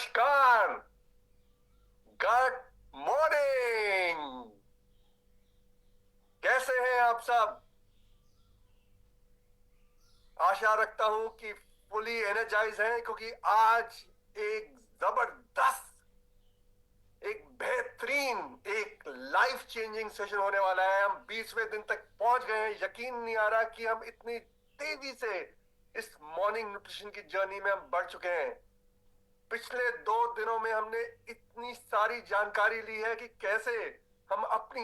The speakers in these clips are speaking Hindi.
नमस्कार। Good morning. कैसे हैं आप सब? आशा रखता हूं कि फुली एनर्जाइज हैं, क्योंकि आज एक जबरदस्त, एक बेहतरीन, एक लाइफ चेंजिंग सेशन होने वाला है। हम 20वें दिन तक पहुंच गए हैं। यकीन नहीं आ रहा कि हम इतनी तेजी से इस मॉर्निंग न्यूट्रिशन की जर्नी में हम बढ़ चुके हैं। पिछले 2 दिनों में हमने इतनी सारी जानकारी ली है कि कैसे हम अपनी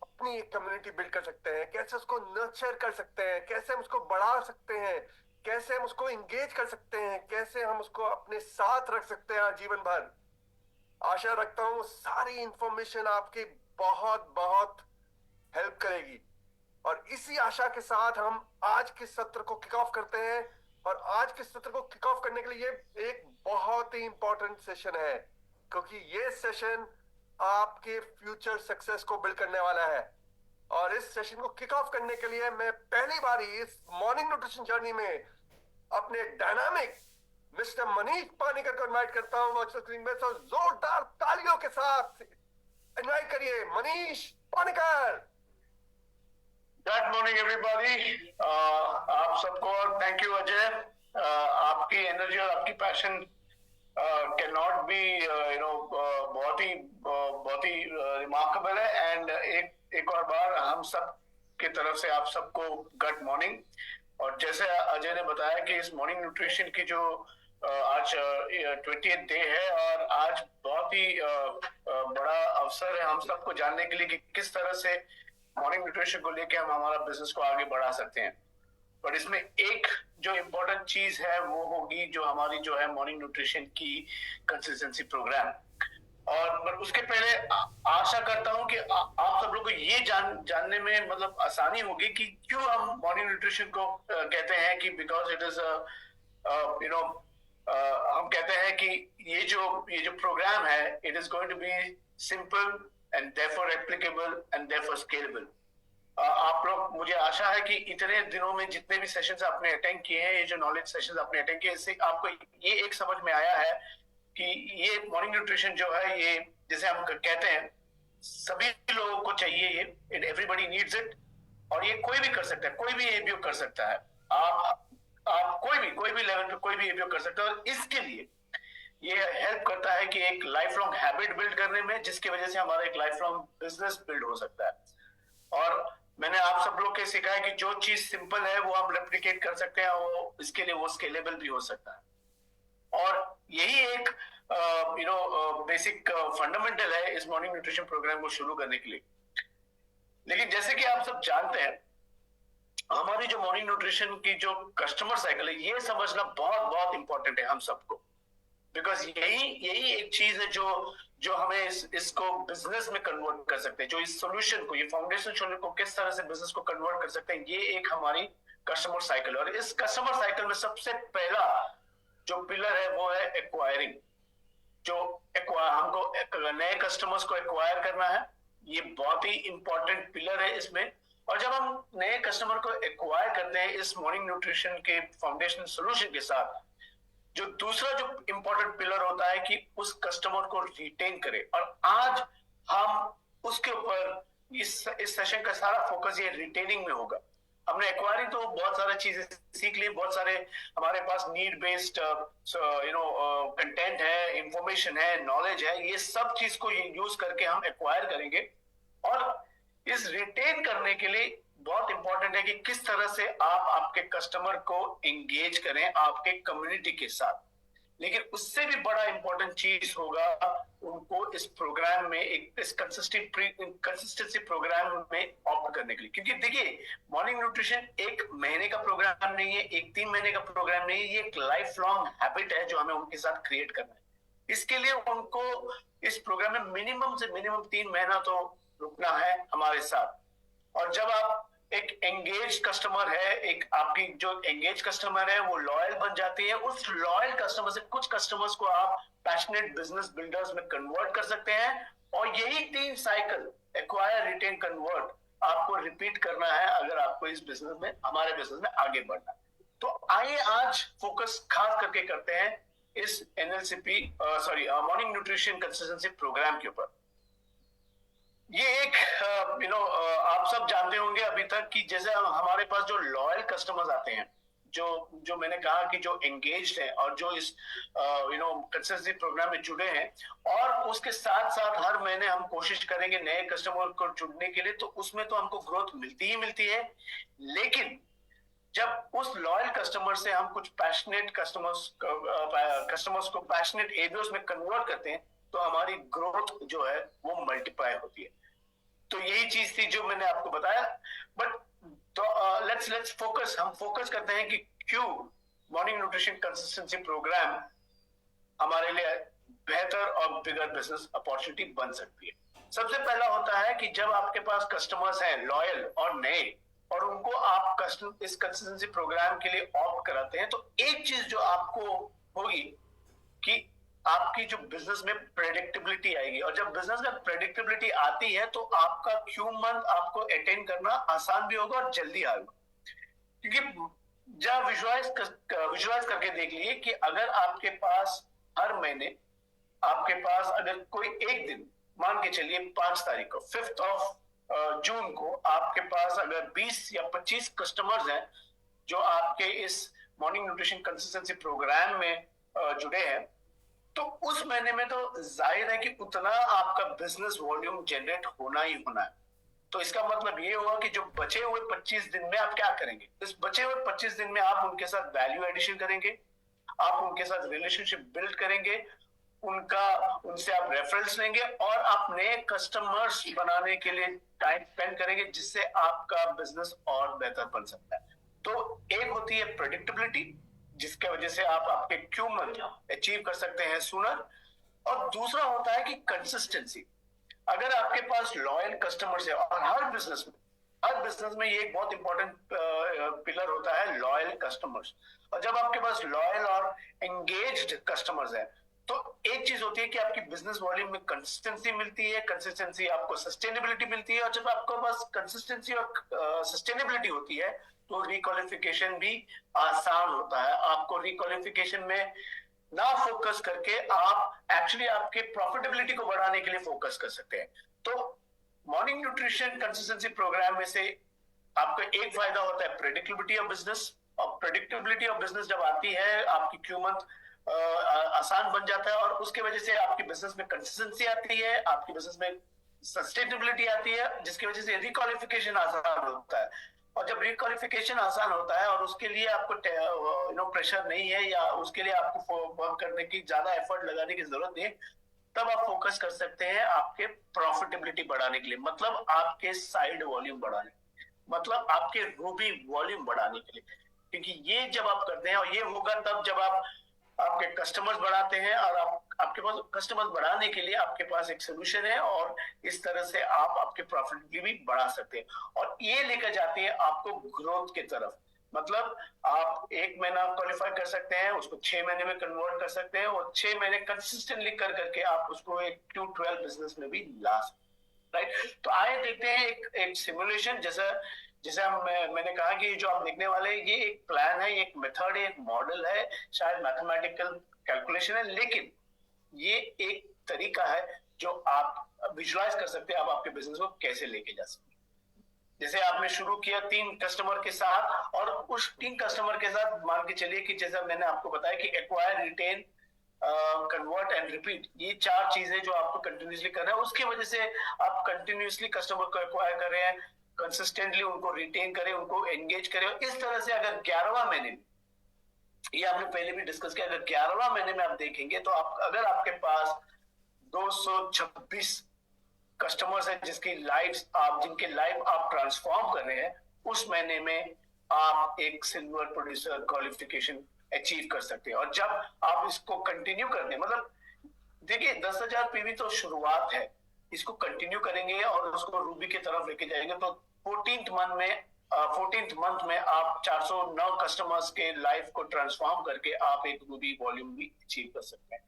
अपनी एक कम्युनिटी बिल्ड कर सकते हैं, कैसे उसको नर्चर कर सकते हैं, कैसे हम उसको बढ़ा सकते हैं, कैसे हम उसको इंगेज कर सकते हैं, कैसे हम उसको अपने साथ रख सकते हैं जीवन भर। आशा रखता हूं सारी इंफॉर्मेशन आपकी बहुत बहुत हेल्प करेगी। और इसी आशा के साथ हम आज के सत्र को किक ऑफ करते हैं। और आज के सत्र को किक ऑफ करने के लिए एक बहुत ही इंपॉर्टेंट सेशन है, क्योंकि ये सेशन आपके फ्यूचर सक्सेस को बिल्ड करने वाला है। और इस सेशन को किक ऑफ करने के लिए मैं पहली बार इस मॉर्निंग न्यूट्रिशन जर्नी में अपने डायनामिक मिस्टर मनीष पानीकर को इनवाइट करता हूं वर्चुअल स्क्रीन में। तो जोरदार तालियों के साथ इनवाइट करिए Manish Panikar. Good morning everybody. आप सबको थैंक यू अजय। आपकी एनर्जी और आपकी पैशन कैन नॉट बी बहुत ही रिमार्केबल है। एंड एक और बार हम सब की तरफ से आप सबको गुड मॉर्निंग। और जैसे अजय ने बताया कि इस मॉर्निंग न्यूट्रिशन की जो आज 20th डे है, और आज बहुत ही बड़ा अवसर है हम सबको जानने के लिए कि किस तरह से मॉर्निंग न्यूट्रिशन को लेके हम हमारा बिजनेस को आगे बढ़ा सकते हैं। पर इसमें एक जो इम्पोर्टेंट चीज है वो होगी जो हमारी जो है मॉर्निंग न्यूट्रिशन की कंसिस्टेंसी प्रोग्राम। और पर उसके पहले आशा करता हूं कि आप सब लोग को ये जानने में मतलब आसानी होगी कि क्यों हम मॉर्निंग न्यूट्रिशन को कहते हैं कि because it is you know हम कहते हैं कि ये जो प्रोग्राम है it is going to be simple and therefore applicable and therefore scalable. आप लोग, मुझे आशा है कि इतने दिनों में जितने भी सेशंस आपने अटेंड किए हैं, ये जो नॉलेज सेशंस आपने अटेंड किए, इससे आपको ये एक समझ में आया है कि ये मॉर्निंग न्यूट्रिशन जो है, ये जैसे हम कहते हैं सभी लोगों को चाहिए, ये एवरीबॉडी नीड्स इट। और ये कोई भी कर सकता है, कोई भी ये भी कर सकता है। आप कोई भी लेवल पे कोई भी ये भी कर सकता है। और इसके लिए ये हेल्प करता है कि एक लाइफ लॉन्ग हैबिट बिल्ड करने में, जिसकी वजह से हमारा एक लाइफ लॉन्ग बिजनेस बिल्ड हो सकता है। और मैंने आप सब लोग के सिखाया कि जो चीज सिंपल है वो हम रेप्लिकेट कर सकते हैं, वो इसके लिए वो स्केलेबल भी हो सकता है। और यही एक बेसिक फंडामेंटल है इस मॉर्निंग न्यूट्रिशन प्रोग्राम को शुरू करने के लिए। लेकिन जैसे कि आप सब जानते हैं, हमारी जो मॉर्निंग न्यूट्रिशन की जो कस्टमर साइकिल है, ये समझना बहुत बहुत इंपॉर्टेंट है हम सबको। बिकॉज यही एक चीज है जो हमें इसको बिजनेस में कन्वर्ट कर सकते हैं। जो इस सॉल्यूशन को, ये फाउंडेशन सॉल्यूशन को किस तरह से बिजनेस को कन्वर्ट कर सकते हैं, ये एक हमारी कस्टमर साइकिल। और इस कस्टमर साइकिल में सबसे पहला जो पिलर है वो है एक्वायरिंग। जो हमको नए कस्टमर्स को एक्वायर करना है, ये बहुत ही इंपॉर्टेंट पिलर है इसमें। और जब हम नए कस्टमर को एक्वायर करते हैं इस मॉर्निंग न्यूट्रिशन के फाउंडेशन सॉल्यूशन के साथ, जो दूसरा जो इंपॉर्टेंट पिलर होता है कि उस कस्टमर को रिटेन करें। और आज हम उसके ऊपर इस सेशन का सारा फोकस ये रिटेनिंग में होगा। हमने एक्वायरिंग तो बहुत सारी चीजें सीख ली, बहुत सारे हमारे पास नीड बेस्ड कंटेंट है, इंफॉर्मेशन है, नॉलेज है, ये सब चीज को यूज करके हम एक्वायर करेंगे। और इस रिटेन करने के लिए बहुत इंपॉर्टेंट है कि किस तरह से आप आपके कस्टमर को एंगेज करें आपके कम्युनिटी के साथ। लेकिन उससे भी बड़ा इंपॉर्टेंट चीज होगा उनको इस प्रोग्राम में, इस कंसिस्टेंसी प्रोग्राम में ऑप्ट करने के लिए। क्योंकि देखिए, मॉर्निंग न्यूट्रिशन एक महीने का प्रोग्राम नहीं है, एक 3 महीने का प्रोग्राम नहीं है, ये एक लाइफ लॉन्ग हैबिट है जो हमें उनके साथ क्रिएट करना है। इसके लिए उनको इस प्रोग्राम में मिनिमम से मिनिमम 3 महीना तो रुकना है हमारे साथ। और जब आप एक एंगेज कस्टमर है, एक आपकी जो एंगेज कस्टमर है वो लॉयल बन जाती है, उस लॉयल कस्टमर से कुछ कस्टमर्स को आप पैशनेट बिजनेस बिल्डर्स में कन्वर्ट कर सकते हैं। और यही 3 साइकिल, एक्वायर, रिटेन, कन्वर्ट, आपको रिपीट करना है अगर आपको इस बिजनेस में, हमारे बिजनेस में आगे बढ़ना है। तो आइए आज फोकस खास करके करते हैं इस एनएलसीपी मॉर्निंग न्यूट्रिशन कंसिस्टेंसी प्रोग्राम के ऊपर। ये एक आप सब जानते होंगे अभी तक कि जैसे हमारे पास जो लॉयल कस्टमर्स आते हैं, जो जो मैंने कहा कि जो एंगेज्ड है और जो इस कंसिस्टेंसी प्रोग्राम में जुड़े हैं, और उसके साथ साथ हर महीने हम कोशिश करेंगे नए कस्टमर को जुड़ने के लिए, तो उसमें तो हमको ग्रोथ मिलती ही मिलती है। लेकिन जब उस लॉयल कस्टमर से हम कुछ पैशनेट कस्टमर्स को पैशनेट एरियोज में कन्वर्ट करते हैं, तो हमारी ग्रोथ जो है वो मल्टीप्लाई होती है। तो यही चीज थी जो मैंने आपको बताया। बट तो लेट्स फोकस, हम फोकस करते हैं कि क्यों मॉर्निंग न्यूट्रिशन कंसिस्टेंसी प्रोग्राम हमारे लिए बेहतर और बिगर बिजनेस अपॉर्चुनिटी बन सकती है। सबसे पहला होता है कि जब आपके पास कस्टमर्स हैं लॉयल और नए, और उनको आप इस कंसिस्टेंसी प्रोग्राम के लिए ऑप्ट कराते हैं, तो एक चीज जो आपको होगी कि आपकी जो बिजनेस में प्रेडिक्टेबिलिटी आएगी। और जब बिजनेस में प्रेडिक्टेबिलिटी आती है तो आपका क्यू मंथ आपको अटेंड करना आसान भी होगा और जल्दी आएगा। क्योंकि जब विजुअलाइज करके देख लीजिए कि अगर आपके पास हर महीने आपके पास अगर कोई एक दिन, मान के चलिए 5 तारीख को 5th ऑफ जून को आपके पास अगर 20 या 25 कस्टमर्स हैं जो आपके इस मॉर्निंग न्यूट्रिशन कंसिस्टेंसी प्रोग्राम में जुड़े हैं, तो उस महीने में तो जाहिर है कि उतना आपका बिजनेस वॉल्यूम जनरेट होना ही होना है। तो इसका मतलब ये होगा कि जो बचे हुए 25 दिन में आप क्या करेंगे, इस बचे हुए 25 दिन में आप उनके साथ वैल्यू एडिशन करेंगे, आप उनके साथ रिलेशनशिप बिल्ड करेंगे, उनसे आप रेफरेंस लेंगे और आप नए कस्टमर्स बनाने के लिए टाइम स्पेंड करेंगे, जिससे आपका बिजनेस और बेहतर बन सकता है। तो एक होती है प्रेडिक्टेबिलिटी, जिसके वजह से आप आपके क्यू मंथ अचीव कर सकते हैं सूनर, और दूसरा होता है कि कंसिस्टेंसी। अगर आपके पास लॉयल कस्टमर्स है, और हर बिजनेस में ये एक बहुत इंपॉर्टेंट पिलर होता है लॉयल कस्टमर्स। और जब आपके पास लॉयल और एंगेज्ड कस्टमर्स है, तो एक चीज होती है कि आपकी बिजनेस वॉल्यूम में कंसिस्टेंसी मिलती है, कंसिस्टेंसी आपको सस्टेनेबिलिटी मिलती है, और जब आपके पास कंसिस्टेंसी और सस्टेनेबिलिटी होती है तो रिक्वालिफिकेशन भी आसान होता है। आपको रिक्वालिफिकेशन में ना फोकस करके आप एक्चुअली आपके प्रॉफिटेबिलिटी को बढ़ाने के लिए फोकस कर सकते हैं। तो मॉर्निंग न्यूट्रिशन कंसिस्टेंसी प्रोग्राम में से आपका एक फायदा होता है प्रेडिक्टेबिलिटी ऑफ बिजनेस, और प्रेडिक्टेबिलिटी ऑफ बिजनेस जब आती है आपकी क्यू मंथ आसान बन जाता है, और उसके वजह से आपकी बिजनेस में कंसिस्टेंसी आती है, आपकी बिजनेस में सस्टेनेबिलिटी आती है, जिसकी वजह से रिक्वालिफिकेशन आसान होता है। और जब रिक्वालिफिकेशन आसान होता है और उसके लिए आपको प्रेशर नहीं है, या उसके लिए आपको वर्क करने की ज्यादा एफर्ट लगाने की जरूरत नहीं है, तब आप फोकस कर सकते हैं आपके प्रॉफिटेबिलिटी बढ़ाने के लिए, मतलब आपके साइड वॉल्यूम बढ़ाने, मतलब आपके रूबी वॉल्यूम बढ़ाने के लिए। क्योंकि ये जब आप करते हैं, और ये होगा तब जब आप आपके कस्टमर्स बढ़ाते हैं, और आपके पास कस्टमर्स बढ़ाने के लिए आपके पास एक सोल्यूशन है, और इस तरह से आप आपके प्रॉफिट भी बढ़ा सकते हैं। और ये लेकर जाती है आपको ग्रोथ की तरफ। मतलब आप 1 महीना क्वालिफाई कर सकते हैं, उसको 6 महीने में कन्वर्ट कर सकते हैं, और 6 महीने कंसिस्टेंटली कर करके आप उसको एक 2-12 बिजनेस में भी ला सकते हैं, राइट। तो आइए देखते हैं एक सिमुलेशन। जैसे मैंने कहा कि जो आप देखने वाले हैं, ये एक प्लान है, एक मेथड है, एक मॉडल है, शायद मैथमेटिकल कैलकुलेशन है, लेकिन ये एक तरीका है जो आप विजुलाइज कर सकते हैं आप आपके बिजनेस को कैसे लेके जा सकते हैं। जैसे आपने शुरू किया 3 कस्टमर के साथ, और उस 3 कस्टमर के साथ मान के चलिए कि जैसा मैंने आपको बताया कि acquire, retain, convert and repeat, ये 4 चीजें जो आपको कंटिन्यूसली करना है। उसकी वजह से आप कंटिन्यूसली कस्टमर को एक्वायर कर रहे हैं, कंसिस्टेंटली उनको रिटेन करें, उनको एंगेज करें। इस तरह से अगर 11वां महीने में, ये आपने पहले भी डिस्कस किया, अगर 11वां महीने में आप देखेंगे तो अगर आपके पास 226 कस्टमर्स हैं जिनके लाइफ आप ट्रांसफॉर्म कर रहे हैं, उस महीने में आप एक सिल्वर प्रोड्यूसर क्वालिफिकेशन अचीव कर सकते हैं। और जब आप इसको कंटिन्यू करते हैं, मतलब देखिए 10,000 पीवी तो शुरुआत है, इसको कंटिन्यू करेंगे और उसको रूबी की तरफ लेके जाएंगे, तो 14th मंथ में आप 409 कस्टमर्स के लाइफ को ट्रांसफॉर्म करके आप एक रूबी वॉल्यूम भी अचीव कर सकते हैं।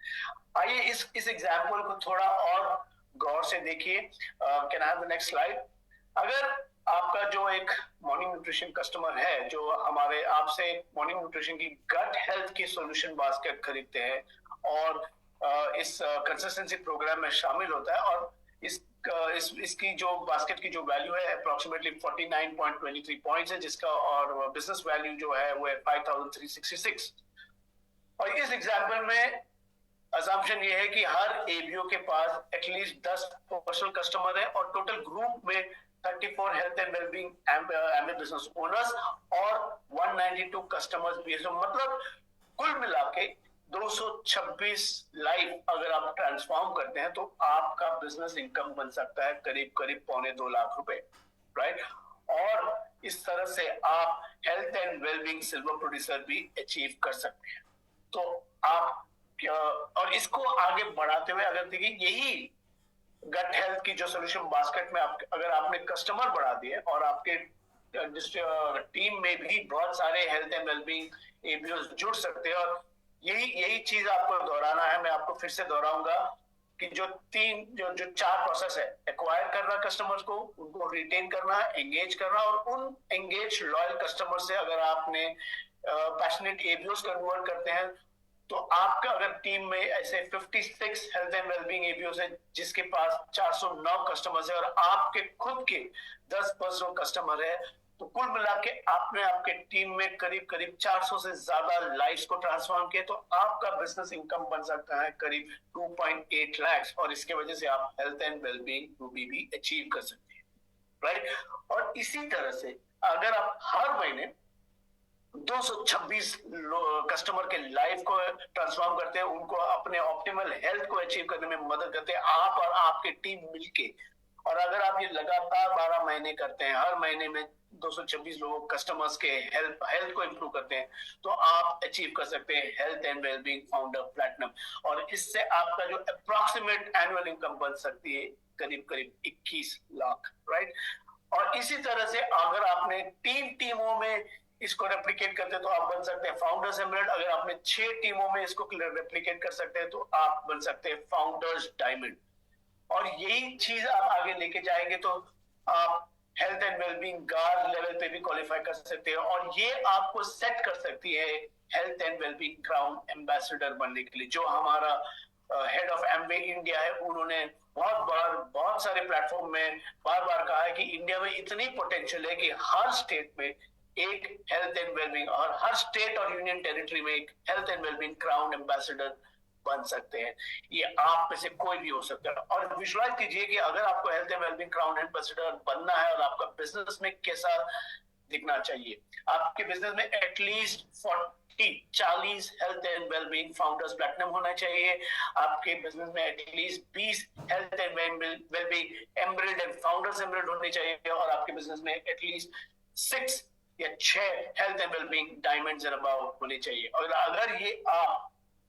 आइए इस एग्जांपल को थोड़ा और गौर से देखिए। Can I have the next slide. अगर आपका जो एक मॉर्निंग न्यूट्रिशन कस्टमर है, जो हमारे आपसे मॉर्निंग न्यूट्रिशन की गट हेल्थ की सॉल्यूशन बास्केट खरीदते हैं और इस कंसिस्टेंसी प्रोग्राम में शामिल होता है, और इसकी जो बास्केट की जो वैल्यू है अप्रोक्सीमेटली 49.23 पॉइंट्स है, जिसका और बिजनेस वैल्यू जो है वो है 5366। और इस एग्जाम्पल में असम्पशन ये है कि हर एबीओ के पास एटलीस्ट 10 पर्सनल कस्टमर है और टोटल ग्रुप में 34 health and wellbeing MB business owners और 192 कस्टमर्स भी है। मतलब कुल मिला के 226 लाइफ अगर आप ट्रांसफॉर्म करते हैं तो आपका बिजनेस इनकम बन सकता है करीब करीब ₹2.25 राइट। और इस तरह से आप health and wellbeing silver producer भी अचीव कर सकते हैं। तो आप और इसको आगे बढ़ाते हुए अगर देखिए, यही गट हेल्थ की जो सोल्यूशन बास्केट में अगर आपने कस्टमर बढ़ा दिए और आपके टीम में भी बहुत सारे हेल्थ एंड वेलबींग एबीओस जुड़ सकते हैं। और यही चीज आपको दोहराना है, मैं आपको फिर से दोहराऊंगा कि जो चार प्रोसेस है, एक्वायर करना कस्टमर्स को, उनको रिटेन करना, एंगेज करना, और उन एंगेज लॉयल कस्टमर से अगर आपने पैशनेट एबीओस कन्वर्ट करते हैं तो आपका अगर टीम में ऐसे 56 हेल्थ एंड वेलबींग एबीओस है जिसके पास 409 कस्टमर्स है और आपके खुद के 10 पर्सनल कस्टमर है, तो कुल मिला के आपने आपके टीम में करीब करीब 400 से ज्यादा लाइफ्स को ट्रांसफॉर्म किया, तो आपका बिजनेस इनकम बन सकता है करीब 2.8 लाख, और इसके वजह से आप हेल्थ एंड वेलबींग भी अचीव कर सकते हैं राइट। और इसी तरह से अगर आप हर महीने 226 कस्टमर के लाइफ को ट्रांसफॉर्म करते हैं, उनको अपने ऑप्टिमल हेल्थ को अचीव करने में मदद करते हैं आप और आपके टीम मिलके, और अगर आप ये लगातार 12 महीने करते हैं, हर महीने में 226 लोगों कस्टमर्स के हेल्थ को इंप्रूव करते हैं, तो आप अचीव कर सकते हैं health and wellbeing founder platinum. और इससे आपका जो अप्रोक्सीमेट एनुअल इनकम बन सकती है करीब करीब 21 लाख राइट। और इसी तरह से अगर आपने 3 टीमों में इसको रेप्लिकेट करते हैं तो आप बन सकते हैं फाउंडर्स एमरल्ड। अगर आपने 6 टीमों में इसको रेप्लिकेट कर सकते हैं तो आप बन सकते हैं फाउंडर्स डायमंड। और यही चीज आप आगे लेके जाएंगे तो आप health and wellbeing guard level पे भी क्वालिफाई कर सकते हैं, और ये आपको सेट कर सकती है health and wellbeing crown ambassador बनने के लिए। जो हमारा हेड ऑफ एमवे इंडिया है, उन्होंने बहुत सारे प्लेटफॉर्म में बार बार कहा है कि इंडिया में इतनी पोटेंशियल है कि हर स्टेट में एक हेल्थ एंड वेलबींग, और हर स्टेट और यूनियन टेरिटरी में एक health and wellbeing crown ambassador बन सकते हैं। ये आप में से कोई भी हो सकता है। और विजुअलाइज कीजिए कि अगर आपको health and wellbeing crown ambassador बनना है और आपका बिजनेस में कैसा दिखना चाहिए, आपके बिजनेस में at least 40 health and wellbeing founders platinum होना चाहिए। आपके बिजनेस में at least 20 health and wellbeing emerald and founders emerald होने चाहिए, और आपके बिजनेस में एटलीस्ट 6 या 6 health and wellbeing diamonds and above होने चाहिए। और अगर ये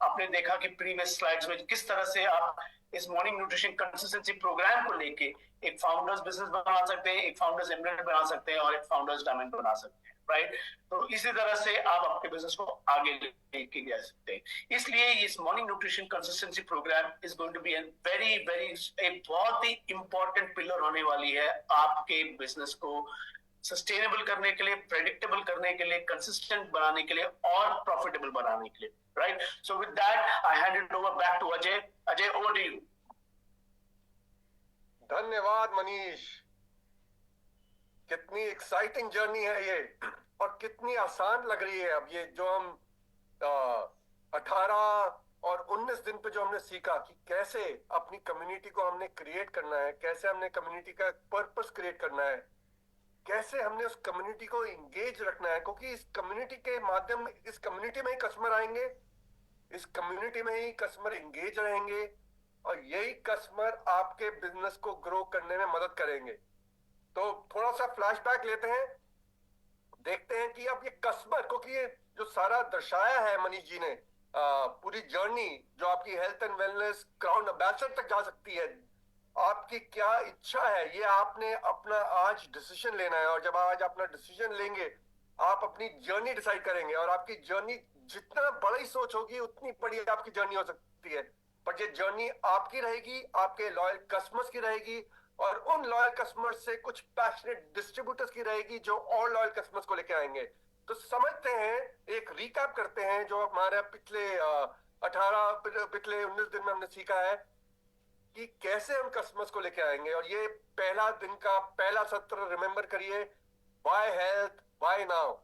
आपने देखा कि प्रीवियस स्लाइड्स में किस तरह से आप इस मॉर्निंग न्यूट्रिशन कंसिस्टेंसी प्रोग्राम को लेके एक फाउंडर्स बिजनेस बना सकते हैं, एक फाउंडर्स एमरल्ड बना सकते हैं, और एक फाउंडर्स डायमंड बना सकते हैं राइट। तो इसी तरह से आप आपके बिजनेस को आगे लेके जा सकते हैं। इसलिए इस morning nutrition consistency programme is going to be एक बहुत ही इंपॉर्टेंट पिलर होने वाली है आपके बिजनेस को सस्टेनेबल करने के लिए, प्रेडिक्टेबल करने के लिए, कंसिस्टेंट बनाने के लिए, और प्रॉफिटेबल बनाने के लिए right. So with that I hand it over back to Ajay. Ajay, over to you. धन्यवाद मनीष। कितनी एक्साइटिंग जर्नी है ये, और कितनी आसान लग रही है। अब ये जो हम 18 और 19 दिन पे जो हमने सीखा कि कैसे अपनी कम्युनिटी को हमने क्रिएट करना है, कैसे हमने कम्युनिटी का पर्पस क्रिएट करना है, कैसे हमने उस कम्युनिटी को इंगेज रखना है, क्योंकि इस कम्युनिटी के माध्यम, इस कम्युनिटी में ही कस्टमर आएंगे, इस कम्युनिटी में ही कस्टमर इंगेज रहेंगे, और यही कस्टमर आपके बिजनेस को ग्रो करने में मदद करेंगे। तो थोड़ा सा फ्लैशबैक लेते हैं, देखते हैं कि अब ये कस्टमर, क्योंकि ये जो सारा दर्शाया है मनीष जी ने, पूरी जर्नी जो आपकी health and wellness crown ambassador तक जा सकती है, आपकी क्या इच्छा है ये आपने अपना आज डिसीजन लेना है। और जब आज अपना डिसीजन लेंगे, आप अपनी जर्नी डिसाइड करेंगे, और आपकी जर्नी जितना बड़ी सोच होगी उतनी बड़ी आपकी जर्नी हो सकती है। पर ये जर्नी आपकी रहेगी, आपके लॉयल कस्टमर्स की रहेगी, और उन लॉयल कस्टमर्स से कुछ पैशनेट डिस्ट्रीब्यूटर्स की रहेगी जो और लॉयल कस्टमर्स को लेके आएंगे। तो समझते हैं, एक रिकैप करते हैं जो हमारे पिछले 19 दिन में हमने सीखा है कि कैसे हम कस्टमर्स को लेके आएंगे। और ये पहला दिन का पहला सत्र रिमेंबर करिए, व्हाई हेल्थ व्हाई नाउ।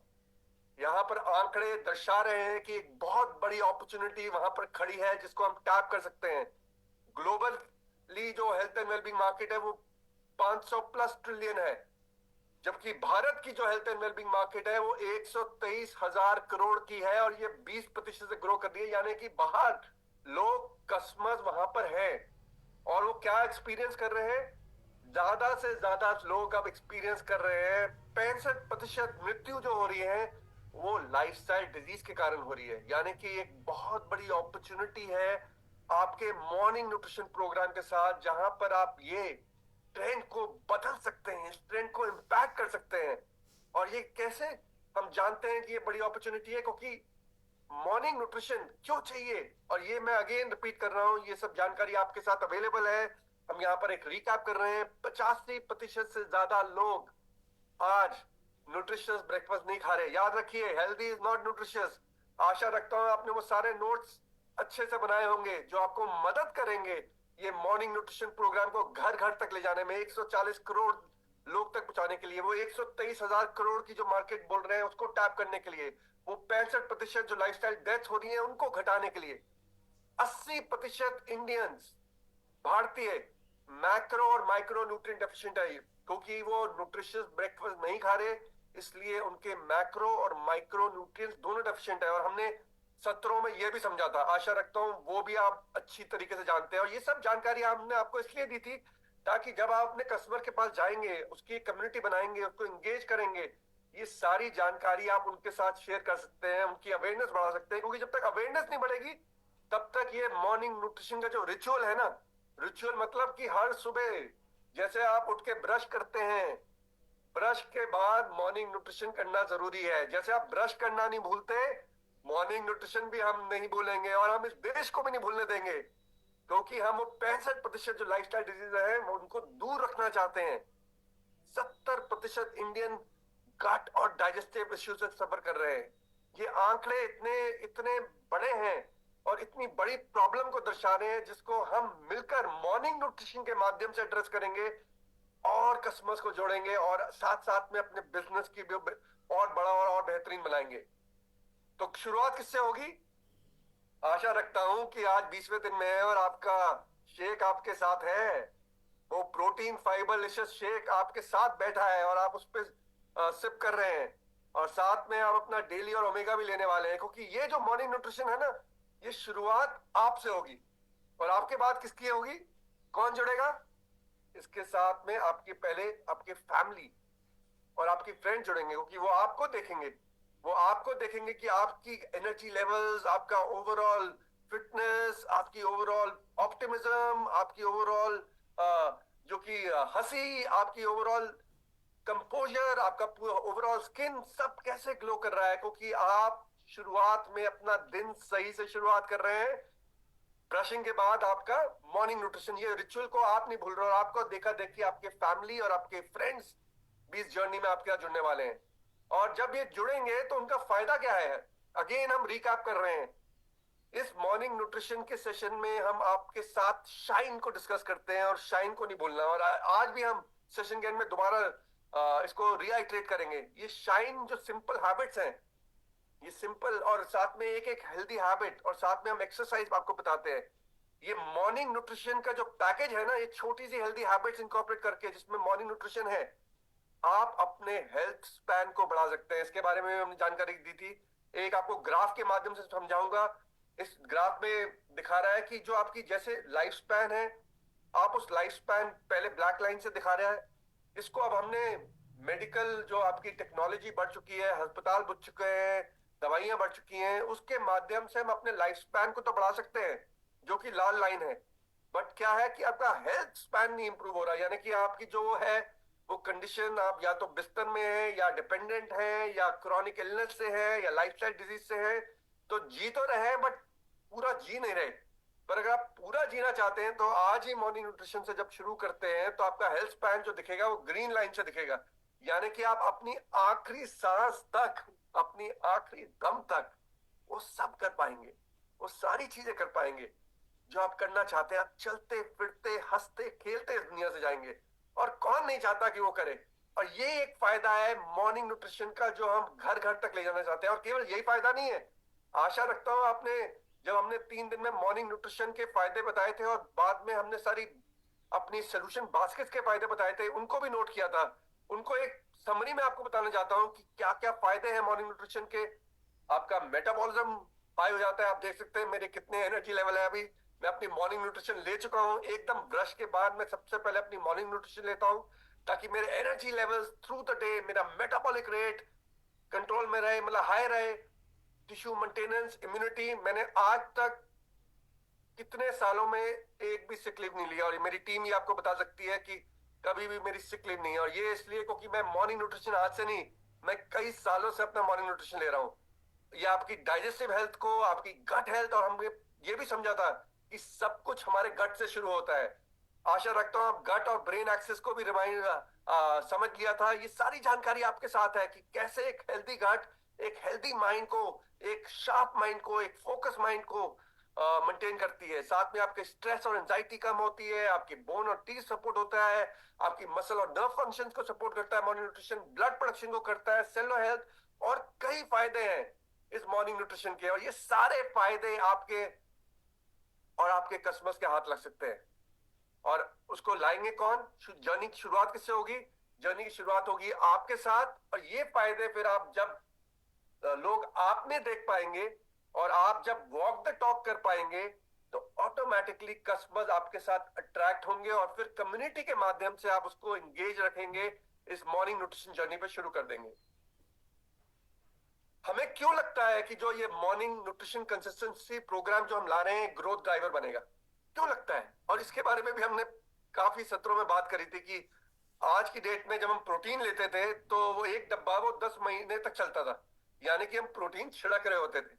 यहाँ पर आंकड़े दर्शा रहे हैं कि एक बहुत बड़ी अपॉर्चुनिटी वहां पर खड़ी है जिसको हम टैप कर सकते हैं। ग्लोबली जो हेल्थ एंड वेलबींग मार्केट है वो 500 प्लस ट्रिलियन है, जबकि भारत की जो हेल्थ एंड वेलबींग मार्केट है वो 123,000 करोड़ की है और ये 20% से ग्रो कर रही है। यानी कि बाहर लोग कस्टमर्स वहां पर हैं और वो क्या एक्सपीरियंस कर रहे हैं, ज्यादा से ज्यादा लोग अब एक्सपीरियंस कर रहे हैं 65% मृत्यु जो हो रही है वो लाइफस्टाइल डिजीज के कारण हो रही है। यानी कि एक बहुत बड़ी अपॉर्चुनिटी है आपके मॉर्निंग न्यूट्रिशन प्रोग्राम के साथ, जहां पर आप ये ट्रेंड को बदल सकते हैं, इस ट्रेंड को इम्पैक्ट कर सकते हैं। और ये कैसे हम जानते हैं कि ये बड़ी अपॉर्चुनिटी है, क्योंकि मॉर्निंग न्यूट्रिशन क्यों चाहिए, और ये मैं अगेन रिपीट कर रहा हूं, ये सब जानकारी आपके साथ अवेलेबल है। हम यहाँ पर एक रिकैप कर रहे हैं। 85% से ज्यादा लोग आज न्यूट्रिशियस ब्रेकफास्ट नहीं खा रहे। याद रखिए, हेल्दी इज नॉट न्यूट्रिशियस। आशा रखता हूं आपने वो सारे नोट्स अच्छे से बनाए होंगे जो आपको मदद करेंगे ये मॉर्निंग न्यूट्रिशन प्रोग्राम को घर घर तक ले जाने में, 140 करोड़ लोग तक पहुंचाने के लिए, वो 123,000 करोड़ की जो मार्केट बोल रहे हैं उसको टैप करने के लिए, वो 65% जो लाइफस्टाइल डेथ हो रही है उनको घटाने के लिए, 80% इंडियंस भारतीय मैक्रो और माइक्रो न्यूट्रिएंट डेफिशिएंट है क्योंकि वो न्यूट्रिशियस ब्रेकफास्ट नहीं खा रहे, इसलिए उनके मैक्रो और माइक्रो न्यूट्रिएंट्स दोनों डेफिशिएंट है। और हमने सत्रों में ये भी समझा था, आशा रखता हूं वो भी आप अच्छी तरीके से जानते हैं। और ये सब जानकारी हमने आपको इसलिए दी थी ताकि जब आप अपने कस्टमर के पास जाएंगे, उसकी कम्युनिटी बनाएंगे, उसको एंगेज करेंगे, ये सारी जानकारी आप उनके साथ शेयर कर सकते हैं, उनकी अवेयरनेस बढ़ा सकते हैं। क्योंकि जब तक अवेयरनेस नहीं बढ़ेगी तब तक ये मॉर्निंग न्यूट्रिशन का जो रिचुअल है ना, रिचुअल मतलब कि हर सुबह जैसे आप उठ के ब्रश करते हैं, ब्रश के बाद मॉर्निंग न्यूट्रिशन करना जरूरी है। जैसे आप ब्रश करना नहीं भूलते, मॉर्निंग न्यूट्रिशन भी हम नहीं भूलेंगे और हम इस देश को भी नहीं भूलने देंगे, क्योंकि हम वो 65% जो लाइफस्टाइल डिजीज है उनको दूर रखना चाहते हैं। 70% इंडियन गट और डाइजेस्टिव इश्यूज से सफर कर रहे हैं। ये आंकड़े इतने इतने बड़े हैं और इतनी बड़ी प्रॉब्लम को दर्शा रहे हैं जिसको हम मिलकर मॉर्निंग न्यूट्रिशन के माध्यम से एड्रेस करेंगे और कस्टमर्स को जोड़ेंगे और साथ साथ में अपने बिजनेस की भी और बड़ा और बेहतरीन बनाएंगे। तो शुरुआत किससे होगी? आशा रखता हूं कि आज 20वें दिन में है और आपका शेक आपके साथ है, वो प्रोटीन फाइबर लिशियस शेक आपके साथ बैठा है और आप उस पर सिप कर रहे हैं और साथ में आप अपना डेली और ओमेगा भी लेने वाले हैं, क्योंकि ये जो मॉर्निंग न्यूट्रिशन है ना, ये शुरुआत आपसे होगी। और आपके बाद किसकी होगी? कौन जुड़ेगा इसके साथ में? आपके पहले आपके फैमिली और आपके फ्रेंड जुड़ेंगे, क्योंकि वो आपको देखेंगे, वो आपको देखेंगे कि आपकी एनर्जी लेवल्स, आपका ओवरऑल फिटनेस, आपकी ओवरऑल ऑप्टिमिज्म, आपकी ओवरऑल जो कि हंसी, आपकी ओवरऑल कंपोजर, आपका ओवरऑल स्किन सब कैसे ग्लो कर रहा है, क्योंकि आप शुरुआत में अपना दिन सही से शुरुआत कर रहे हैं। ब्रशिंग के बाद आपका मॉर्निंग न्यूट्रिशन, ये रिचुअल को आप नहीं भूल रहे हो, आपको देखा देखी आपके फैमिली और आपके फ्रेंड्स भी इस जर्नी में आपके साथ जुड़ने वाले हैं। और जब ये जुड़ेंगे तो उनका फायदा क्या है? अगेन हम रिकैप कर रहे हैं, इस मॉर्निंग न्यूट्रिशन के सेशन में हम आपके साथ शाइन को डिस्कस करते हैं और शाइन को नहीं भूलना। और आज भी हम सेशन के एंड में दोबारा इसको रिआइट्रेट करेंगे। ये शाइन जो सिंपल हैबिट्स हैं, ये सिंपल और साथ में एक एक हेल्दी हैबिट और साथ में हम एक्सरसाइज आपको बताते हैं। ये मॉर्निंग न्यूट्रिशन का जो पैकेज है ना, ये छोटी सी हेल्दी हैबिट्स इनकॉर्पोरेट करके जिसमें मॉर्निंग न्यूट्रिशन है, आप अपने हेल्थ स्पैन को बढ़ा सकते हैं। इसके बारे में हमने जानकारी दी थी, एक आपको ग्राफ के माध्यम से समझाऊंगा। इस ग्राफ में दिखा रहा है कि जो आपकी जैसे लाइफ स्पैन है, आप उस लाइफ स्पैन पहले ब्लैक लाइन से दिखा रहा है, इसको अब हमने मेडिकल जो आपकी टेक्नोलॉजी बढ़ चुकी है, अस्पताल बढ़ चुके हैं, दवाइयां बढ़ चुकी हैं, उसके माध्यम से हम अपने लाइफ स्पैन को तो बढ़ा सकते हैं जो कि लाल लाइन है। बट क्या है कि आपका हेल्थ स्पैन नहीं इंप्रूव हो रहा, यानी कि आपकी जो है वो कंडीशन, आप या तो बिस्तर में है या डिपेंडेंट है या क्रॉनिक इलनेस से है या लाइफस्टाइल डिजीज से है, तो जी तो रहे बट पूरा जी नहीं रहे। पर अगर आप पूरा जीना चाहते हैं तो आज ही मॉर्निंग न्यूट्रिशन से जब शुरू करते हैं तो आपका हेल्थ स्पैन जो दिखेगा वो ग्रीन लाइन से दिखेगा। यानी कि आप अपनी आखिरी सांस तक, अपनी आखिरी दम तक वो सब कर पाएंगे, वो सारी चीजें कर पाएंगे जो आप करना चाहते हैं। आप चलते फिरते हंसते खेलते इस दुनिया से जाएंगे, और कौन नहीं चाहता कि वो करे। और ये एक फायदा है मॉर्निंग न्यूट्रिशन का जो हम घर घर तक ले जाना चाहते हैं। और केवल यही फायदा नहीं है, आशा रखता हूं आपने, जब हमने 3 दिन में मॉर्निंग न्यूट्रिशन के फायदे बताए थे और बाद में हमने सारी अपनी सोल्यूशन बास्केट के फायदे बताए थे, उनको भी नोट किया था। उनको एक समरी में आपको बताना चाहता हूं कि क्या क्या फायदे हैं मॉर्निंग न्यूट्रिशन के। आपका मेटाबॉलिज्म हाई हो जाता है। आप देख सकते हैं मेरे कितने एनर्जी लेवल है अभी। मैं अपनी मॉर्निंग न्यूट्रिशन ले चुका हूं, एकदम ब्रश के बाद मैं सबसे पहले अपनी मॉर्निंग न्यूट्रिशन लेता हूं ताकि मेरे energy levels through the day, मेरा मेटाबॉलिक रेट कंट्रोल में रहे, मतलब हाई रहे। टिश्यू मेंटेनेंस, इम्यूनिटी, मैंने आज तक कितने सालों में एक भी सिक लीव नहीं लिया, और मेरी टीम ही आपको बता सकती है कि कभी भी मेरी सिक लीव नहीं है। और ये इसलिए क्योंकि मैं मॉर्निंग न्यूट्रिशन आज से नहीं, मैं कई सालों से अपना मॉर्निंग न्यूट्रिशन ले रहा हूँ। ये आपकी डाइजेस्टिव हेल्थ को, आपकी गट हेल्थ, और हमने ये भी समझा था कि सब कुछ हमारे गट से शुरू होता है। आशा रखता हूँ आप गट और ब्रेन एक्सेस को भी रिमाइंड समझ लिया था। ये सारी जानकारी आपके साथ है कि कैसे एक हेल्दी गट एक हेल्दी माइंड को, एक शार्प माइंड को, एक फोकस माइंड को मेंटेन करती है। साथ में आपके स्ट्रेस और एंजाइटी कम होती है, आपकी बोन और टीथ सपोर्ट होता है, आपकी मसल और नर्व फंक्शन को सपोर्ट करता है मॉर्निंग न्यूट्रिशन, ब्लड प्रोडक्शन को करता है, सेलुलर हेल्थ, और कई फायदे हैं इस मॉर्निंग न्यूट्रिशन के। और ये सारे फायदे आपके और आपके कस्टमर्स के हाथ लग सकते हैं। और उसको लाएंगे कौन? जर्नी की शुरुआत किससे होगी? जर्नी की शुरुआत होगी आपके साथ। और ये फायदे फिर आप जब लोग आप में देख पाएंगे और आप जब वॉक द टॉक कर पाएंगे तो ऑटोमेटिकली कस्टमर्स आपके साथ अट्रैक्ट होंगे, और फिर कम्युनिटी के माध्यम से आप उसको एंगेज रखेंगे, इस मॉर्निंग न्यूट्रिशन जर्नी पे शुरू कर देंगे। हमें क्यों लगता है कि जो ये मॉर्निंग न्यूट्रिशन कंसिस्टेंसी प्रोग्राम जो हम ला रहे हैं ग्रोथ ड्राइवर बनेगा? क्यों लगता है? और इसके बारे में भी हमने काफी सत्रों में बात करी थी कि आज की डेट में जब हम प्रोटीन लेते थे तो वो एक डब्बा वो 10 महीने तक चलता था। यानी कि हम प्रोटीन छिड़क रहे होते थे।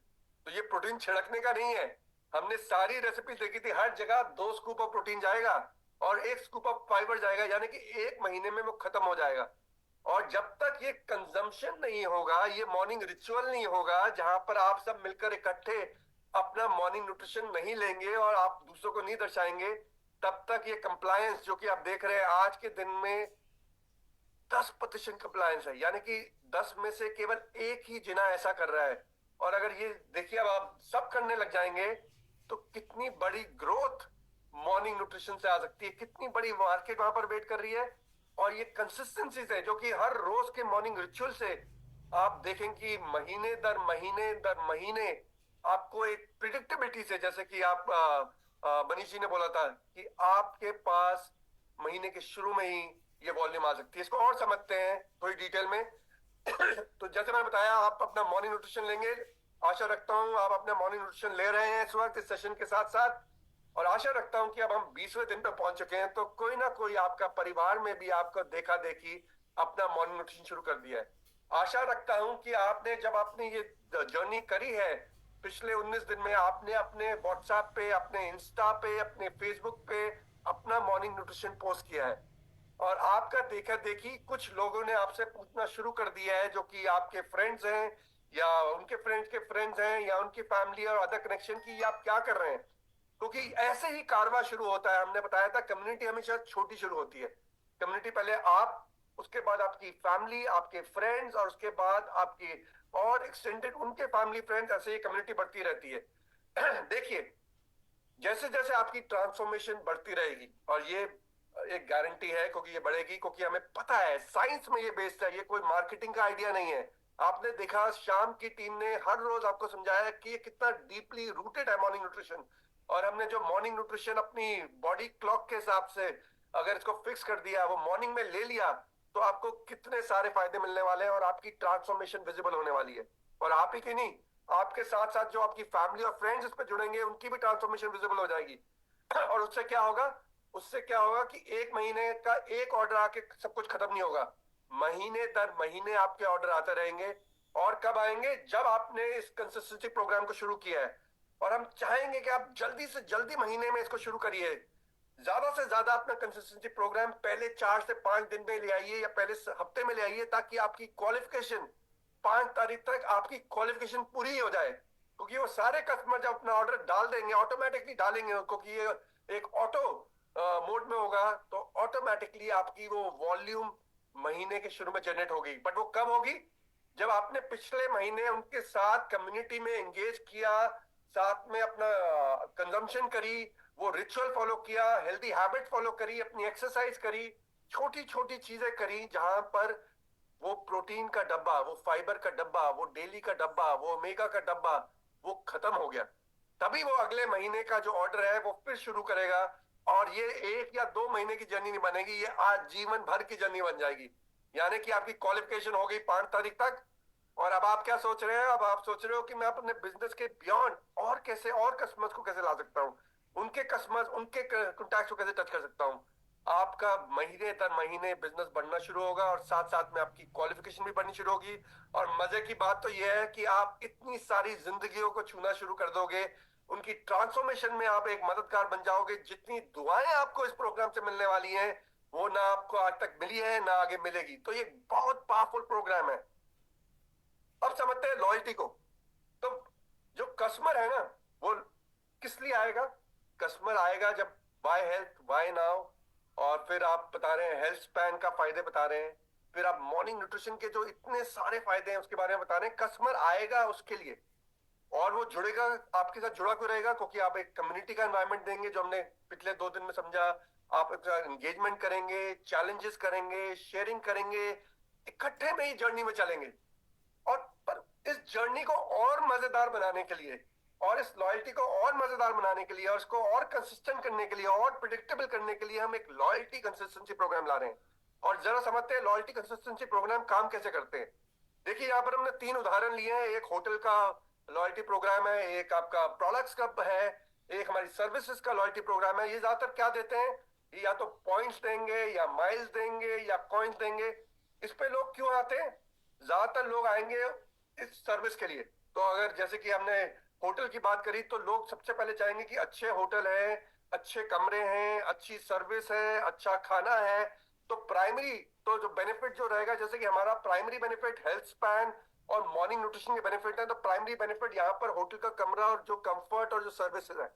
तो ये प्रोटीन छिड़कने का नहीं है। हमने सारी रेसिपी देखी थी, हर जगह 2 स्कूप ऑफ प्रोटीन जाएगा और 1 स्कूप ऑफ फाइबर जाएगा, यानी कि 1 महीने में वो खत्म हो जाएगा। और जब तक ये कंजम्पशन नहीं होगा, ये मॉर्निंग रिचुअल नहीं होगा जहां पर आप सब मिलकर इकट्ठे अपना मॉर्निंग न्यूट्रिशन नहीं लेंगे और आप दूसरों को नहीं दर्शाएंगे, तब तक ये कंप्लायंस जो कि आप देख रहे हैं आज के दिन में 10% कंप्लायंस है। यानी कि 10 में से केवल एक ही जिना ऐसा कर रहा है। और अगर ये देखिए अब आप सब करने लग जाएंगे तो कितनी बड़ी ग्रोथ मॉर्निंग न्यूट्रिशन से आ सकती है, कितनी बड़ी मार्केट वहां पर वेट कर रही है। और ये कंसिस्टेंसी से, जो कि हर रोज के मॉर्निंग रिचुअल से आप देखें कि महीने दर महीने दर महीने आपको एक प्रिडिक्टेबिलिटी से, जैसे कि आप मनीष जी ने बोला था कि आपके पास महीने के शुरू में ही ये वॉल्यूम आ सकती है। इसको और समझते हैं थोड़ी डिटेल में। तो जैसे मैंने बताया, आप अपना मॉर्निंग न्यूट्रिशन लेंगे। आशा रखता हूं आप अपना मॉर्निंग न्यूट्रिशन ले रहे हैं इस वक्त इस सेशन के साथ साथ। और आशा रखता हूं कि अब हम 20वें दिन पे पहुंच चुके हैं, तो कोई ना कोई आपका परिवार में भी आपको देखा देखी अपना मॉर्निंग न्यूट्रिशन शुरू कर दिया है। आशा रखता हूं कि आपने जब आपने ये जर्नी करी है पिछले 19 दिन में, आपने अपने व्हाट्सएप पे, अपने इंस्टा पे, अपने फेसबुक पे अपना मॉर्निंग न्यूट्रिशन पोस्ट किया है। और आपका देखा देखी कुछ लोगों ने आपसे पूछना शुरू कर दिया है, जो कि आपके फ्रेंड्स हैं या उनके फ्रेंड्स के फ्रेंड्स हैं या उनकी फैमिली और अदर कनेक्शन की, आप क्या कर रहे हैं। क्योंकि ऐसे ही कारवा शुरू होता है। हमने बताया था कम्युनिटी हमेशा छोटी शुरू होती है। कम्युनिटी पहले आप, उसके बाद आपकी फैमिली, आपके फ्रेंड्स, और उसके बाद आपकी और एक्सटेंडेड उनके फैमिली फ्रेंड्स, ऐसे ही कम्युनिटी बढ़ती रहती है। देखिए, जैसे जैसे आपकी ट्रांसफॉर्मेशन बढ़ती रहेगी, और ये एक गारंटी है क्योंकि ये बढ़ेगी, क्योंकि हमें पता है साइंस में ये बेस्ड है, ये कोई मार्केटिंग का आइडिया नहीं है। आपने देखा शाम की टीम ने हर रोज आपको समझाया कि ये कितना डीपली रूटेड है मॉर्निंग न्यूट्रिशन। और हमने जो मॉर्निंग न्यूट्रिशन अपनी बॉडी क्लॉक के हिसाब से अगर इसको फिक्स कर दिया, वो मॉर्निंग में ले लिया, तो आपको कितने सारे फायदे मिलने वाले हैं और आपकी ट्रांसफॉर्मेशन विजिबल होने वाली है। और आप ही की नहीं, आपके साथ साथ जो आपकी फैमिली और फ्रेंड्स इस पर जुड़ेंगे उनकी भी ट्रांसफॉर्मेशन विजिबल हो जाएगी। और उससे क्या होगा? उससे क्या होगा कि 1 महीने का एक ऑर्डर आके सब कुछ खत्म नहीं होगा। महीने दर महीने आपके ऑर्डर आते रहेंगे। और कब आएंगे? जब आपने इस कंसिस्टेंसी प्रोग्राम को शुरू किया है। और हम चाहेंगे कि आप जल्दी से जल्दी महीने में इसको शुरू करिए। ज्यादा से ज्यादा अपना कंसिस्टेंसी प्रोग्राम पहले 4 से 5 दिन में ले आइए या पहले हफ्ते में ले आइए, ताकि आपकी क्वालिफिकेशन 5 तारीख तक आपकी क्वालिफिकेशन पूरी हो जाए। क्योंकि वो सारे कस्टमर जब अपना ऑर्डर डाल देंगे, ऑटोमेटिकली डालेंगे, क्योंकि ये एक ऑटो मोड में होगा, तो ऑटोमेटिकली आपकी वो वॉल्यूम महीने के शुरू में जनरेट होगी। बट वो कब होगी? जब आपने पिछले महीने उनके साथ कम्युनिटी में एंगेज किया, साथ में अपना कंजम्पशन करी, वो रिचुअल फॉलो किया, हेल्दी हैबिट फॉलो करी, अपनी एक्सरसाइज करी, छोटी छोटी चीजें करी, जहां पर वो प्रोटीन का डब्बा, वो फाइबर का डब्बा, वो डेली का डब्बा, वो ओमेगा का डब्बा वो खत्म हो गया। तभी वो अगले महीने का जो ऑर्डर है वो फिर शुरू करेगा। और ये 1 या 2 महीने की जर्नी नहीं बनेगी, ये आज जीवन भर की जर्नी बन जाएगी। यानी कि आपकी क्वालिफिकेशन हो गई 5 तारीख तक। और अब आप क्या सोच रहे हैं? अब आप सोच रहे हो कि मैं अपने बिजनेस के बियॉन्ड और कैसे और कस्टमर्स को कैसे ला सकता हूँ, उनके कस्टमर्स, उनके कॉन्टैक्ट को कैसे टच कर सकता हूँ। आपका महीने दर महीने बिजनेस बढ़ना शुरू होगा और साथ साथ में आपकी क्वालिफिकेशन भी बढ़नी शुरू होगी। और मजे की बात तो यह है कि आप इतनी सारी जिंदगियों को छूना शुरू कर दोगे, उनकी ट्रांसफॉर्मेशन में आप एक मददगार बन जाओगे। जितनी दुआएं आपको इस प्रोग्राम से मिलने वाली हैं वो ना आपको आज तक मिली है ना आगे मिलेगी। तो ये बहुत पावरफुल प्रोग्राम है। अब समझते हैं लॉयल्टी को। तो जो कस्टमर है ना, वो किस लिए आएगा? कस्टमर आएगा जब वाई हेल्थ वाई नाउ, और फिर आप बता रहे हैं हेल्थ स्पैन का फायदे बता रहे हैं, फिर आप मॉर्निंग न्यूट्रिशन के जो इतने सारे फायदे हैं उसके बारे में बता रहे हैं। कस्टमर आएगा उसके लिए, और वो जुड़ेगा, आपके साथ जुड़ा क्यों रहेगा? क्योंकि आप एक कम्युनिटी का एनवायरनमेंट देंगे, जो हमने पिछले 2 दिन में समझा। आप एंगेजमेंट करेंगे, चैलेंजेस करेंगे, शेयरिंग करेंगे, इकट्ठे में ही जर्नी में चलेंगे। और पर इस जर्नी को और मजेदार बनाने के लिए, और इस लॉयल्टी को और मजेदार बनाने के लिए, और इसको और कंसिस्टेंट करने के लिए, और प्रिडिक्टेबल करने के लिए हम एक लॉयल्टी कंसिस्टेंसी प्रोग्राम ला रहे हैं। और जरा समझते हैं लॉयल्टी कंसिस्टेंसी प्रोग्राम काम कैसे करते हैं। देखिए, यहाँ पर हमने 3 उदाहरण लिए हैं। एक होटल का लॉयल्टी प्रोग्राम है, एक आपका प्रोडक्ट्स का है, एक हमारी सर्विसेज का लॉयल्टी प्रोग्राम है। ये ज्यादातर क्या देते हैं? ये या तो पॉइंट्स देंगे, या माइल्स देंगे, या कॉइन्स देंगे। इस पे लोग क्यों आते हैं? ज्यादातर लोग आएंगे इस सर्विस के लिए। तो अगर जैसे कि हमने होटल की बात करी, तो लोग सबसे पहले चाहेंगे कि अच्छे होटल है, अच्छे कमरे हैं, अच्छी सर्विस है, अच्छा खाना है। तो प्राइमरी, तो जो बेनिफिट जो रहेगा, जैसे कि हमारा प्राइमरी बेनिफिट हेल्थ स्पैन और मॉर्निंग न्यूट्रिशन के बेनिफिट है, तो प्राइमरी बेनिफिट यहाँ पर होटल का कमरा और जो कंफर्ट और जो सर्विसेज है,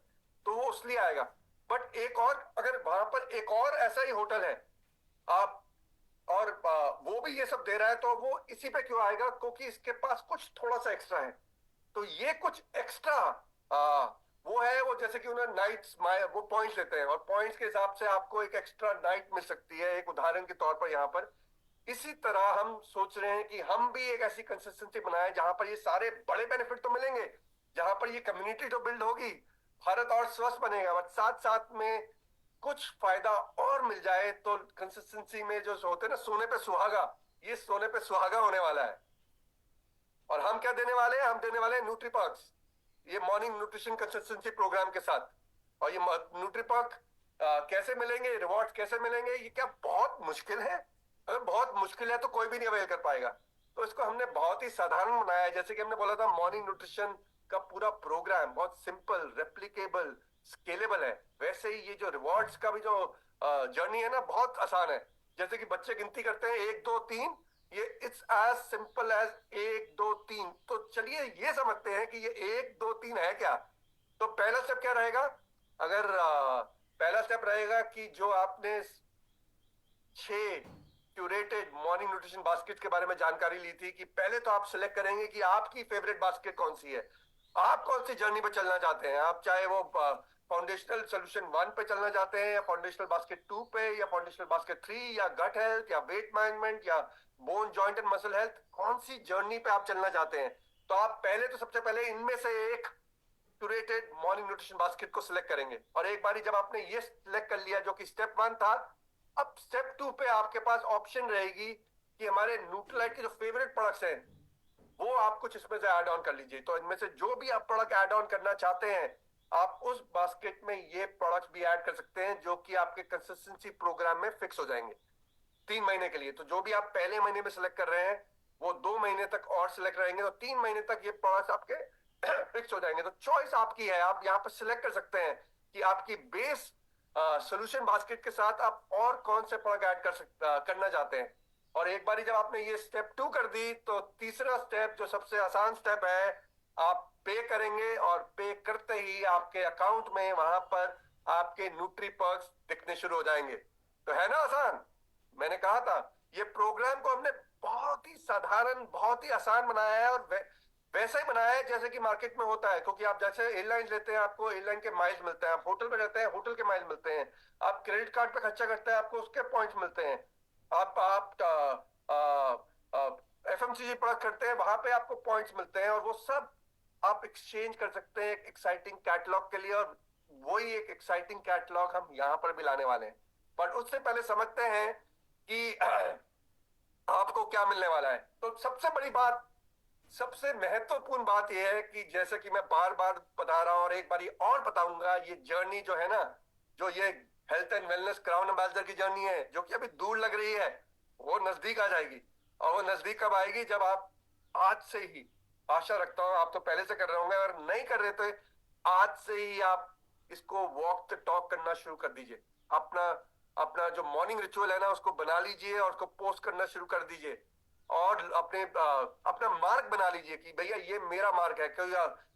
तो वो उसलिए आएगा। बट एक और, अगर वहां पर एक और ऐसा ही होटल है आप, और वो भी ये सब दे रहा है, तो वो इसी पे क्यों आएगा? क्योंकि इसके पास कुछ थोड़ा सा एक्स्ट्रा है। तो ये कुछ एक्स्ट्रा वो है, वो जैसे कि उन्हें नाइट्स वो पॉइंट्स लेते हैं, और पॉइंट्स के हिसाब से आपको एक एक्स्ट्रा नाइट मिल सकती है, एक उदाहरण के तौर पर यहाँ पर। इसी तरह हम सोच रहे हैं कि हम भी एक ऐसी कंसिस्टेंसी बनाए जहां पर ये सारे बड़े बेनिफिट तो मिलेंगे, जहां पर ये कम्युनिटी तो बिल्ड होगी, भारत और स्वस्थ बनेगा, बट साथ साथ में कुछ फायदा और मिल जाए। तो कंसिस्टेंसी में जो होते हैं ना सोने पे सुहागा, ये सोने पे सुहागा होने वाला है। और हम क्या देने वाले हैं? हम देने वाले हैं न्यूट्रीपर्क्स, ये मॉर्निंग न्यूट्रिशन कंसिस्टेंसी प्रोग्राम के साथ। और ये न्यूट्रीपर्क कैसे मिलेंगे, रिवॉर्ड्स कैसे मिलेंगे? ये क्या बहुत मुश्किल है? अगर बहुत मुश्किल है तो कोई भी नहीं अवेल कर पाएगा। तो इसको हमने बहुत ही साधारण बनाया है। जैसे कि हमने बोला था, मॉर्निंग न्यूट्रिशन का पूरा प्रोग्राम बहुत सिंपल, रेप्लिकेबल, स्केलेबल है। वैसे ही ये जो रिवॉर्ड्स का भी जो जर्नी है ना, बहुत आसान है। जैसे कि बच्चे गिनती करते हैं 1 2 3, ये इट्स एज सिंपल एज 1 2 3। तो चलिए ये समझते हैं कि ये 1 2 3 है क्या। तो पहला स्टेप क्या रहेगा? अगर पहला स्टेप रहेगा कि जो आपने 6 क्यूरेटेड मॉर्निंग न्यूट्रिशन बास्केट के बारे में जानकारी ली थी, कि पहले तो आप सिलेक्ट करेंगे कि आपकी फेवरेट बास्केट कौन सी है, आप कौन सी जर्नी पे चलना चाहते हैं। आप चाहे वो फाउंडेशनल सोल्यूशन 1 पे चलना चाहते हैं, या फाउंडेशनल बास्केट 2 पे, या फाउंडेशनल बास्केट 3, या गट हेल्थ, या वेट मैनेजमेंट, या bone joint and muscle health, कौन सी जर्नी पे आप चलना चाहते हैं। तो आप पहले तो सबसे पहले इनमें से एक क्यूरेटेड मॉर्निंग न्यूट्रिशन बास्केट को सिलेक्ट करेंगे। और एक बारी जब आपने ये सिलेक्ट कर लिया, जो कि स्टेप 1 था, अब स्टेप 2 पे आपके पास ऑप्शन रहेगी कि हमारे न्यूट्रीलाइट के जो फेवरेट प्रोडक्ट्स हैं वो आप कुछ इसमें से ऐड ऑन कर लीजिए। तो इनमें से जो भी आप प्रोडक्ट ऐड ऑन करना चाहते हैं, आप उस बास्केट में ये प्रोडक्ट्स भी ऐड कर सकते हैं, जो कि आपके कंसिस्टेंसी प्रोग्राम में फिक्स हो जाएंगे 3 महीने के लिए। तो जो भी आप पहले महीने में सिलेक्ट कर रहे हैं वो 2 महीने तक और सिलेक्ट रहेंगे, तो 3 महीने तक ये प्रोडक्ट्स आपके फिक्स हो जाएंगे। तो चॉइस आपकी है, आप यहाँ पर सिलेक्ट कर सकते हैं कि आपकी बेस सोल्यूशन बास्केट के साथ आप और कौन से प्रोडक्ट ऐड करना चाहते हैं। और एक बारी जब आपने ये स्टेप 2 कर दी, तो तीसरा स्टेप जो सबसे आसान स्टेप है, आप पे करेंगे और पे करते ही आपके अकाउंट में वहां पर आपके न्यूट्री पर्क्स दिखने शुरू हो जाएंगे। तो है ना आसान? मैंने कहा था ये प्रोग्राम को हमने बहुत ही साधारण, बहुत ही आसान बनाया है, और वैसा ही बनाया है जैसे कि मार्केट में होता है। क्योंकि आप जैसे एयरलाइन लेते हैं, आपको एयरलाइन के माइल्स मिलते हैं, आप होटल पे रहते हैं, होटल के माइल्स मिलते हैं, आप क्रेडिट कार्ड पे खर्चा करते हैं, आपको उसके पॉइंट्स मिलते हैं, आप एफएमसीजी प्रोडक्ट करते हैं, वहां पे आपको पॉइंट्स मिलते हैं, और वो सब आप एक्सचेंज कर सकते हैं एक एक्साइटिंग कैटलॉग के लिए। और वही एक एक्साइटिंग कैटलॉग हम यहाँ पर भी लाने वाले हैं। पर उससे पहले समझते हैं कि आपको क्या मिलने वाला है। तो सबसे बड़ी बात, सबसे महत्वपूर्ण बात यह है कि जैसे कि मैं बार बार बता रहा हूं और एक बारी और बताऊंगा, ये जर्नी जो है ना, जो ये health and wellness crown ambassador की जर्नी है, जो कि अभी दूर लग रही है, वो नजदीक आ जाएगी। और वो नजदीक कब आएगी? जब आप आज से ही, आशा रखता हूं आप तो पहले से कर रहे होंगे, अगर नहीं कर रहे तो आज से ही आप इसको वॉक द टॉक करना शुरू कर दीजिए। अपना अपना जो मॉर्निंग रिचुअल है ना, उसको बना लीजिए और उसको पोस्ट करना शुरू कर दीजिए। और अपना मार्क बना लीजिए कि भैया ये मेरा मार्क है। क्योंकि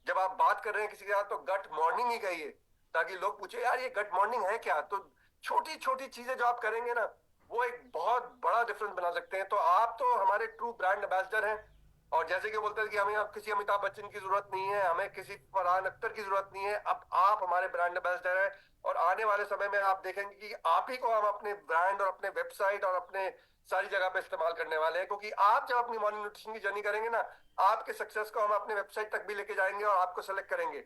जब आप बात कर रहे हैं किसी के साथ, तो गट मॉर्निंग ही कहिए, ताकि लोग पूछे यार ये गट मॉर्निंग है क्या। तो छोटी छोटी चीजें जो आप करेंगे ना, वो एक बहुत बड़ा डिफरेंस बना सकते हैं। तो आप तो हमारे ट्रू ब्रांड एम्बेसडर हैं। और जैसे कि बोलते हैं कि हमें अब किसी अमिताभ बच्चन की जरूरत नहीं है, हमें किसी फरहान अख्तर की जरूरत नहीं है, अब आप हमारे ब्रांड एम्बेसडर हैं। और आने वाले समय में आप देखेंगे कि आप ही को हम अपने ब्रांड और अपने वेबसाइट और अपने सारी जगह पे इस्तेमाल करने वाले हैं। क्योंकि आप जब अपनी मॉर्निंग न्यूट्रिशन की जर्नी करेंगे ना, आपके सक्सेस को हम अपने वेबसाइट तक भी लेके जाएंगे और आपको सेलेक्ट करेंगे।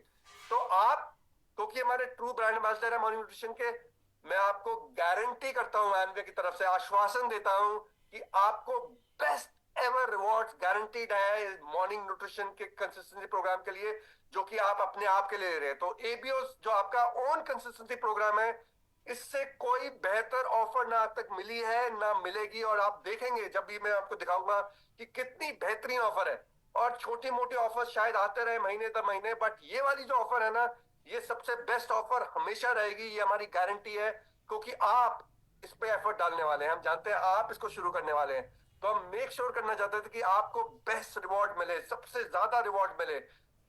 तो आप, क्योंकि हमारे ट्रू ब्रांड एम्बेसडर है मॉर्निंग न्यूट्रिशन के, मैं आपको गारंटी करता हूं, एमवे की तरफ से आश्वासन देता हूं कि आपको बेस्ट एवर रिवॉर्ड्स गारंटीड है मॉर्निंग न्यूट्रिशन के कंसिस्टेंसी प्रोग्राम के लिए, जो कि आप अपने आप के लिए ले रहे हैं। तो एबीओ जो आपका ओन कंसिस्टेंसी प्रोग्राम है, इससे कोई बेहतर ऑफर ना आज तक मिली है ना मिलेगी। और आप देखेंगे जब भी मैं आपको दिखाऊंगा कि कितनी बेहतरीन ऑफर है। और छोटी मोटी ऑफर शायद आते रहे महीने दर महीने, बट ये वाली जो ऑफर है ना, ये सबसे बेस्ट ऑफर हमेशा रहेगी, ये हमारी गारंटी है। क्योंकि आप इस पे एफर्ट डालने वाले हैं, हम जानते हैं आप इसको शुरू करने वाले हैं। तो हम मेक श्योर करना चाहते थे कि आपको बेस्ट रिवॉर्ड मिले, सबसे ज्यादा रिवॉर्ड मिले,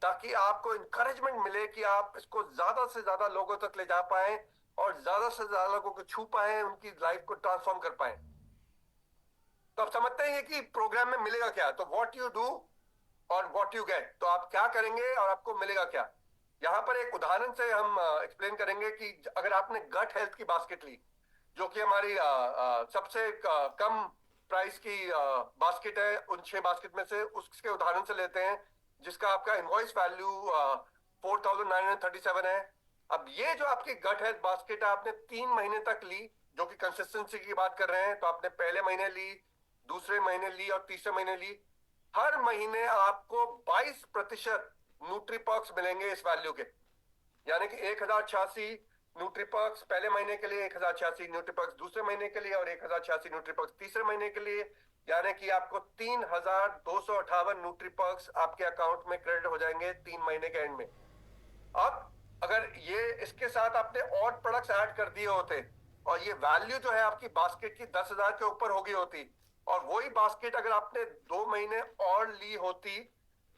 ताकि आपको इंकरेजमेंट मिले कि आप इसको ज्यादा से ज्यादा लोगों तक ले जा पाए और ज्यादा से ज्यादा लोगों को छू पाए, उनकी लाइफ को ट्रांसफॉर्म कर पाए। तो आप समझते हैं कि प्रोग्राम में मिलेगा क्या। तो व्हाट यू डू और व्हाट यू गेट, तो आप क्या करेंगे और आपको मिलेगा क्या। यहां पर एक उदाहरण से हम एक्सप्लेन करेंगे कि अगर आपने गट हेल्थ की बास्केट ली, जो कि हमारी सबसे कम प्राइस की बास्केट है उन 6 बास्केट में से, उसके उदाहरण से लेते हैं, जिसका आपका इनवॉइस वैल्यू 4937 है। अब ये जो आपकी गट हेल्थ बास्केट है, आपने 3 महीने तक ली, जो कि कंसिस्टेंसी की बात कर रहे हैं। तो आपने पहले महीने ली, दूसरे महीने ली और तीसरे महीने ली। हर महीने आपको 22% न्यूट्रीपर्क्स मिलेंगे इस वैल्यू के। यानी कि 1086 न्यूट्रीपर्क्स पहले महीने के लिए, 1086 न्यूट्रीपर्क्स दूसरे महीने के लिए, और 1086 न्यूट्रीपर्क्स तीसरे महीने के लिए। यानी कि आपको 3258 न्यूट्रीपर्क्स आपके अकाउंट में क्रेडिट हो जाएंगे 3 महीने के एंड में। अब अगर ये इसके साथ आपने और प्रोडक्ट्स ऐड कर दिए होते, और ये वैल्यू जो है आपकी बास्केट की 10,000 के ऊपर होगी होती, और वही बास्केट अगर आपने 2 महीने और ली होती,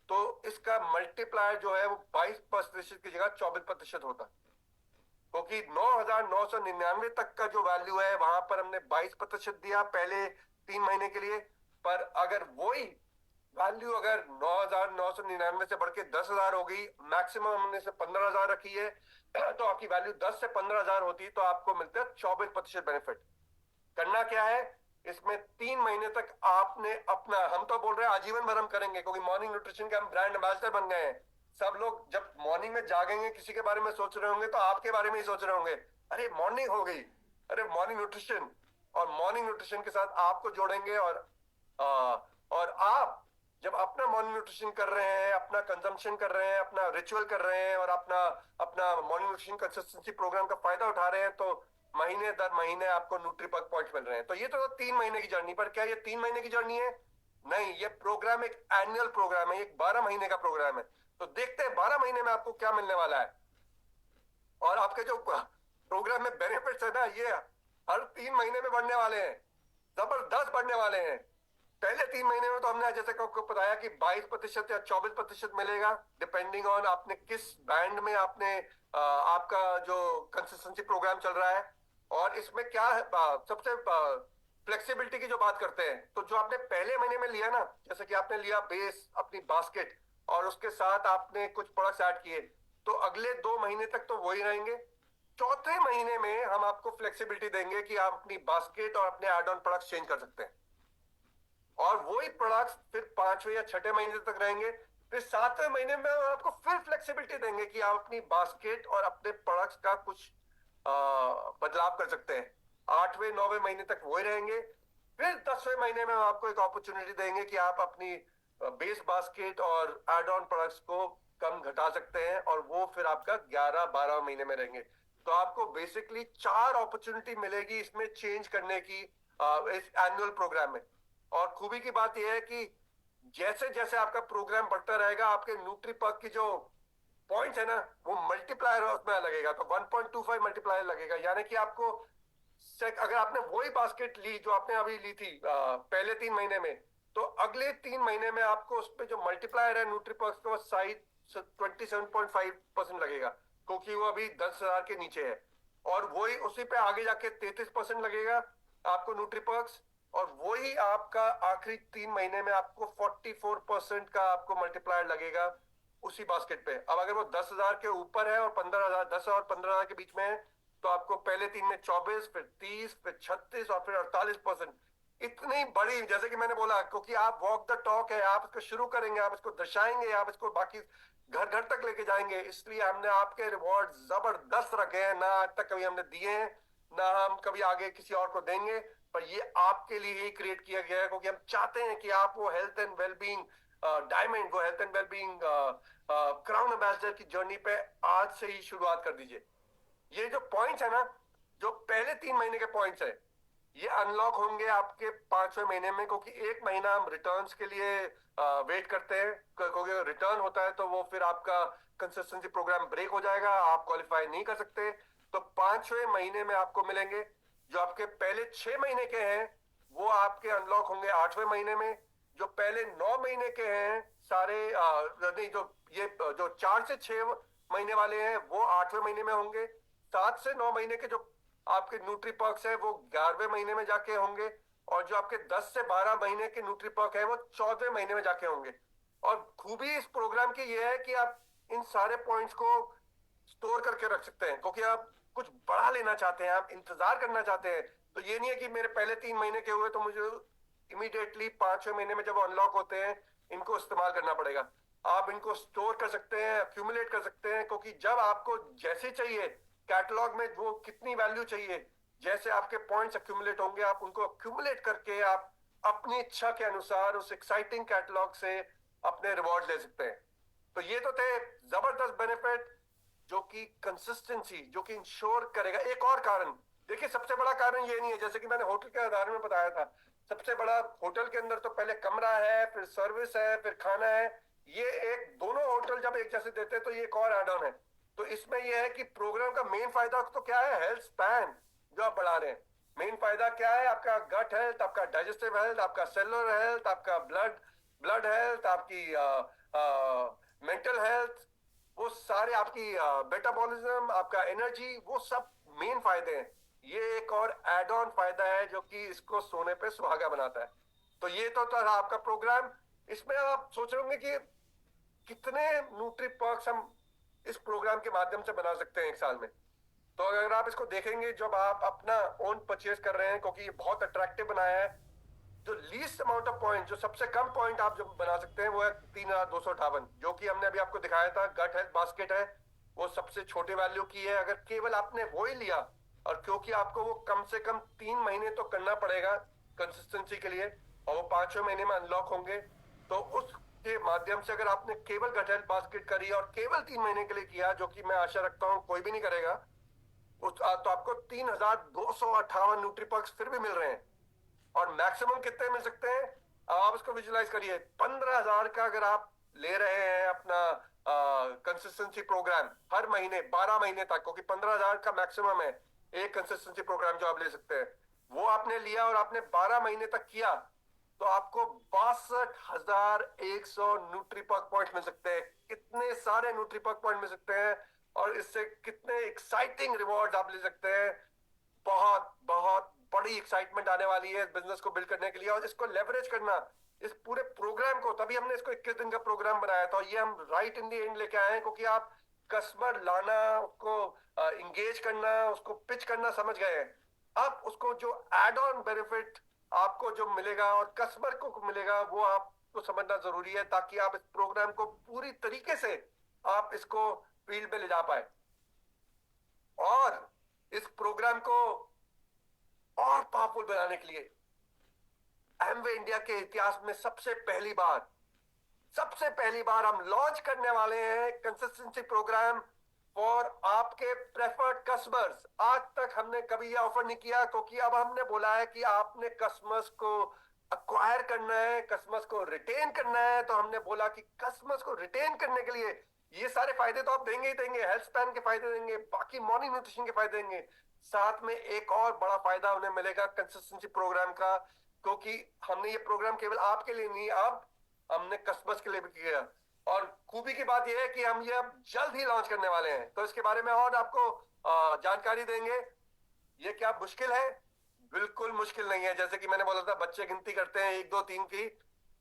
तो इसका मल्टीप्लायर जो है वो 22% की जगह 24% होता। क्योंकि 9,999 तक का जो वैल्यू है, वहां पर हमने 22% दिया पहले 3 महीने के लिए। पर अगर वही वैल्यू अगर 9,999 से बढ़ के 10,000 हो गई, मैक्सिमम हमने से 15,000 रखी है, तो आपकी वैल्यू 10 से 15,000 होती, तो आपको मिलता है 24% बेनिफिट। करना क्या है इसमें, 3 महीने तक आपने अपना, हम तो बोल रहे हैं आजीवन भर हम करेंगे, क्योंकि मॉर्निंग न्यूट्रिशन के हम ब्रांड एम्बेसडर बन गए हैं। सब लोग जब मॉर्निंग में जागेंगे किसी के बारे में सोच रहे होंगे, तो आपके बारे में ही सोच रहे होंगे, अरे मॉर्निंग हो गई, अरे मॉर्निंग न्यूट्रिशन। और मॉर्निंग न्यूट्रिशन के साथ आपको जोड़ेंगे। और आप जब अपना मॉर्निंग न्यूट्रिशन कर रहे हैं, अपना कंजम्पशन कर रहे हैं, अपना रिचुअल कर रहे हैं, और अपना अपना मॉर्निंग न्यूट्रिशन कंसिस्टेंसी प्रोग्राम का फायदा उठा रहे हैं, तो महीने दर महीने आपको न्यूट्रीपर्क पॉइंट्स मिल रहे हैं। तो ये तो 3 महीने की जर्नी। पर क्या ये 3 महीने की जर्नी है? नहीं, ये प्रोग्राम एक एनुअल प्रोग्राम है, एक 12 महीने का प्रोग्राम है। तो देखते हैं 12 महीने में आपको क्या मिलने वाला है। और आपके जो प्रोग्राम में बेनिफिट्स है ना, ये हर 3 महीने में बढ़ने वाले हैं, जबरदस्त बढ़ने वाले हैं। पहले 3 महीने में तो हमने जैसे कि आपको बताया कि 22% या 24% मिलेगा, डिपेंडिंग ऑन आपने किस बैंड में आपने आपका जो कंसिस्टेंसी प्रोग्राम चल रहा है। और इसमें क्या है, सबसे फ्लेक्सिबिलिटी की जो बात करते हैं, तो जो आपने पहले महीने में लिया ना, जैसे कि आपने लिया बेस अपनी बास्केट और उसके साथ आपने कुछ प्रोडक्ट्स ऐड किए, तो अगले 2 महीने तक तो वही रहेंगे। चौथे महीने में हम आपको फ्लेक्सिबिलिटी देंगे कि आप अपनी बास्केट और अपने एड ऑन प्रोडक्ट्स चेंज कर सकते हैं, और वही प्रोडक्ट्स फिर 5वें या 6ठे महीने तक रहेंगे। फिर 7वें महीने में हम आपको फिर फ्लेक्सिबिलिटी देंगे कि आप अपनी बास्केट और अपने प्रोडक्ट्स का कुछ बदलाव कर सकते हैं। 8वें 9वें महीने तक वही रहेंगे। फिर 10वें महीने में हम आपको एक अपॉर्चुनिटी देंगे कि आप अपनी बेस बास्केट और एड ऑन प्रोडक्ट्स को कम घटा सकते हैं, और वो फिर आपका 11-12 महीने में रहेंगे। तो आपको बेसिकली 4 अपॉर्चुनिटी मिलेगी इसमें चेंज करने की, इस एनुअल प्रोग्राम में। और खूबी की बात यह है कि जैसे जैसे आपका प्रोग्राम बढ़ता रहेगा, आपके न्यूट्रीपर्क की जो पॉइंट्स है ना, वो मल्टीप्लायर उसमें लगेगा, तो 1.25 मल्टीप्लायर लगेगा। यानी कि आपको अगर आपने वही बास्केट ली जो आपने अभी ली थी पहले 3 महीने में, तो अगले 3 महीने में आपको उस पर जो मल्टीप्लायर है न्यूट्रीपर्क का, साइड 27.5% लगेगा, क्योंकि वो अभी 10,000 के नीचे है। और वही उसी पे आगे जाके 33% लगेगा आपको न्यूट्रीपर्क्स, और वही आपका आखिरी 3 महीने में आपको 44% का आपको मल्टीप्लायर लगेगा उसी बास्केट पे। अब अगर वो 10,000 के ऊपर है और 15,000, 10 और 15,000 के बीच में है, तो आपको पहले 3 में 24, फिर 30, फिर 36 और फिर 48%। इतनी बड़ी, जैसे कि मैंने बोला, क्योंकि आप वॉक द टॉक है, आप इसको शुरू करेंगे, आप इसको दर्शाएंगे, आप इसको बाकी घर घर तक लेके जाएंगे, इसलिए हमने आपके रिवॉर्ड जबरदस्त रखे हैं। ना आज तक कभी हमने दिए हैं, ना हम कभी आगे किसी और को देंगे, पर ये आपके लिए ही क्रिएट किया गया है, क्योंकि हम चाहते हैं कि आप वो हेल्थ एंड वेलबींग डायमंड, वो health and wellbeing crown ambassador की जर्नी पे आज से ही शुरुआत कर दीजिए। ये जो पॉइंट्स है ना, जो पहले 3 महीने के पॉइंट्स है, ये अनलॉक होंगे आपके 5वें महीने में, क्योंकि 1 महीना हम रिटर्न्स के लिए वेट करते हैं, क्योंकि रिटर्न होता है तो वो फिर आपका कंसिस्टेंसी प्रोग्राम ब्रेक हो जाएगा, आप क्वालिफाई नहीं कर सकते। तो 5वें महीने में आपको मिलेंगे। जो आपके पहले 6 महीने के हैं वो आपके अनलॉक होंगे 8वें महीने में। जो पहले 9 महीने के हैं सारे नहीं, जो ये जो 4 से 6 महीने वाले हैं वो 8वें महीने में होंगे। 7 से 9 महीने के जो आपके न्यूट्रीपर्क्स है वो 11वें महीने में जाके होंगे, और जो आपके 10 से 12 महीने के न्यूट्रीपर्क है वो 14वें महीने में जाके होंगे। और खूबी इस प्रोग्राम की ये है कि आप इन सारे पॉइंट्स को स्टोर करके रख सकते हैं, क्योंकि आप कुछ बढ़ा लेना चाहते हैं, आप इंतजार करना चाहते हैं। तो ये नहीं है कि मेरे पहले 3 महीने के हुए तो मुझे इमीडिएटली 5वें महीने में जब अनलॉक होते हैं इनको इस्तेमाल करना पड़ेगा। आप इनको स्टोर कर सकते हैं, अक्यूमुलेट कर सकते हैं, क्योंकि जब आपको जैसे चाहिए कैटलॉग में वो कितनी वैल्यू चाहिए, जैसे आपके पॉइंट्स अक्यूमुलेट होंगे, आप उनको अक्यूमुलेट करके आप अपनी इच्छा के अनुसार उस एक्साइटिंग कैटलॉग से अपने रिवॉर्ड ले सकते हैं। तो ये तो थे जबरदस्त बेनिफिट जो कि कंसिस्टेंसी, जो कि इंश्योर करेगा। एक और कारण देखिए, सबसे बड़ा कारण ये नहीं है, जैसे कि मैंने होटल के आधार में बताया था, सबसे बड़ा होटल के अंदर तो पहले कमरा है, फिर सर्विस है, फिर खाना है। ये एक दोनों होटल जब एक जैसे देते हैं तो ये एक और एड ऑन है। तो इसमें यह है कि प्रोग्राम का मेन फायदा तो क्या है, हेल्थ स्पैन जो आप बढ़ा रहे हैं। मेन फायदा क्या है, आपका गट हेल्थ, आपका डाइजेस्टिव हेल्थ, आपका सेलुलर हेल्थ, आपका ब्लड हेल्थ, आपकी मेंटल हेल्थ, वो सारे आपकी मेटाबॉलिज्म, आपका एनर्जी, वो सब मेन फायदे हैं। ये एक और एड ऑन फायदा है जो कि इसको सोने पे सुहागा बनाता है। तो ये तो था आपका प्रोग्राम। इसमें आप सोच रहे होंगे कि कितने न्यूट्री पर्क्स हम इस प्रोग्राम के माध्यम से बना सकते हैं एक साल में। तो अगर आप इसको देखेंगे, जब आप अपना ओन परचेज कर रहे हैं, क्योंकि ये बहुत अट्रैक्टिव बनाया है, जो लीस्ट अमाउंट ऑफ पॉइंट, जो सबसे कम पॉइंट आप जो बना सकते हैं वो है 3,258, जो कि हमने अभी आपको दिखाया था। गट हेल्थ बास्केट है, वो सबसे छोटे वैल्यू की है। अगर केवल आपने वो ही लिया, और क्योंकि आपको वो कम से कम 3 महीने तो करना पड़ेगा कंसिस्टेंसी के लिए, और वो 5वें महीने में अनलॉक होंगे, तो उसके माध्यम से अगर आपने केवल गट हेल्थ बास्केट करी और केवल 3 महीने के लिए किया, जो कि मैं आशा रखता हूं कोई भी नहीं करेगा, तो आपको 3,258 न्यूट्रीपर्क्स फिर भी मिल रहे हैं। और मैक्सिमम कितने मिल सकते हैं, अब आप इसको विजुलाइज करिए। 15,000 का अगर आप ले रहे हैं अपना कंसिस्टेंसी प्रोग्राम हर महीने 12 महीने तक, क्योंकि 15,000 का मैक्सिमम है एक कंसिस्टेंसी प्रोग्राम जो आप ले सकते हैं, वो आपने लिया और आपने 12 महीने तक किया, तो आपको 62,100 न्यूट्रीपर्क पॉइंट मिल सकते हैं। कितने सारे न्यूट्रीपर्क पॉइंट मिल सकते हैं और इससे कितने एक्साइटिंग रिवॉर्ड आप ले सकते हैं। बहुत बहुत बड़ी एक्साइटमेंट आने वाली है इस बिजनेस को बिल्ड करने के लिए, और इसको लेवरेज करना इस पूरे प्रोग्राम को, तभी हमने इसको 21 दिन का प्रोग्राम बनाया था। ये हम राइट इन दी एंड लेके आए हैं, क्योंकि आप कस्टमर लाना, उसको इंगेज करना, उसको पिच करना समझ गए हैं। अब उसको जो एड ऑन बेनिफिट आपको जो मिलेगा और कस्टमर को मिलेगा, वो आपको समझना जरूरी है, ताकि आप इस प्रोग्राम को पूरी तरीके से आप इसको फील्ड में ले जा पाए। और इस प्रोग्राम को और पावरफुल बनाने के लिए एमवे इंडिया के इतिहास में सबसे पहली बार हम लॉन्च करने वाले हैं कंसिस्टेंसी प्रोग्राम फॉर आपके प्रेफर्ड कस्टमर्स। आज तक हमने कभी यह ऑफर नहीं किया, क्योंकि अब हमने बोला है कि आपने कस्टमर्स को अक्वायर करना है, कस्टमर्स को रिटेन करना है। तो हमने बोला कि कस्टमर्स को रिटेन करने के लिए ये सारे फायदे तो आप देंगे ही देंगे, हेल्थ स्पैन के फायदे देंगे, बाकी मॉर्निंग न्यूट्रिशन के फायदे देंगे, साथ में एक और बड़ा फायदा उन्हें मिलेगा कंसिस्टेंसी प्रोग्राम का, क्योंकि हमने ये प्रोग्राम केवल आपके लिए नहीं, अब हमने कस्टमर्स के लिए भी किया। और खूबी की बात यह है कि हम ये अब जल्द ही लॉन्च करने वाले हैं, तो इसके बारे में और आपको जानकारी देंगे। ये क्या मुश्किल है? बिल्कुल मुश्किल नहीं है। जैसे कि मैंने बोला था, बच्चे गिनती करते हैं 1 2 3 की।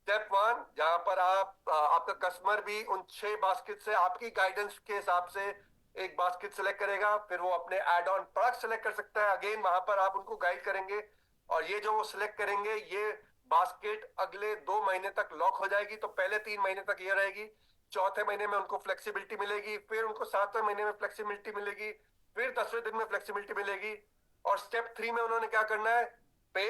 स्टेप 1, जहां पर आप आपका कस्टमर भी उन 6 बास्केट से आपकी गाइडेंस के हिसाब से एक बास्केट सेलेक्ट करेगा, फिर वो अपने एड ऑन प्रोडक्ट सेलेक्ट कर सकता है। अगेन वहां पर आप उनको गाइड करेंगे, और ये जो वो सिलेक्ट करेंगे, ये बास्केट अगले 2 महीने तक लॉक हो जाएगी। तो पहले 3 महीने तक ये रहेगी, चौथे महीने में उनको फ्लेक्सिबिलिटी मिलेगी, फिर उनको 7वें महीने में फ्लेक्सिबिलिटी मिलेगी, फिर 10वें दिन में फ्लेक्सिबिलिटी मिलेगी। और स्टेप 3 में उन्होंने क्या करना है? पे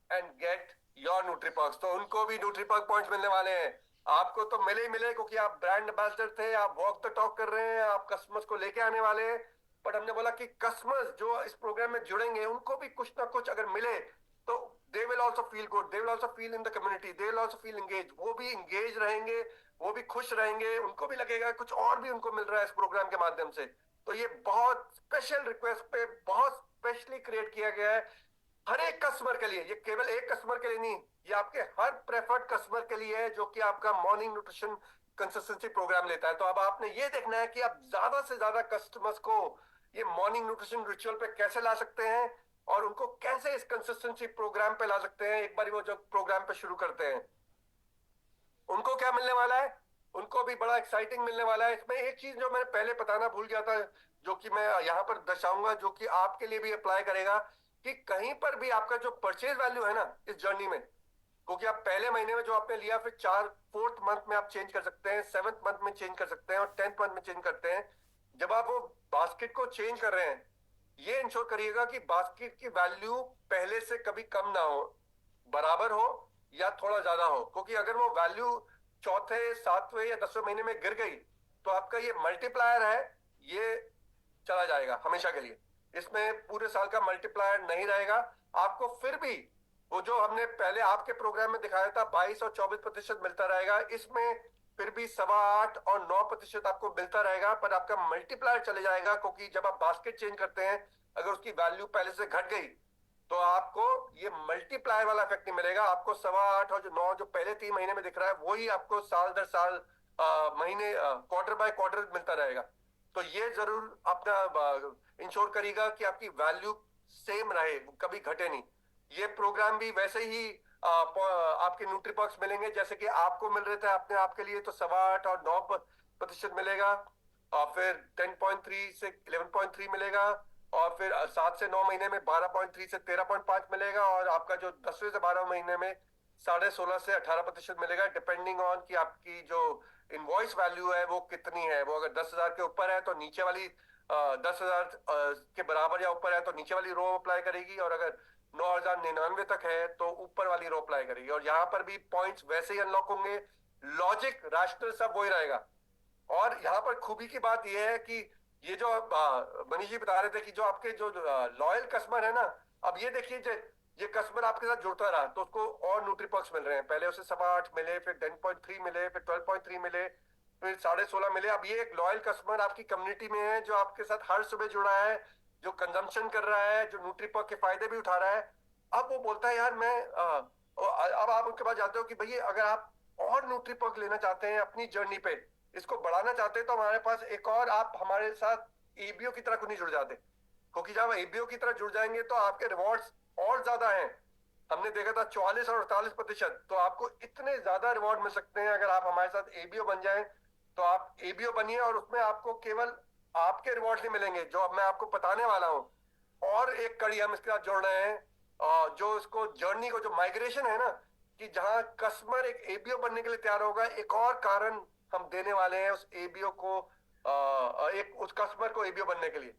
एंड गेट योर न्यूट्रीपर्क्स। तो उनको भी न्यूट्रीपर्क पॉइंट्स मिलने वाले हैं। आपको तो मिले ही मिले, क्योंकि आप ब्रांड एम्बेसडर थे, आप वॉक द टॉक कर रहे हैं, आप कस्टमर्स को लेके आने वाले हैं। बट हमने बोला कि कस्टमर्स जो इस प्रोग्राम में जुड़ेंगे, उनको भी कुछ ना कुछ अगर मिले, तो they will also feel good, they will also feel in the community, they will also feel engaged। वो भी engaged रहेंगे, वो भी खुश रहेंगे, उनको भी लगेगा कुछ और भी उनको मिल रहा है इस प्रोग्राम के माध्यम से। तो ये बहुत स्पेशल रिक्वेस्ट पे बहुत स्पेशली क्रिएट किया गया है हर एक कस्टमर के लिए। ये केवल एक कस्टमर के लिए नहीं, ये आपके हर प्रेफर्ड कस्टमर के लिए है, जो कि आपका मॉर्निंग न्यूट्रिशन कंसिस्टेंसी प्रोग्राम लेता है। तो अब आपने ये देखना है कि आप ज्यादा से ज्यादा कस्टमर्स को ये मॉर्निंग न्यूट्रिशन रिचुअल पे कैसे ला सकते हैं, और उनको कैसे इस कंसिस्टेंसी प्रोग्राम पे ला सकते हैं। एक बार वो जो प्रोग्राम पे शुरू करते हैं, उनको क्या मिलने वाला है? उनको भी बड़ा एक्साइटिंग मिलने वाला है। इसमें एक चीज जो मैंने पहले बताना भूल गया था, जो कि मैं यहाँ पर दर्शाऊंगा, जो कि आपके लिए भी अप्लाई करेगा, कि कहीं पर भी आपका जो परचेज वैल्यू है ना इस जर्नी में, क्योंकि आप पहले महीने में जो आपने लिया, फिर 4th मंथ में आप चेंज कर सकते हैं, 7th मंथ में चेंज कर सकते हैं, और 10th मंथ में चेंज करते हैं। जब आप वो बास्केट को चेंज कर रहे हैं, ये इंश्योर करिएगा कि बास्केट की वैल्यू पहले से कभी कम ना हो, बराबर हो या थोड़ा ज्यादा हो। क्योंकि अगर वो वैल्यू चौथे 7वें या 10वें महीने में गिर गई, तो आपका ये मल्टीप्लायर है, ये चला जाएगा हमेशा के लिए। इसमें पूरे साल का मल्टीप्लायर नहीं रहेगा। आपको फिर भी वो जो हमने पहले आपके प्रोग्राम में दिखाया था 22 और 24% मिलता रहेगा, इसमें फिर भी 8.25 और 9% आपको मिलता रहेगा, पर आपका मल्टीप्लायर चले जाएगा। क्योंकि जब आप बास्केट चेंज करते हैं, अगर उसकी वैल्यू पहले से घट गई, तो आपको ये मल्टीप्लायर वाला इफेक्ट नहीं मिलेगा। आपको 8.25 और जो 9 जो पहले 3 महीने में दिख रहा है, वही आपको साल दर साल महीने क्वार्टर बाय क्वार्टर मिलता रहेगा। तो ये जरूर अपना इंश्योर करिएगा कि आपकी वैल्यू सेम रहे, कभी घटे नहीं। ये प्रोग्राम भी वैसे ही आपके न्यूट्रीपर्क्स मिलेंगे जैसे कि आपको मिल रहे थे अपने आपके लिए। तो 8.25 और 9% मिलेगा, और फिर 10.3 से 11.3 मिलेगा, और फिर 7 से 9 महीने में 12.3 से 13.5 मिलेगा, और आपका जो 10वें से 12 महीने में 16.5 से 18% मिलेगा, डिपेंडिंग ऑन कि आपकी जो इनवॉइस वैल्यू है वो कितनी है। वो अगर 10,000 के ऊपर है तो नीचे वाली 10,000 के बराबर या ऊपर है तो नीचे वाली रो अप्लाई करेगी, और अगर 9,099 तक है तो ऊपर वाली रो अप्लाई करेगी। और यहाँ पर भी पॉइंट्स वैसे ही अनलॉक होंगे, लॉजिक रैशनल सब वही रहेगा। और यहाँ पर खूबी की बात यह है कि ये जो मनीष जी बता रहे थे कि जो आपके जो लॉयल कस्टमर है ना, अब ये देखिए, ये कस्टमर आपके साथ जुड़ता रहा तो उसको और न्यूट्रीपर्क्स मिल रहे हैं। पहले उसे 8.25 मिले, फिर 10.3 मिले, फिर 12.3 मिले, फिर 16.5 मिले। अब ये एक लॉयल कस्टमर आपकी कम्युनिटी में है, जो आपके साथ हर सुबह जुड़ा है, जो कंजम्पशन कर रहा है, जो न्यूट्रीपर्क के फायदे भी उठा रहा है। अब वो बोलता है यार मैं अब आप उनके पास जाते हो कि भैया अगर आप और न्यूट्रीपर्क लेना चाहते हैं अपनी जर्नी पे, इसको बढ़ाना चाहते हैं, तो हमारे पास एक और, आप हमारे साथ एबीओ की तरह क्यों नहीं जुड़ जाते? क्योंकि जब एबीओ की तरह जुड़ जाएंगे तो आपके रिवॉर्ड्स और ज्यादा हैं। हमने देखा था 44 और 48%। तो आपको इतने ज्यादा रिवॉर्ड मिल सकते हैं अगर आप हमारे साथ एबीओ बन जाएं। तो आप एबीओ बनिए और उसमें आपको केवल आपके रिवॉर्ड नहीं मिलेंगे, जो अब मैं आपको बताने वाला हूँ। और एक कड़ी हम इसके साथ जोड़ रहे हैं, जो इसको जर्नी को, जो माइग्रेशन है ना, कि जहां कस्टमर एक एबीओ बनने के लिए तैयार होगा, एक और कारण हम देने वाले हैं उस एबीओ को, एक उस कस्टमर को एबीओ बनने के लिए।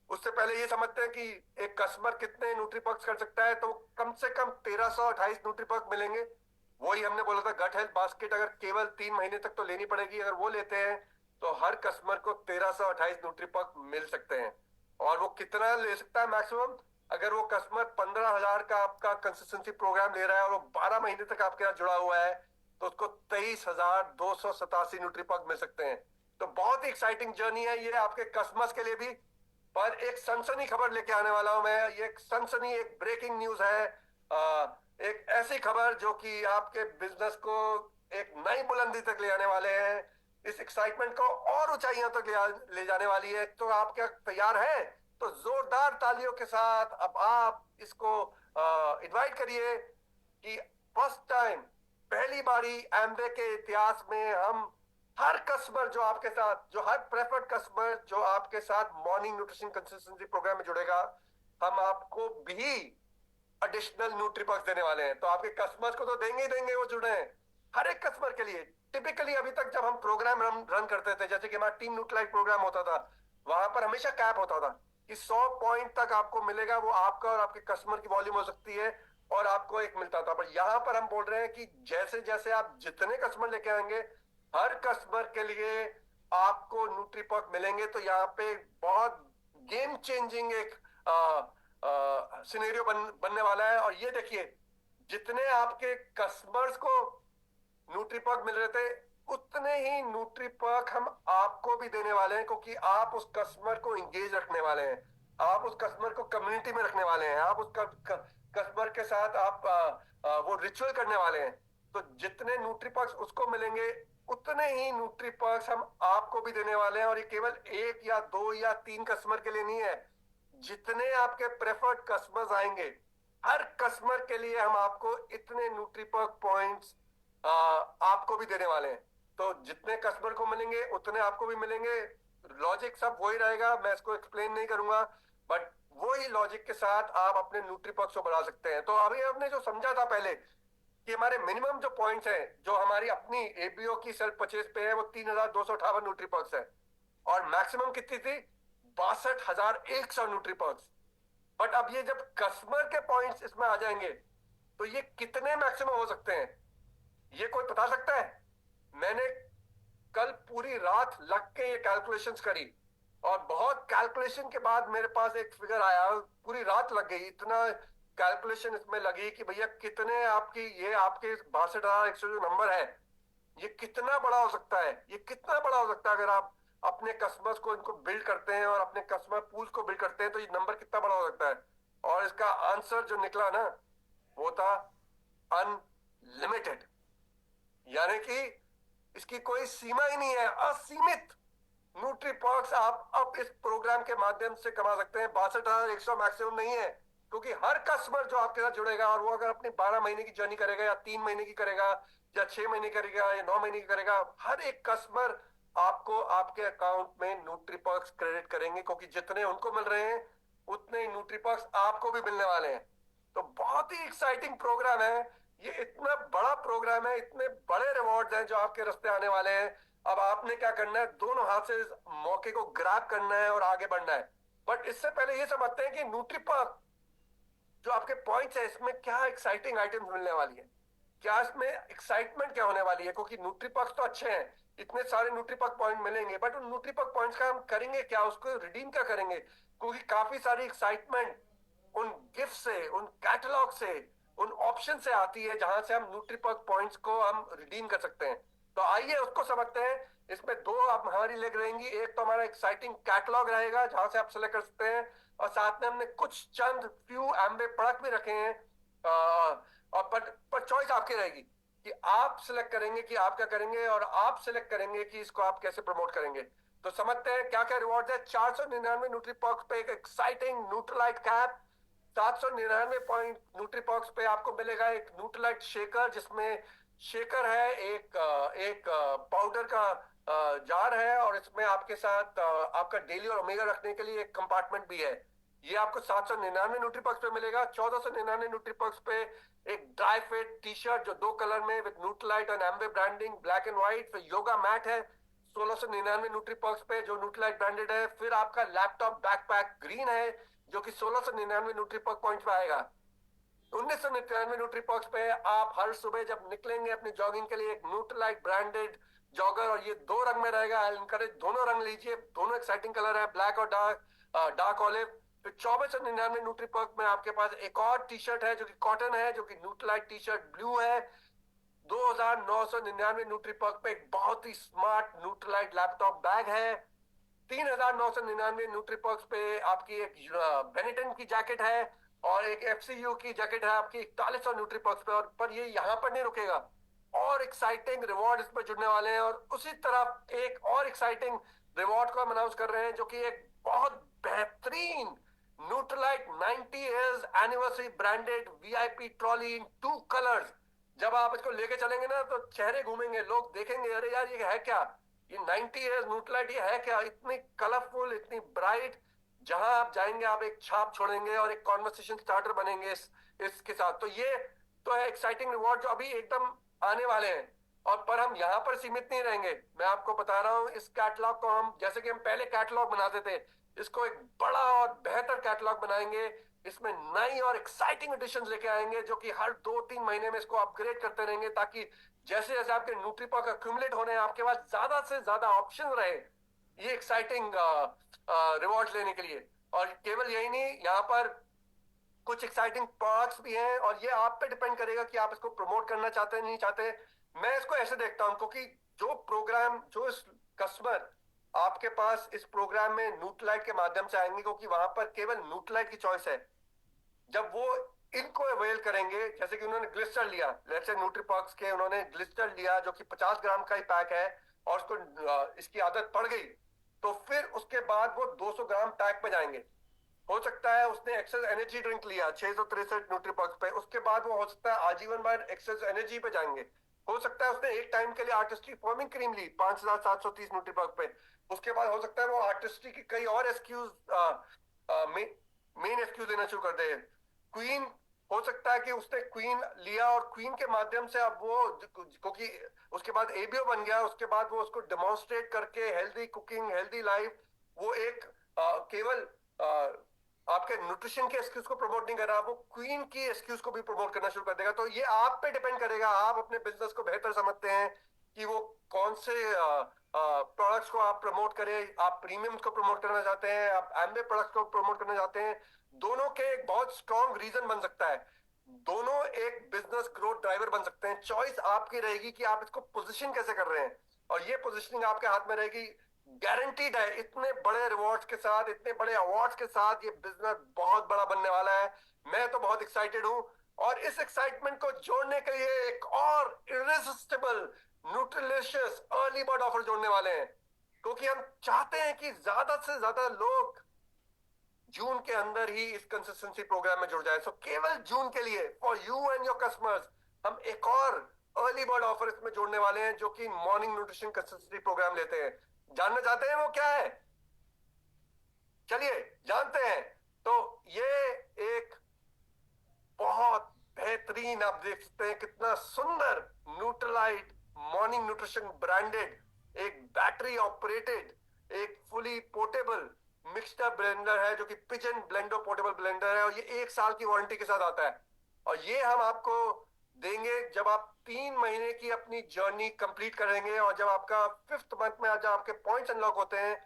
उससे पहले ये समझते हैं कि एक कस्टमर कितने न्यूट्रीपर्क्स कर सकता है। तो कम से कम 1328 न्यूट्रीपर्क मिलेंगे। वही हमने बोला था, गट हेल्थ बास्केट अगर केवल 3 महीने तक तो लेनी पड़ेगी, अगर वो लेते हैं तो हर कस्टमर को 1328 न्यूट्रीपर्क मिल सकते हैं। और वो कितना ले सकता है मैक्सिमम? अगर वो कस्टमर 15,000 का आपका कंसिस्टेंसी प्रोग्राम ले रहा है और वो 12 महीने तक आपके साथ जुड़ा हुआ है, तो उसको 23,287 न्यूट्रीपर्क मिल सकते हैं। तो बहुत ही एक्साइटिंग जर्नी है ये आपके कस्टमर्स के लिए भी। पर एक सनसनी खबर लेके आने वाला हूं मैं। ये एक सनसनी, एक ब्रेकिंग न्यूज है। एक ऐसी खबर जो कि आपके बिजनेस को एक नई बुलंदी तक ले आने वाले हैं, इस एक्साइटमेंट को और ऊंचाइयों तक ले जाने वाली है। तो आप क्या तैयार हैं? तो जोरदार तालियों के साथ अब आप इसको इनवाइट करिए कि फर्स्ट टाइम, पहली बारी एम्बे के इतिहास में हम हर कस्टमर जो आपके साथ, जो हर प्रेफर्ड कस्टमर जो आपके साथ मॉर्निंग न्यूट्रिशन कंसिस्टेंसी प्रोग्राम में जुड़ेगा, हम आपको भी एडिशनल न्यूट्रीपर्क्स देने वाले हैं। तो आपके कस्टमर्स को तो देंगे ही देंगे, वो जुड़े हैं हर एक कस्टमर के लिए। टिपिकली अभी तक जब हम प्रोग्राम रन करते थे, जैसे कि हमारा टीम न्यूट्रलाइज प्रोग्राम होता था, वहां पर हमेशा कैप होता था कि 100 पॉइंट तक आपको मिलेगा। वो आपका और आपके कस्टमर की वॉल्यूम हो सकती है, और आपको एक मिलता था। पर यहां पर हम बोल रहे हैं कि जैसे जैसे आप जितने कस्टमर लेके आएंगे, हर कस्टमर के लिए आपको न्यूट्रीपर्क मिलेंगे। तो यहाँ पे बहुत गेम चेंजिंग एक सिनेरियो बनने वाला है। और ये देखिए, जितने आपके कस्टमर्स को न्यूट्रीपर्क मिल रहे थे, उतने ही न्यूट्रीपर्क हम आपको भी देने वाले हैं, क्योंकि आप उस कस्टमर को इंगेज रखने वाले हैं, आप उस कस्टमर को कम्युनिटी में रखने वाले हैं, आप उस कस्टमर के साथ आप वो रिचुअल करने वाले हैं। तो जितने न्यूट्रीपर्क्स उसको मिलेंगे, उतने ही न्यूट्रीपर्क्स हम आपको भी देने वाले हैं। और ये केवल 1 या 2 या 3 कस्टमर के लिए नहीं है। जितने आपके प्रेफर्ड कस्टमर्स आएंगे, हर कस्टमर के लिए हम आपको इतने न्यूट्रीपर्क पॉइंट्स आपको भी देने वाले हैं। तो जितने कस्टमर को मिलेंगे उतने आपको भी मिलेंगे। लॉजिक सब वही रहेगा, मैं इसको एक्सप्लेन नहीं करूंगा, बट वही लॉजिक के साथ आप अपने न्यूट्रीपर्क्स को बढ़ा सकते हैं। तो अभी आपने जो समझा था पहले कि हमारे मिनिमम जो पॉइंट्स हैं, जो हमारी अपनी एबीओ की सेल्फ परचेज पे है, वो 3,258 न्यूट्रीपर्क्स है। और मैक्सिमम कितनी थी? 62,100 न्यूट्रीपर्क्स। बट अब ये जब कस्टमर के पॉइंट्स इसमें आ जाएंगे, तो ये कितने मैक्सिमम हो सकते हैं, ये कोई बता सकता है? मैंने कल पूरी रात लग के ये कैलकुलेशंस करी, और बहुत कैलकुलेशन के बाद मेरे पास एक फिगर आया। पूरी रात लग गई, इतना कैलकुलेशन इसमें लगी कि भैया कितने आपकी, ये आपके 62,100 जो नंबर है, ये कितना बड़ा हो सकता है, ये कितना बड़ा हो सकता है अगर आप अपने कस्टमर्स को, इनको बिल्ड करते हैं और अपने कस्टमर पूल्स को बिल्ड करते हैं, तो ये नंबर कितना बड़ा हो सकता है। और इसका आंसर जो निकला ना, वो था अनलिमिटेड। यानी कि इसकी कोई सीमा ही नहीं है, असीमित न्यूट्रीपर्क्स आप अब इस प्रोग्राम के माध्यम से कमा सकते हैं। 62,100 मैक्सिमम नहीं है, क्योंकि हर कस्टमर जो आपके साथ जुड़ेगा, और वो अगर अपनी 12 महीने की जर्नी करेगा, या 3 महीने की करेगा, या 6 महीने करेगा, या 9 महीने की करेगा, हर एक कस्टमर आपको आपके अकाउंट में न्यूट्रीपर्क्स क्रेडिट करेंगे, क्योंकि जितने उनको मिल रहे हैं उतने ही न्यूट्रीपर्क्स आपको भी मिलने वाले हैं। तो बहुत ही एक्साइटिंग प्रोग्राम है ये, इतना बड़ा प्रोग्राम है, इतने बड़े रिवॉर्ड्स हैं जो आपके रास्ते आने वाले हैं। अब आपने क्या करना है? दोनों हाथ से इस मौके को ग्रैब करना है और आगे बढ़ना है। बट इससे पहले ये समझते हैं कि न्यूट्रीपर्क जो आपके पॉइंट्स है, इसमें क्या एक्साइटिंग आइटम्स मिलने वाली है, क्या इसमें एक्साइटमेंट क्या होने वाली है। क्योंकि न्यूट्रीपर्क्स तो अच्छे हैं, इतने सारे न्यूट्रीपर्क पॉइंट मिलेंगे, बट उन न्यूट्रीपर्क पॉइंट्स का हम करेंगे क्या, उसको रिडीम क्या करेंगे? क्योंकि काफी सारी एक्साइटमेंट उन गिफ्ट से, उन कैटलॉग से, उन ऑप्शन से आती है, जहां से हम न्यूट्रीपर्क पॉइंट्स को हम रिडीम कर सकते हैं। तो आइए उसको समझते हैं। इसमें दो अब हमारी लेग रहेंगी, एक तो हमारा एक्साइटिंग कैटलॉग रहेगा जहां से आप सेलेक्ट कर सकते हैं, और साथ में हमने कुछ चंद फ्यू एम्बे प्रोडक्ट भी रखे हैं। और पर चॉइस आपकी रहेगी कि आप सिलेक्ट करेंगे कि आप क्या करेंगे, और आप सिलेक्ट करेंगे कि इसको आप कैसे प्रमोट करेंगे। तो समझते हैं क्या क्या रिवॉर्ड है। 499 न्यूट्रीपॉक्स पे एक एक्साइटिंग न्यूट्रलाइट कैप, 799 पॉइंट न्यूट्रीपॉक्स पे आपको मिलेगा एक न्यूट्रलाइट शेकर, जिसमें शेकर है एक पाउडर का जार है, और इसमें आपके साथ आपका डेली और ओमेगा रखने के लिए एक कंपार्टमेंट भी है। ये आपको 799 न्यूट्रीपॉक्स पे मिलेगा। 1499 न्यूट्रीपॉक्स पे एक ड्राई फिट टी शर्ट जो 2 कलर में विद न्यूट्रलाइट और एम्बे ब्रांडिंग ब्लैक एंड व्हाइट। फिर योगा मैट है 1699 न्यूट्रीपॉक्स पे जो न्यूट्रलाइट ब्रांडेड है। फिर आपका लैपटॉप बैकपैक ग्रीन है जो कि 1699 न्यूट्रीपॉक्स पॉइंट पे आएगा। 1999 न्यूट्रीपॉक्स पे आप हर सुबह जब निकलेंगे अपनी जॉगिंग के लिए एक न्यूट्रलाइट ब्रांडेड जॉगर, और ये 2 रंग में रहेगा। आई इनकरेज दोनों रंग लीजिए, दोनों एक्साइटिंग कलर है, ब्लैक और डार्क ऑलिव। फिर 2499 न्यूट्रीपॉक्स में आपके पास एक और टी शर्ट है जो कि कॉटन है, जो कि न्यूट्रलाइट टी शर्ट ब्लू है। 2999 न्यूट्रीपॉक्स पे एक बहुत ही स्मार्ट न्यूट्रलाइट लैपटॉप बैग है। 3999 न्यूट्रीपॉक्स पे आपकी एक बेनेटन की जैकेट है, और एक एफसीयू की जैकेट है आपकी 4100 न्यूट्रीपॉक्स पे। और पर ये यहाँ पर नहीं रुकेगा, और एक्साइटिंग रिवॉर्ड इसमें जुड़ने वाले हैं। और उसी तरह एक और एक्साइटिंग रिवॉर्ड को हम अनाउंस कर रहे हैं जो कि एक बहुत बेहतरीन Nutrilite 90 years anniversary branded VIP trolley in 2 colours. जब आप इसको लेके चलेंगे ना तो चेहरे घूमेंगे, लोग देखेंगे अरे यार ये है क्या, ये 90 इयर्स न्यूट्रलाइट ये है क्या, इतनी कलरफुल इतनी ब्राइट। जहां आप जाएंगे आप एक छाप छोड़ेंगे और एक कॉन्वर्सेशन स्टार्टर बनेंगे इसके साथ। तो ये तो है एक्साइटिंग रिवॉर्ड जो अभी एकदम आने वाले हैं। और पर हम यहाँ पर सीमित नहीं रहेंगे, मैं आपको बता रहा हूँ इस कैटलॉग को हम, जैसे कि हम पहले कैटलॉग बनाते थे, इसको एक बड़ा और बेहतर कैटलॉग बनाएंगे। इसमें नई और एक्साइटिंग एडिशन लेके आएंगे जो कि हर 2-3 महीने में इसको अपग्रेड करते रहेंगे, ताकि जैसे जैसे आपके न्यूट्रीपॉक अक्यूमुलेट होने आपके पास ज्यादा से ज्यादा ऑप्शन रहे ये एक्साइटिंग रिवॉर्ड लेने के लिए। और केवल यही नहीं, यहाँ पर कुछ एक्साइटिंग प्रोडक्ट्स भी हैं, और ये आप पे डिपेंड करेगा कि आप इसको प्रमोट करना चाहते हैं नहीं चाहते। मैं इसको ऐसे देखता हूं क्योंकि जो प्रोग्राम जो इस कस्टमर आपके पास इस प्रोग्राम में न्यूट्रलाइट के माध्यम से आएंगे, क्योंकि वहां पर केवल न्यूट्रलाइट की चॉइस है। जब वो इनको अवेल करेंगे, जैसे कि उन्होंने ग्लिस्टर लिया, लेट्स से न्यूट्रीपॉक्स के उन्होंने ग्लिस्टर लिया जो कि 50 ग्राम का ही पैक है, और उसको इसकी आदत पड़ गई, तो फिर उसके बाद वो 200 ग्राम पैक पे जाएंगे। हो सकता है उसने एक्सेस एनर्जी ड्रिंक लिया 663 न्यूट्रीपॉक्स पे, उसके बाद वो हो सकता है आजीवन बार एक्सेस एनर्जी पे जाएंगे। हो सकता है उसने एक टाइम के लिए आर्टिस्ट्री फॉर्मिंग क्रीम ली 5730 न्यूट्रीपॉक्स पे, उसके बाद हो सकता है वो आर्टिस्ट्री की कई और एसक्यूज मेन एसक्यूज लेना शुरू कर दे। क्वीन, हो सकता है कि उसने क्वीन लिया और क्वीन के माध्यम से अब वो, क्योंकि उसके बाद एबीओ बन गया, उसके बाद वो उसको डेमोन्स्ट्रेट करके हेल्दी कुकिंग हेल्दी लाइफ, वो एक केवल आपके न्यूट्रिशन के एक्सक्यूज को प्रमोट नहीं कर रहा, वो क्वीन की एक्सक्यूज को भी प्रमोट करना शुरू कर देगा। तो ये आप पे डिपेंड करेगा, आप अपने बिजनेस को बेहतर समझते हैं कि वो कौन से प्रोडक्ट्स को आप प्रमोट करें। आप प्रीमियम को प्रमोट करना चाहते हैं, आप एम्बे प्रोडक्ट्स को प्रमोट करना चाहते हैं। दोनों के एक बहुत स्ट्रॉन्ग रीजन बन सकता है, दोनों एक बिजनेस ग्रोथ ड्राइवर बन सकते हैं। चॉइस आपकी रहेगी कि आप इसको पोजीशन कैसे कर रहे हैं, और ये पोजीशनिंग आपके हाथ में रहेगी। गारंटीड है इतने बड़े रिवॉर्ड्स के साथ, इतने बड़े अवार्ड्स के साथ ये बिजनेस बहुत बड़ा बनने वाला है। मैं तो बहुत एक्साइटेड हूं, और इस एक्साइटमेंट को जोड़ने के लिए एक और इरेसिस्टिबल न्यूट्रिलिशियस अर्ली बर्ड ऑफर जोड़ने वाले हैं, क्योंकि हम चाहते हैं कि ज्यादा से ज्यादा लोग जून के अंदर ही इस कंसिस्टेंसी प्रोग्राम में जुड़ जाए। सो केवल जून के लिए for you and your customers हम एक और अर्ली बर्ड ऑफर इसमें जोड़ने वाले हैं, जो कि मॉर्निंग न्यूट्रिशन कंसिस्टेंसी प्रोग्राम लेते हैं। जानना चाहते हैं वो क्या है? चलिए जानते हैं। तो ये एक बहुत बेहतरीन, आप देख सकते हैं कितना सुंदर न्यूट्रलाइट मॉर्निंग न्यूट्रिशन ब्रांडेड एक बैटरी ऑपरेटेड एक फुली पोर्टेबल मिक्सचर ब्लेंडर है, जो कि पिजन ब्लेंडो पोर्टेबल ब्लेंडर है, और ये 1 साल की वारंटी के साथ आता है। और ये हम आपको देंगे जब आप 3 महीने की अपनी जर्नी कंप्लीट करेंगे, और जब आपका 5th मंथ में जब आपके पॉइंट्स अनलॉक होते हैं,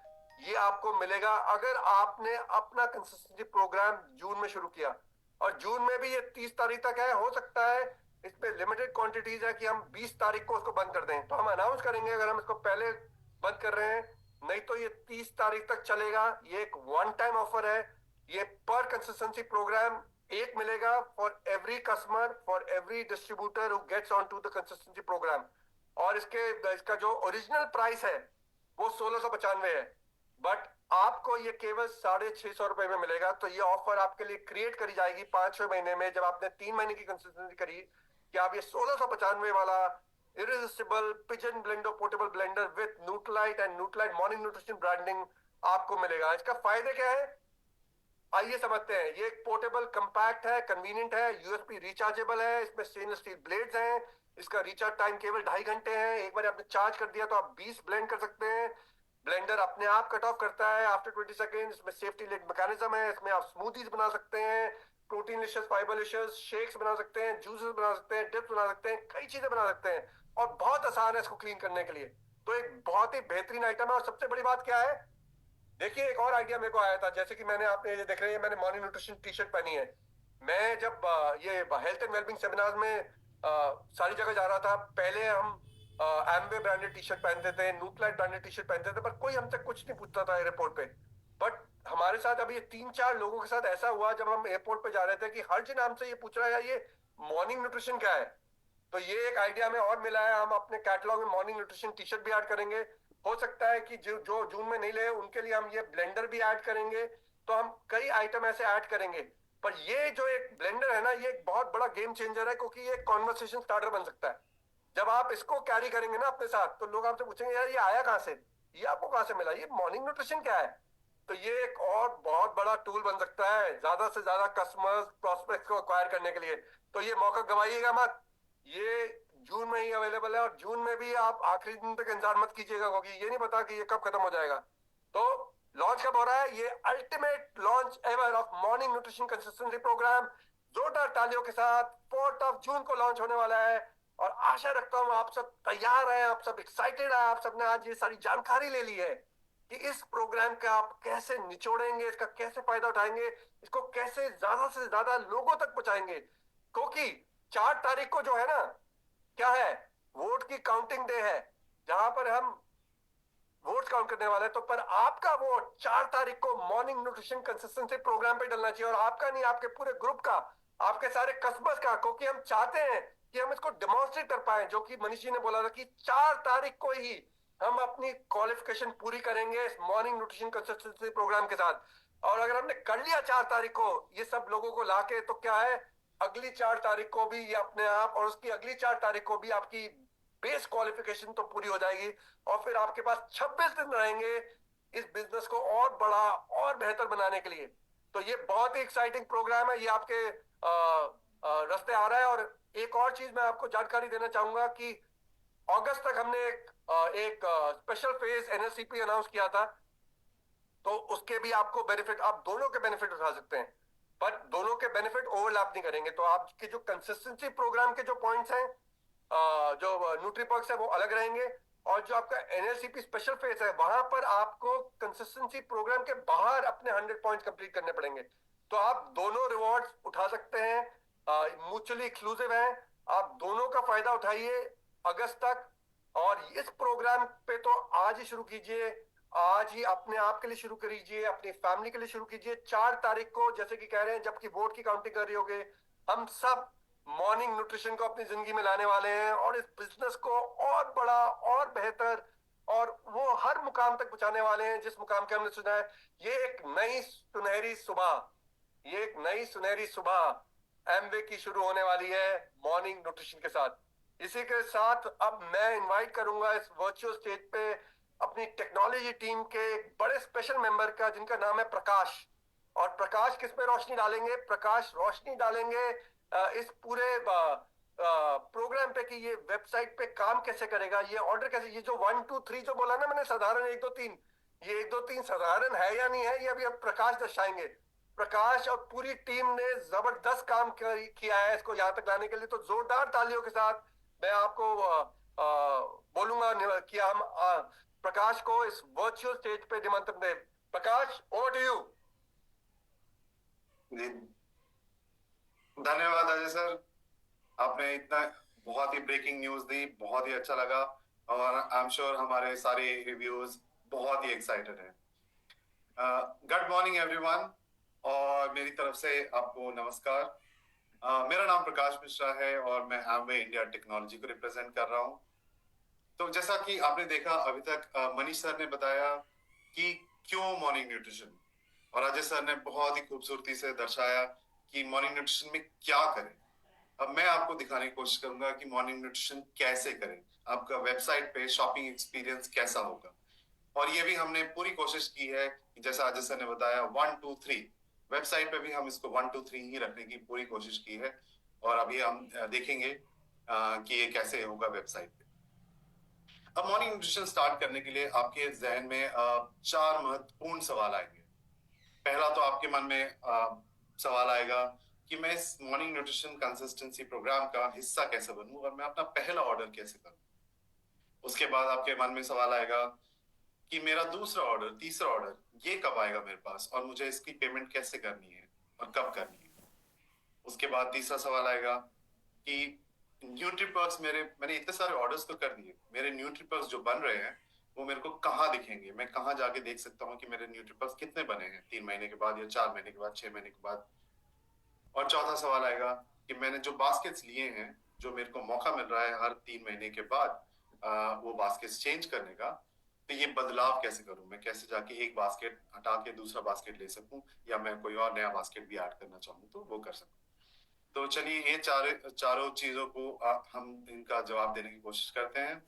ये आपको मिलेगा अगर आपने अपना कंसिस्टेंसी प्रोग्राम जून में शुरू किया। और जून में भी ये 30 तारीख तक है, हो सकता है इस पे लिमिटेड क्वांटिटीज है कि हम 20 तारीख को उसको बंद कर दें, तो हम अनाउंस करेंगे अगर हम इसको पहले बंद कर रहे हैं, नहीं तो ये 30 तारीख तक चलेगा। ये एक वन टाइम ऑफर है। ये पर कंसिस्टेंसी प्रोग्राम एक मिलेगा for every customer, for every distributor who gets on to the consistency programme. और इसका जो ओरिजिनल प्राइस है वो 1695 है, बट आपको ये केवल 650 रुपए में मिलेगा। तो ये ऑफर आपके लिए क्रिएट करी जाएगी 5-6 महीने में, जब आपने 3 महीने की कंसिस्टेंसी करी, कि आप ये 1695 वाला irresistible Pigeon blender portable blender with Nutrilite and Nutrilite morning nutrition branding आपको मिलेगा। इसका फायदे क्या है, आइए समझते हैं। ये एक पोर्टेबल कंपैक्ट है, कन्वीनियंट है, यूएसबी रिचार्जेबल है, इसमें स्टेनलेस स्टील ब्लेड्स हैं, इसका रिचार्ज टाइम केवल 2.5 घंटे है। एक बार आपने चार्ज कर दिया तो आप 20 ब्लेंड कर सकते हैं। ब्लेंडर अपने आप कट ऑफ करता है आफ्टर 20 सेकेंड। इसमें सेफ्टी लिंक मैकेनिज्म है, इसमें आप स्मूदीज बना सकते हैं, protein Licious, fibre Licious, shakes बना सकते हैं, जूसेस बना सकते हैं, डिप्स बना सकते हैं, कई चीजें बना सकते हैं, और बहुत आसान है इसको क्लीन करने के लिए। तो एक बहुत ही बेहतरीन आइटम है। और सबसे बड़ी बात क्या है, देखिए एक और आइडिया मेरे को आया था, जैसे कि मैंने, आपने ये देख रहे हैं मैंने मॉर्निंग न्यूट्रिशन टी शर्ट पहनी है। मैं जब ये हेल्थ एंड वेलबिंग सेमिनार में सारी जगह जा रहा था, पहले हम एम्वे ब्रांडेड टी शर्ट पहनते थे, न्यूट्रलाइट ब्रांडेड टी शर्ट पहनते थे, पर कोई हमसे कुछ नहीं पूछता था एयरपोर्ट पे। बट हमारे साथ अभी 3-4 लोगों के साथ ऐसा हुआ, जब हम एयरपोर्ट पे जा रहे थे, कि हर जन हमसे ये पूछ रहा है यार ये मॉर्निंग न्यूट्रिशन क्या है। तो ये एक आइडिया हमें और मिला है, हम अपने कैटलॉग में मॉर्निंग न्यूट्रिशन टी शर्ट भी ऐड करेंगे। हो सकता है कि जो जून में नहीं ले उनके लिए हम ये ब्लेंडर भी ऐड करेंगे। तो हम कई आइटम ऐसे ऐड करेंगे। पर ये जो एक ब्लेंडर है ना, ये एक बहुत बड़ा गेम चेंजर है, क्योंकि ये एक कॉन्वर्सेशन स्टार्टर बन सकता है। जब आप इसको कैरी करेंगे ना अपने साथ, तो लोग आपसे पूछेंगे यार ये आया कहां से, ये आपको कहां से मिला, ये मॉर्निंग न्यूट्रिशन क्या है। तो ये एक और बहुत बड़ा टूल बन सकता है ज्यादा से ज्यादा कस्टमर्स प्रोस्पेक्ट्स को अक्वायर करने के लिए। तो ये मौका गवाइएगा मत। ये जून में ही अवेलेबल है, और जून में भी आप आखिरी दिन तक इंतजार मत कीजिएगा, क्योंकि ये नहीं पता कि ये कब खत्म हो जाएगा। तो लॉन्च कब हो रहा है, ये ultimate launch ever of morning nutrition consistency programme जोरदार तालियों के साथ 4 जून को लॉन्च होने वाला है। और आशा रखता हूं आप सब तैयार हैं, आप सब एक्साइटेड हैं, आप सबने आज ये सारी जानकारी ले ली है कि इस प्रोग्राम का आप कैसे निचोड़ेंगे, इसका कैसे फायदा उठाएंगे, इसको कैसे ज्यादा से ज्यादा लोगों तक पहुंचाएंगे। क्योंकि 4 तारीख को जो है ना, क्या है, वोट की काउंटिंग डे है, जहां पर हम वोट काउंट करने वाले हैं। तो पर आपका वोट 4 तारीख को मॉर्निंग न्यूट्रिशन कंसिस्टेंसी प्रोग्राम पे डलना चाहिए, और आपका नहीं, आपके पूरे ग्रुप का, आपके सारे कस्बर्स का, क्योंकि हम चाहते हैं कि हम इसको डेमोन्स्ट्रेट कर पाए, जो कि मनीष जी ने बोला था कि 4 तारीख को ही हम अपनी क्वालिफिकेशन पूरी करेंगे इस मॉर्निंग न्यूट्रिशन कंसिस्टेंसी प्रोग्राम के साथ। और अगर हमने कर लिया 4 तारीख को ये सब लोगों को लाके, तो क्या है, अगली 4 तारीख को भी ये अपने आप, और उसकी अगली 4 तारीख को भी आपकी बेस क्वालिफिकेशन तो पूरी हो जाएगी। और फिर आपके पास 26 दिन रहेंगे इस बिजनेस को और बड़ा और बेहतर बनाने के लिए। तो ये बहुत ही एक्साइटिंग प्रोग्राम है, ये आपके रास्ते आ रहा है। और एक और चीज मैं आपको जानकारी देना चाहूंगा कि अगस्त तक हमने एक स्पेशल फेज एनएससीपी अनाउंस किया था, तो उसके भी आपको बेनिफिट, आप दोनों के बेनिफिट उठा सकते हैं, बट दोनों के बेनिफिट ओवरलैप नहीं करेंगे। तो आपके जो कंसिस्टेंसी प्रोग्राम के जो पॉइंट्स हैं, जो न्यूट्रीपर्क्स है, वो अलग रहेंगे, और जो आपका एनएलसीपी स्पेशल फेज है, वहां पर आपको कंसिस्टेंसी प्रोग्राम के बाहर अपने 100 पॉइंट्स कंप्लीट करने पड़ेंगे। तो आप दोनों रिवॉर्ड्स उठा सकते हैं, म्यूचुअली एक्सक्लूसिव हैं, आप दोनों का फायदा उठाइए अगस्त तक। और इस प्रोग्राम पे तो आज ही शुरू कीजिए, आज ही अपने आप के लिए शुरू करिए, अपनी फैमिली के लिए शुरू कीजिए। 4 तारीख को, जैसे कि कह रहे हैं, जबकि वोट की काउंटिंग कर रही होगी, हम सब मॉर्निंग न्यूट्रिशन को अपनी जिंदगी में लाने वाले हैं, और इस बिजनेस को और बड़ा और बेहतर और वो हर मुकाम तक पहुंचाने वाले हैं जिस मुकाम के हमने सुना है। ये एक नई सुनहरी सुबह, ये एक नई सुनहरी सुबह एमवे की शुरू होने वाली है मॉर्निंग न्यूट्रिशन के साथ। इसी के साथ अब मैं इनवाइट करूंगा इस वर्चुअल स्टेज पे अपनी टेक्नोलॉजी टीम के एक बड़े स्पेशल मेंबर का, जिनका नाम है प्रकाश। और प्रकाश किस पे रोशनी डालेंगे, प्रकाश रोशनी डालेंगे इस पूरे प्रोग्राम पे कि ये वेबसाइट पे काम कैसे करेगा, ये ऑर्डर कैसे, ये जो 1 2 3 जो बोला ना मैंने, साधारण 1 2 3, ये 1 2 3 साधारण है या नहीं है, ये अभी हम प्रकाश दर्शाएंगे। प्रकाश और पूरी टीम ने जबरदस्त काम किया है इसको यहाँ तक लाने के लिए। तो जोरदार तालियों के साथ मैं आपको बोलूंगा कि हम प्रकाश को इस वर्चुअल स्टेज पे निमंत्रण दें। प्रकाश, ओवर टू यू। जी, धन्यवाद अजय सर। आपने इतना बहुत ही ब्रेकिंग न्यूज दी, बहुत ही अच्छा लगा और आई एम श्योर हमारे सारे रिव्यूज बहुत ही एक्साइटेड हैं। गुड मॉर्निंग एवरीवन और मेरी तरफ से आपको नमस्कार। मेरा नाम प्रकाश मिश्रा है और मैं एमवे इंडिया टेक्नोलॉजी को रिप्रेजेंट कर रहा हूँ। तो जैसा कि आपने देखा अभी तक मनीष सर ने बताया कि क्यों मॉर्निंग न्यूट्रिशन, और अजय सर ने बहुत ही खूबसूरती से दर्शाया कि मॉर्निंग न्यूट्रिशन में क्या करें। अब मैं आपको दिखाने की कोशिश करूंगा कि मॉर्निंग न्यूट्रिशन कैसे करें, आपका वेबसाइट पे शॉपिंग एक्सपीरियंस कैसा होगा। और ये भी हमने पूरी कोशिश की है कि जैसा अजय सर ने बताया 1 2 3 वेबसाइट पे भी हम इसको 1 2 3 ही रखने की पूरी कोशिश की है। और अभी हम देखेंगे कि ये कैसे होगा वेबसाइट पे। अब मॉर्निंग न्यूट्रिशन स्टार्ट करने के लिए आपके जहन में 4 महत्वपूर्ण सवाल आएंगे। पहला तो आपके मन में सवाल आएगा कि मैं इस मॉर्निंग न्यूट्रिशन कंसिस्टेंसी प्रोग्राम का हिस्सा कैसे बनूं और मैं अपना पहला ऑर्डर कैसे करूं। उसके बाद आपके मन में सवाल आएगा कि मेरा दूसरा ऑर्डर, तीसरा ऑर्डर ये कब आएगा मेरे पास और मुझे इसकी पेमेंट कैसे करनी है और कब करनी है। उसके बाद तीसरा सवाल आएगा कि न्यूट्रीपर्क्स मैंने इतने सारे ऑर्डर्स तो कर दिए, मेरे न्यूट्रीपर्क्स जो बन रहे हैं वो मेरे को कहाँ दिखेंगे, मैं कहाँ जाके देख सकता हूँ कि मेरे न्यूट्रीपर्क्स कितने बने हैं 3 महीने के बाद या 4 महीने के बाद, 6 महीने के बाद। और चौथा सवाल आएगा कि मैंने जो बास्केट्स लिए हैं, जो मेरे को मौका मिल रहा है हर 3 महीने के बाद वो बास्केट्स चेंज करने का, तो ये बदलाव कैसे करूं, मैं कैसे जाके एक बास्केट हटा के दूसरा बास्केट ले सकूं या मैं कोई और नया बास्केट भी ऐड करना चाहूँ तो वो कर सकूं। तो चलिए ये चारों चीजों को हम इनका जवाब देने की कोशिश करते हैं।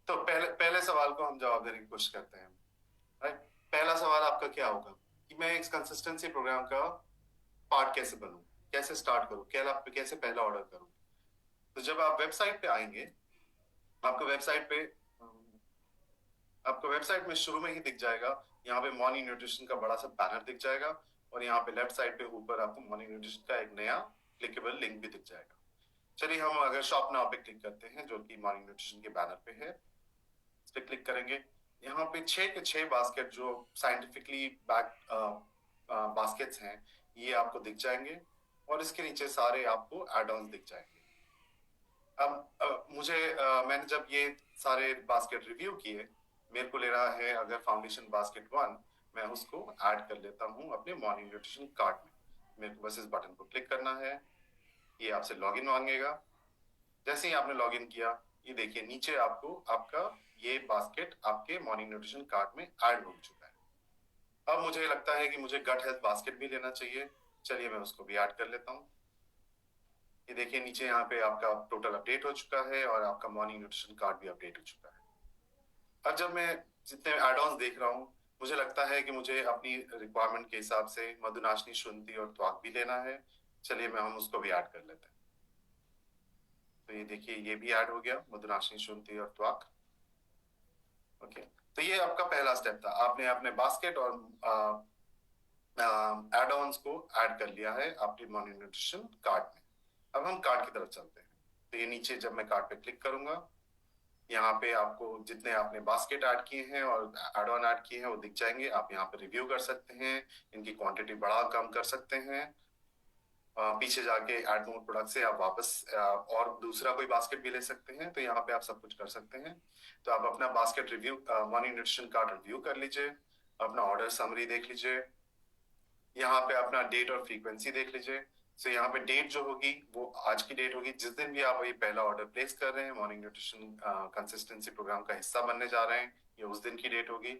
तो पहले पहले सवाल को हम जवाब देने की कोशिश करते हैं। राइट, पहला सवाल आपका क्या होगा कि मैं एक कंसिस्टेंसी प्रोग्राम का पार्ट कैसे बनूं, कैसे स्टार्ट करूं, कैसे पहला ऑर्डर करूं। तो जब आप वेबसाइट पे आएंगे, आपको वेबसाइट पे आपको वेबसाइट में शुरू में ही दिख जाएगा, यहाँ पे मॉर्निंग न्यूट्रिशन का बड़ा सा बैनर दिख जाएगा और यहाँ पे लेफ्ट साइड पे ऊपर आपको मॉर्निंग न्यूट्रिशन का एक नया क्लिकेबल लिंक भी दिख जाएगा। चलिए हम अगर शॉप नाउ पे क्लिक करते हैं जो कि मॉर्निंग न्यूट्रिशन के बैनर पे है, इस पे क्लिक करेंगे। यहाँ पे 6 के 6 बास्केट जो साइंटिफिकली बैक बास्केट्स हैं ये आपको दिख जाएंगे और इसके नीचे सारे आपको एड ऑन्स दिख जाएंगे। अब मैंने जब ये सारे बास्केट रिव्यू किए, मेरे को ले रहा है अगर फाउंडेशन बास्केट 1, मैं उसको ऐड कर लेता हूँ अपने मॉर्निंग न्यूट्रिशन कार्ट में। मेरे को बस इस बटन को क्लिक करना है, ये आपसे लॉगिन मांगेगा। जैसे ही आपने लॉगिन किया, ये देखिए नीचे आपको आपका ये बास्केट आपके मॉर्निंग न्यूट्रिशन कार्ट में ऐड हो चुका है। अब मुझे लगता है कि मुझे गट हेल्थ बास्केट भी लेना चाहिए, चलिए मैं उसको भी ऐड कर लेता हूँ। ये देखिए नीचे यहाँ पे आपका टोटल अपडेट हो चुका है और आपका मॉर्निंग न्यूट्रिशन कार्ड भी अपडेट हो चुका है। अब जब मैं जितने एड ऑन्स देख रहा हूँ, मुझे लगता है कि मुझे अपनी रिक्वायरमेंट के हिसाब से मधुनाशनी, शुंठी और त्वाक भी लेना है। चलिए हम उसको भी ऐड कर लेते हैं। तो ये देखिए ये भी ऐड हो गया, मधुनाशनी, शुंठी और त्वाक। ओके, तो ये आपका पहला स्टेप था, आपने अपने बास्केट और एड ऑन्स को ऐड कर लिया है आपके मॉर्निंग न्यूट्रिशन कार्ड में। अब हम कार्ड की तरफ चलते हैं। तो ये नीचे जब मैं कार्ड पे क्लिक करूंगा, यहाँ पे आपको जितने आपने बास्केट ऐड किए हैं और एड ऑन ऐड किए हैं वो दिख जाएंगे। आप यहाँ पे रिव्यू कर सकते हैं, इनकी क्वांटिटी बढ़ा कम कर सकते हैं। पीछे जाके ऐड मोर प्रोडक्ट से आप वापस और दूसरा कोई बास्केट भी ले सकते हैं। तो यहाँ पे आप सब कुछ कर सकते हैं। तो आप अपना basket review, morning nutrition card review कर लीजिए, अपना ऑर्डर समरी देख लीजिए, यहाँ पे अपना डेट और फ्रीक्वेंसी देख लीजिए। सो यहाँ पे डेट जो होगी वो आज की डेट होगी, जिस दिन भी आप ये पहला ऑर्डर प्लेस कर रहे हैं, मॉर्निंग न्यूट्रिशन कंसिस्टेंसी प्रोग्राम का हिस्सा बनने जा रहे हैं, ये उस दिन की डेट होगी।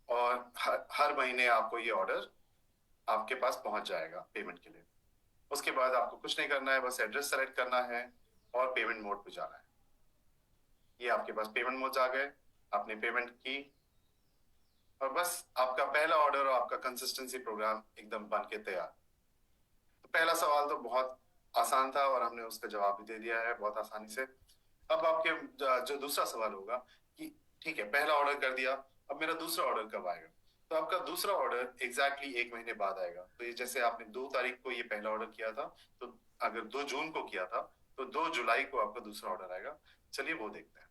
और हर महीने आपको ये ऑर्डर आपके पास पहुंच जाएगा पेमेंट के लिए। उसके बाद आपको कुछ नहीं करना है, बस एड्रेस सेलेक्ट करना है और पेमेंट मोड पे जाना है। ये आपके पास पेमेंट मोड आ गए, आपने पेमेंट की और बस आपका पहला ऑर्डर और आपका कंसिस्टेंसी प्रोग्राम एकदम बन के तैयार। तो पहला सवाल तो बहुत आसान था और हमने उसका जवाब भी दे दिया है बहुत आसानी से। अब आपके जो दूसरा सवाल होगा कि ठीक है पहला ऑर्डर कर दिया, अब मेरा दूसरा ऑर्डर कब आएगा। तो आपका दूसरा ऑर्डर एग्जैक्टली 1 महीने बाद आएगा। तो ये जैसे आपने 2 तारीख को ये पहला ऑर्डर किया था, तो अगर 2 जून को किया था तो 2 जुलाई को आपका दूसरा ऑर्डर आएगा। चलिए वो देखते हैं।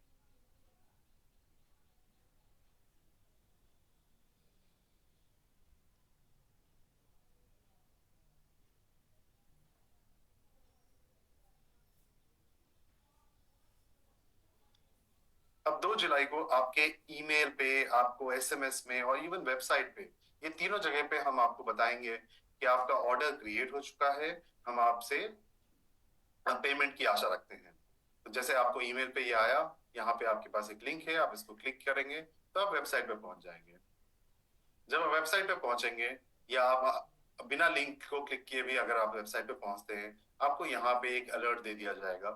अब 2 जुलाई को आपके ईमेल पे, आपको एसएमएस में और इवन वेबसाइट पे, ये तीनों जगह पे हम आपको बताएंगे कि आपका ऑर्डर क्रिएट हो चुका है। हम आपसे पेमेंट की आशा रखते हैं। तो जैसे आपको ईमेल पे ये आया, यहाँ पे आपके पास एक लिंक है, आप इसको क्लिक करेंगे तो आप वेबसाइट पे पहुंच जाएंगे। जब आप वेबसाइट पे पहुंचेंगे या आप बिना लिंक को क्लिक किए भी अगर आप वेबसाइट पे पहुंचते हैं, आपको यहाँ पे एक अलर्ट दे दिया जाएगा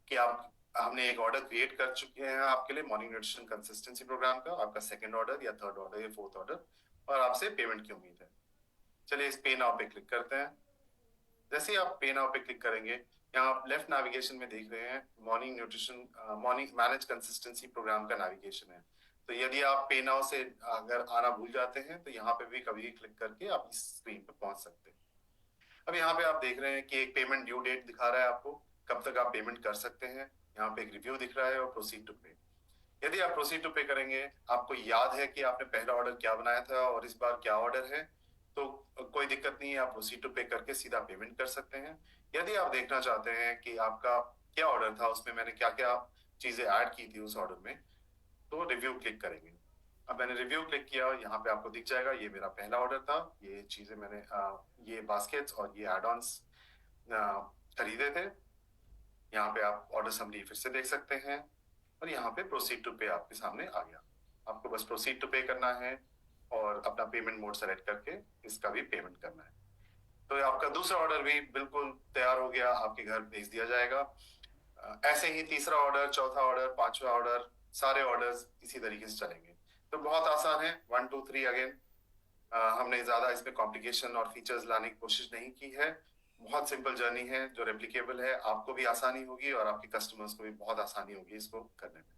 कि आप हमने एक ऑर्डर क्रिएट कर चुके हैं आपके लिए मॉर्निंग न्यूट्रिशन कंसिस्टेंसी प्रोग्राम का, आपका सेकंड ऑर्डर या थर्ड ऑर्डर या फोर्थ ऑर्डर, और आपसे पेमेंट की उम्मीद है। चलिए इस पे नाउ पे क्लिक करते हैं। जैसे ही आप पे नाउ पे क्लिक करेंगे, यहाँ आप लेफ्ट नेविगेशन में देख रहे हैं morning nutrition morning manage consistency programme का नेविगेशन है। तो यदि आप पे नाउ से अगर आना भूल जाते हैं तो यहाँ पे भी कभी क्लिक करके आप इस स्क्रीन पे पहुंच सकते हैं। अब यहाँ पे आप देख रहे हैं कि एक पेमेंट ड्यू डेट दिखा रहा है आपको, कब तक आप पेमेंट कर सकते हैं। यहाँ पे एक रिव्यू दिख रहा है और प्रोसीड टू पे। यदि आप प्रोसीड टू पे करेंगे, आपको याद है कि आपने पहला ऑर्डर क्या बनाया था और इस बार क्या ऑर्डर है, तो कोई दिक्कत नहीं है, आप प्रोसीड टू पे करके सीधा पेमेंट कर सकते हैं। यदि आप देखना चाहते हैं कि आपका क्या ऑर्डर था, उसमें मैंने क्या क्या चीजें ऐड की थी उस ऑर्डर में, तो रिव्यू क्लिक करेंगे। अब मैंने रिव्यू क्लिक किया, यहाँ पे आपको दिख जाएगा ये मेरा पहला ऑर्डर था, ये चीजें मैंने ये बास्केट्स और ये एड ऑन्स खरीदे थे। यहाँ पे आप ऑर्डर समरी फिर से देख सकते हैं और यहाँ पे प्रोसीड टू पे आपके सामने आ गया। आपको बस प्रोसीड टू पे करना है और अपना पेमेंट मोड सेलेक्ट करके इसका भी पेमेंट करना है। तो आपका दूसरा ऑर्डर भी बिल्कुल तैयार हो गया, आपके घर भेज दिया जाएगा। ऐसे ही तीसरा ऑर्डर, चौथा ऑर्डर, पांचवा ऑर्डर, सारे ऑर्डर्स इसी तरीके से चलेंगे। तो बहुत आसान है, 1 2 3 अगेन। हमने ज्यादा इसमें कॉम्प्लिकेशन और फीचर्स लाने की कोशिश नहीं की है। बहुत सिंपल जर्नी है जो रेप्लिकेबल है, आपको भी आसानी होगी और आपके कस्टमर्स को भी बहुत आसानी होगी इसको करने में।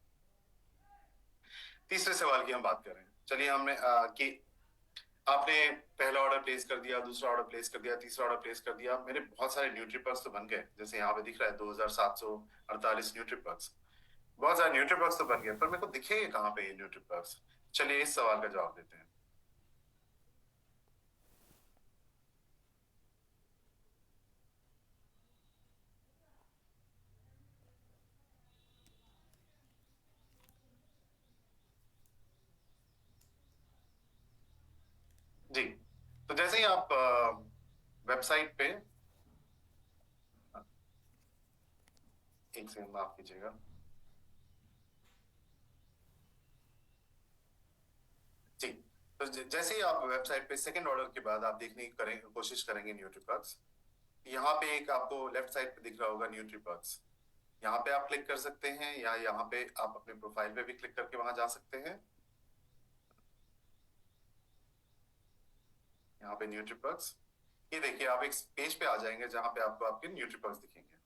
तीसरे सवाल की हम बात करें। चलिए हमने कि आपने पहला ऑर्डर प्लेस कर दिया, दूसरा ऑर्डर प्लेस कर दिया, तीसरा ऑर्डर प्लेस कर दिया, मेरे बहुत सारे न्यूट्रीपर्क्स तो बन गए। जैसे यहाँ पे दिख रहा है 2748 न्यूट्रीपर्क्स, बहुत सारे न्यूट्रीपर्क्स तो बन गए, पर मेरे को दिखेंगे कहाँ पे ये न्यूट्रीपर्क्स? चलिए इस सवाल का जवाब देते हैं। जी, तो जैसे ही आप वेबसाइट पे, एक सेकंड माफ कीजिएगा। जी, तो जैसे ही आप वेबसाइट पे सेकंड ऑर्डर के बाद आप देखने की कोशिश करेंगे न्यूट्रीपर्क्स, यहाँ पे एक आपको लेफ्ट साइड पे दिख रहा होगा न्यूट्रीपर्क्स, यहाँ पे आप क्लिक कर सकते हैं या यहाँ पे आप अपने प्रोफाइल पे भी क्लिक करके वहां जा सकते हैं। यहाँ पे न्यूट्रीपर्क्स, ये देखिए आप एक पेज पे आ जाएंगे जहां पे आपको आपके न्यूट्रीपर्क्स दिखेंगे।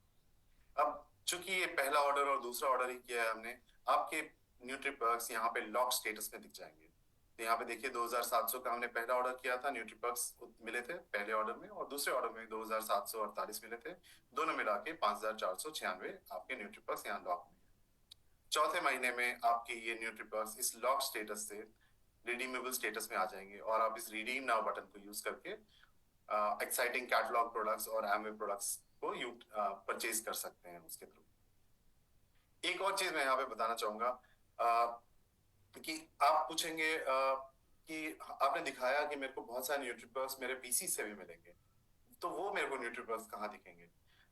अब चूंकि ये पहला ऑर्डर और दूसरा ऑर्डर ही किया है हमने, आपके न्यूट्रीपर्क्स यहाँ पे लॉक स्टेटस में दिख जाएंगे। तो यहाँ पे देखिए 2700 का हमने पहला ऑर्डर किया था, न्यूट्रीपर्क्स मिले थे पहले ऑर्डर में, और दूसरे ऑर्डर में 2748 मिले थे। दोनों मिला के 5496 आपके न्यूट्रीपर्क्स यहाँ लॉक में। चौथे महीने में आपके ये न्यूट्रीपर्क्स इस लॉक स्टेटस से रिडीमेबल स्टेटस में आ जाएंगे और आप इस रिडीम नाउ बटन को यूज करके एक्साइटिंग कैटलॉग प्रोडक्ट्स और एमवे प्रोडक्ट्स को परचेज कर सकते हैं उसके थ्रू। एक और चीज मैं यहाँ पे बताना चाहूंगा कि आप पूछेंगे कि आपने दिखाया कि मेरे को बहुत सारे न्यूट्रीपर्क्स मेरे पीसी से भी मिलेंगे, तो वो मेरे को न्यूट्रीपर्क्स कहाँ दिखेंगे?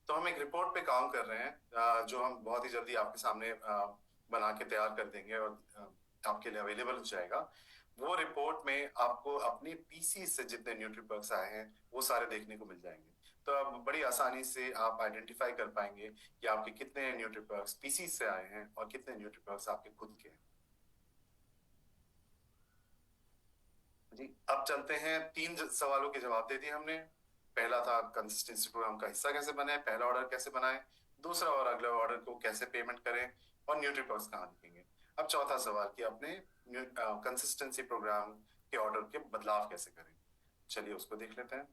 तो हम एक रिपोर्ट पे काम कर रहे हैं जो हम बहुत ही जल्दी आपके सामने बना के तैयार कर देंगे और आपके लिए अवेलेबल हो जाएगा। वो रिपोर्ट में आपको अपने पीसी से जितने न्यूट्रीपर्क्स आए हैं वो सारे देखने को मिल जाएंगे। तो अब बड़ी आसानी से आप आइडेंटिफाई कर पाएंगे कि आपके कितने न्यूट्रीपर्क्स पीसी से आए हैं और कितने न्यूट्रीपर्क्स आपके खुद के हैं। जी, अब चलते हैं, 3 सवालों के जवाब दे दिए हमने। पहला था कंसिस्टेंसी प्रोग्राम का हिस्सा कैसे बने, पहला ऑर्डर कैसे बनाए, दूसरा और अगले ऑर्डर को कैसे पेमेंट करें, और न्यूट्रीपर्क्स कहाँ दिखेंगे। अब चौथा सवाल कि अपने कंसिस्टेंसी प्रोग्राम के ऑर्डर के बदलाव कैसे करें। चलिए उसको देख लेते हैं।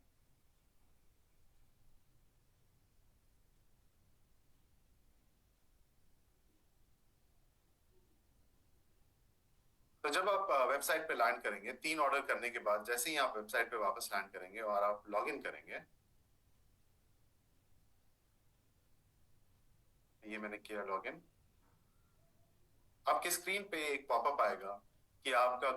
तो जब आप वेबसाइट पे लैंड करेंगे, 3 ऑर्डर करने के बाद जैसे ही आप वेबसाइट पे वापस लैंड करेंगे और आप लॉगिन करेंगे, ये मैंने किया लॉगिन। आपके स्क्रीन पे एक पॉपअप आएगा कि आपका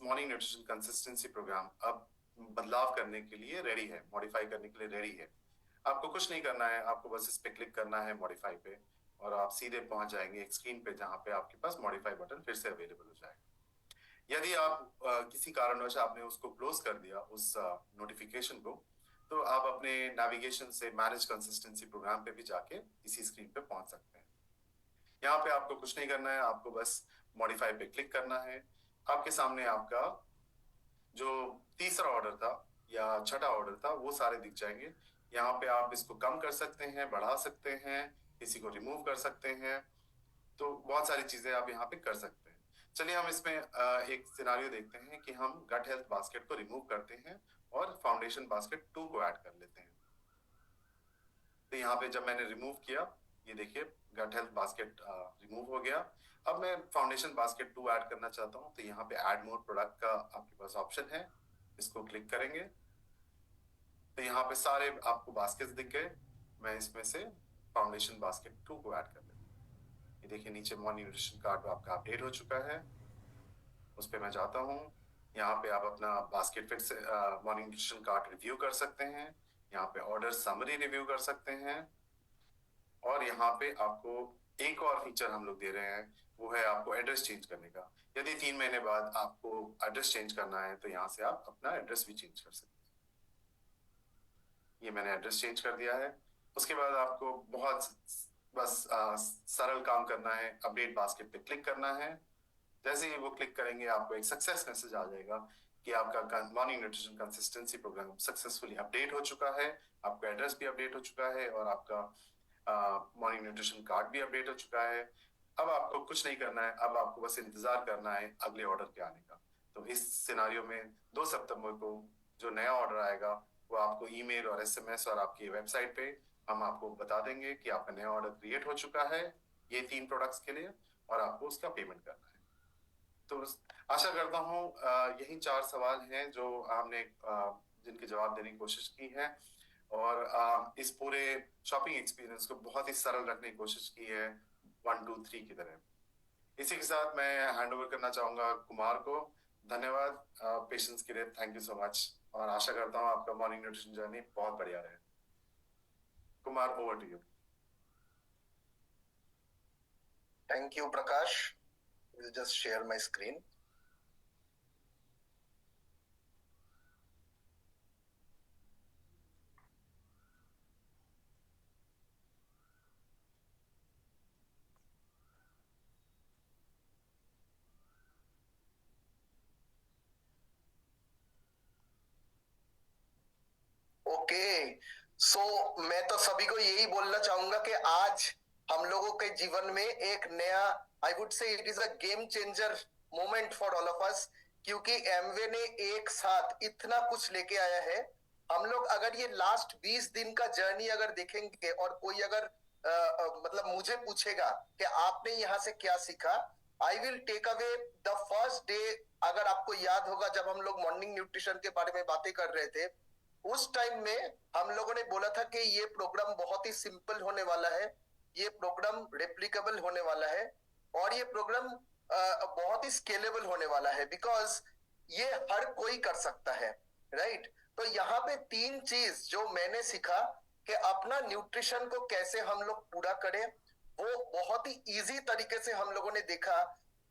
मॉर्निंग न्यूट्रिशन कंसिस्टेंसी प्रोग्राम अब बदलाव करने के लिए रेडी है, मॉडिफाई करने के लिए रेडी है। आपको कुछ नहीं करना है, आपको बस इस पे क्लिक करना है मॉडिफाई पे, और आप सीधे पहुंच जाएंगे एक स्क्रीन पे जहां पे आपके पास मॉडिफाई बटन फिर से अवेलेबल हो जाएगा। यदि आप किसी कारणवश आपने उसको क्लोज कर दिया उस नोटिफिकेशन को, तो आप अपने नेविगेशन से मैनेज कंसिस्टेंसी प्रोग्राम पे भी जाके इसी स्क्रीन पे पहुंच सकते हैं। यहाँ पे आपको कुछ नहीं करना है, आपको बस मॉडिफाई पे क्लिक करना है। आपके सामने आपका जो तीसरा ऑर्डर था या छठा ऑर्डर था वो सारे दिख जाएंगे। यहाँ पे आप इसको कम कर सकते हैं, बढ़ा सकते हैं, किसी को रिमूव कर सकते हैं, तो बहुत सारी चीजें आप यहाँ पे कर सकते हैं। चलिए हम इसमें एक सिनारियो देखते हैं कि हम गट हेल्थ बास्केट को रिमूव करते हैं और फाउंडेशन बास्केट 2 को ऐड कर लेते हैं। तो यहाँ पे जब मैंने रिमूव किया, ये देखिए गट हेल्थ बास्केट रिमूव हो गया। अब मैं फाउंडेशन बास्केट 2 ऐड करना चाहता हूँ, तो यहाँ पे ऐड मोर प्रोडक्ट का आपके पास ऑप्शन है, इसको क्लिक करेंगे तो यहाँ पे सारे आपको बास्केट्स दिख गए। मैं इसमें से फाउंडेशन बास्केट 2 को ऐड कर लेता हूँ। ये देखिए नीचे मॉर्निंग न्यूट्रिशन कार्ड आपका अपडेट हो चुका है, उस पर मैं जाता हूँ। यहाँ पे आप अपना बास्केट फिट से मॉर्निंग न्यूट्रिशन कार्ड रिव्यू कर सकते हैं, यहाँ पे ऑर्डर समरी रिव्यू कर सकते हैं, और यहाँ पे आपको एक और फीचर हम लोग दे रहे हैं, वो है आपको एड्रेस चेंज करने का। यदि 3 महीने बाद आपको एड्रेस चेंज करना है तो यहाँ से आप अपना एड्रेस भी चेंज कर सकते हैं। ये मैंने एड्रेस चेंज कर दिया है। उसके बाद आपको बहुत बस सरल काम करना है, अपडेट बास्केट पे क्लिक करना है। जैसे ही वो क्लिक करेंगे आपको एक सक्सेस मैसेज आ जाएगा कि आपका morning nutrition consistency programme successfully update हो चुका है, आपका एड्रेस भी अपडेट हो चुका है और आपका मॉर्निंग न्यूट्रिशन कार्ड भी अपडेट हो चुका है। अब आपको कुछ नहीं करना है, अब आपको बस इंतजार करना है अगले ऑर्डर के आने का। तो इस सिनारियो में 2 सितंबर को जो नया ऑर्डर आएगा वो आपको ईमेल और एसएमएस और आपकी वेबसाइट पे हम आपको बता देंगे कि आपका नया ऑर्डर क्रिएट हो चुका है ये 3 प्रोडक्ट्स के लिए, और आपको उसका पेमेंट करना है। तो आशा करता हूँ यही 4 सवाल हैं जो हमने जिनके जवाब देने की कोशिश की है, और इस पूरे शॉपिंग एक्सपीरियंस को बहुत ही सरल रखने की कोशिश की है 1 2 3 की तरह। इसी के साथ मैं हैंड ओवर करना चाहूंगा कुमार को। धन्यवाद पेशेंस के लिए, थैंक यू सो मच, और आशा करता हूँ आपका मॉर्निंग न्यूट्रिशन जर्नी बहुत बढ़िया रहे। Kumar, over to you. Thank you, Prakash. We'll just share my screen. Okay, so मैं तो सभी को यही बोलना चाहूंगा कि आज हम लोगों के जीवन में एक नया, आई वुड से it is a game changer moment for all of us, क्योंकि एमवे ने एक साथ इतना कुछ लेके आया है। हम लोग अगर ये लास्ट 20 दिन का जर्नी अगर देखेंगे और कोई अगर मतलब मुझे पूछेगा कि आपने यहाँ से क्या सीखा, I will take away the first day. अगर आपको याद होगा जब हम लोग मॉर्निंग न्यूट्रिशन के बारे में बातें कर रहे थे, उस टाइम में हम लोगों ने बोला था कि ये प्रोग्राम बहुत ही सिंपल होने वाला है, ये प्रोग्राम रेप्लिकेबल होने वाला है, और ये प्रोग्राम बहुत ही स्केलेबल होने वाला है, बिकॉज ये हर कोई कर सकता है, राइट। तो यहाँ पे 3 चीज जो मैंने सीखा कि अपना न्यूट्रिशन को कैसे हम लोग पूरा करें, वो बहुत ही इजी तरीके से हम लोगों ने देखा।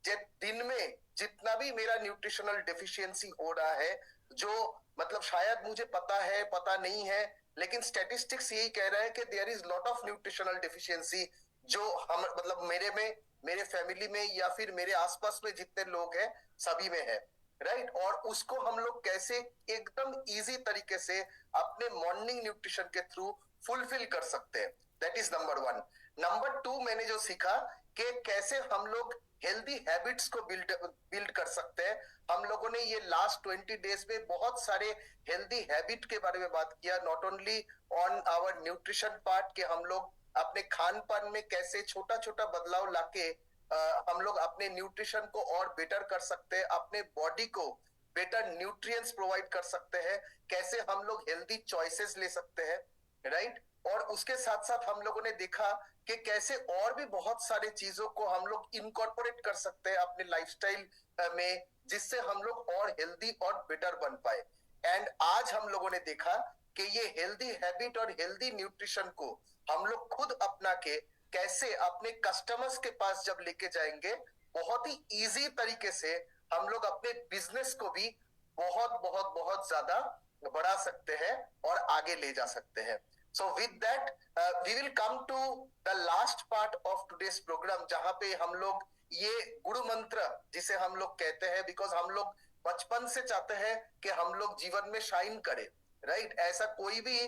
दिन में जितना भी मेरा न्यूट्रिशनल डेफिशिएंसी हो रहा है, जो मतलब शायद मुझे पता है पता नहीं है, लेकिन स्टैटिस्टिक्स यही कह रहा है कि there is lot of nutritional deficiency जो हम मतलब मेरे में, मेरे फैमिली में या फिर मेरे आसपास में जितने लोग हैं सभी में है, राइट। और उसको हम लोग कैसे एकदम इजी तरीके से अपने मॉर्निंग न्यूट्रिशन के थ्रू फुलफिल कर सकते हैं, दैट इज नंबर 1। नंबर 2 मैंने जो सीखा कि कैसे हम लोग हेल्दी हैबिट्स को बिल्ड कर सकते हैं। हम लोगों ने ये लास्ट 20 डेज में बहुत सारे हेल्दी हैबिट के बारे में बात किया, not only on our nutrition part, के हम लोग अपने खान पान में कैसे छोटा छोटा बदलाव लाके हम लोग अपने न्यूट्रिशन को और बेटर कर सकते हैं, अपने बॉडी को बेटर न्यूट्रिएंट्स प्रोवाइड कर सकते हैं, कैसे हम लोग हेल्दी चॉइसेस ले सकते हैं, राइट। और उसके साथ साथ हम लोगों ने देखा कि कैसे और भी बहुत सारे चीजों को हम लोग इनकॉर्पोरेट कर सकते हैं अपने लाइफस्टाइल में, जिससे हम लोग और हेल्दी और बेटर बन पाए। एंड आज हम लोगों ने देखा कि ये हेल्दी हैबिट और हेल्दी न्यूट्रिशन को हम लोग खुद अपना के कैसे अपने कस्टमर्स के पास जब लेके जाएंगे, बहुत ही इजी तरीके से हम लोग अपने बिजनेस को भी बहुत बहुत बहुत ज्यादा बढ़ा सकते हैं और आगे ले जा सकते हैं। So with that we will come to the last part of today's programme, जहां पे हम लोग ये गुरु मंत्र जिसे हम लोग कहते हैं, बिकॉज हम लोग बचपन से चाहते हैं कि हम लोग जीवन में शाइन करें, राइट। ऐसा कोई भी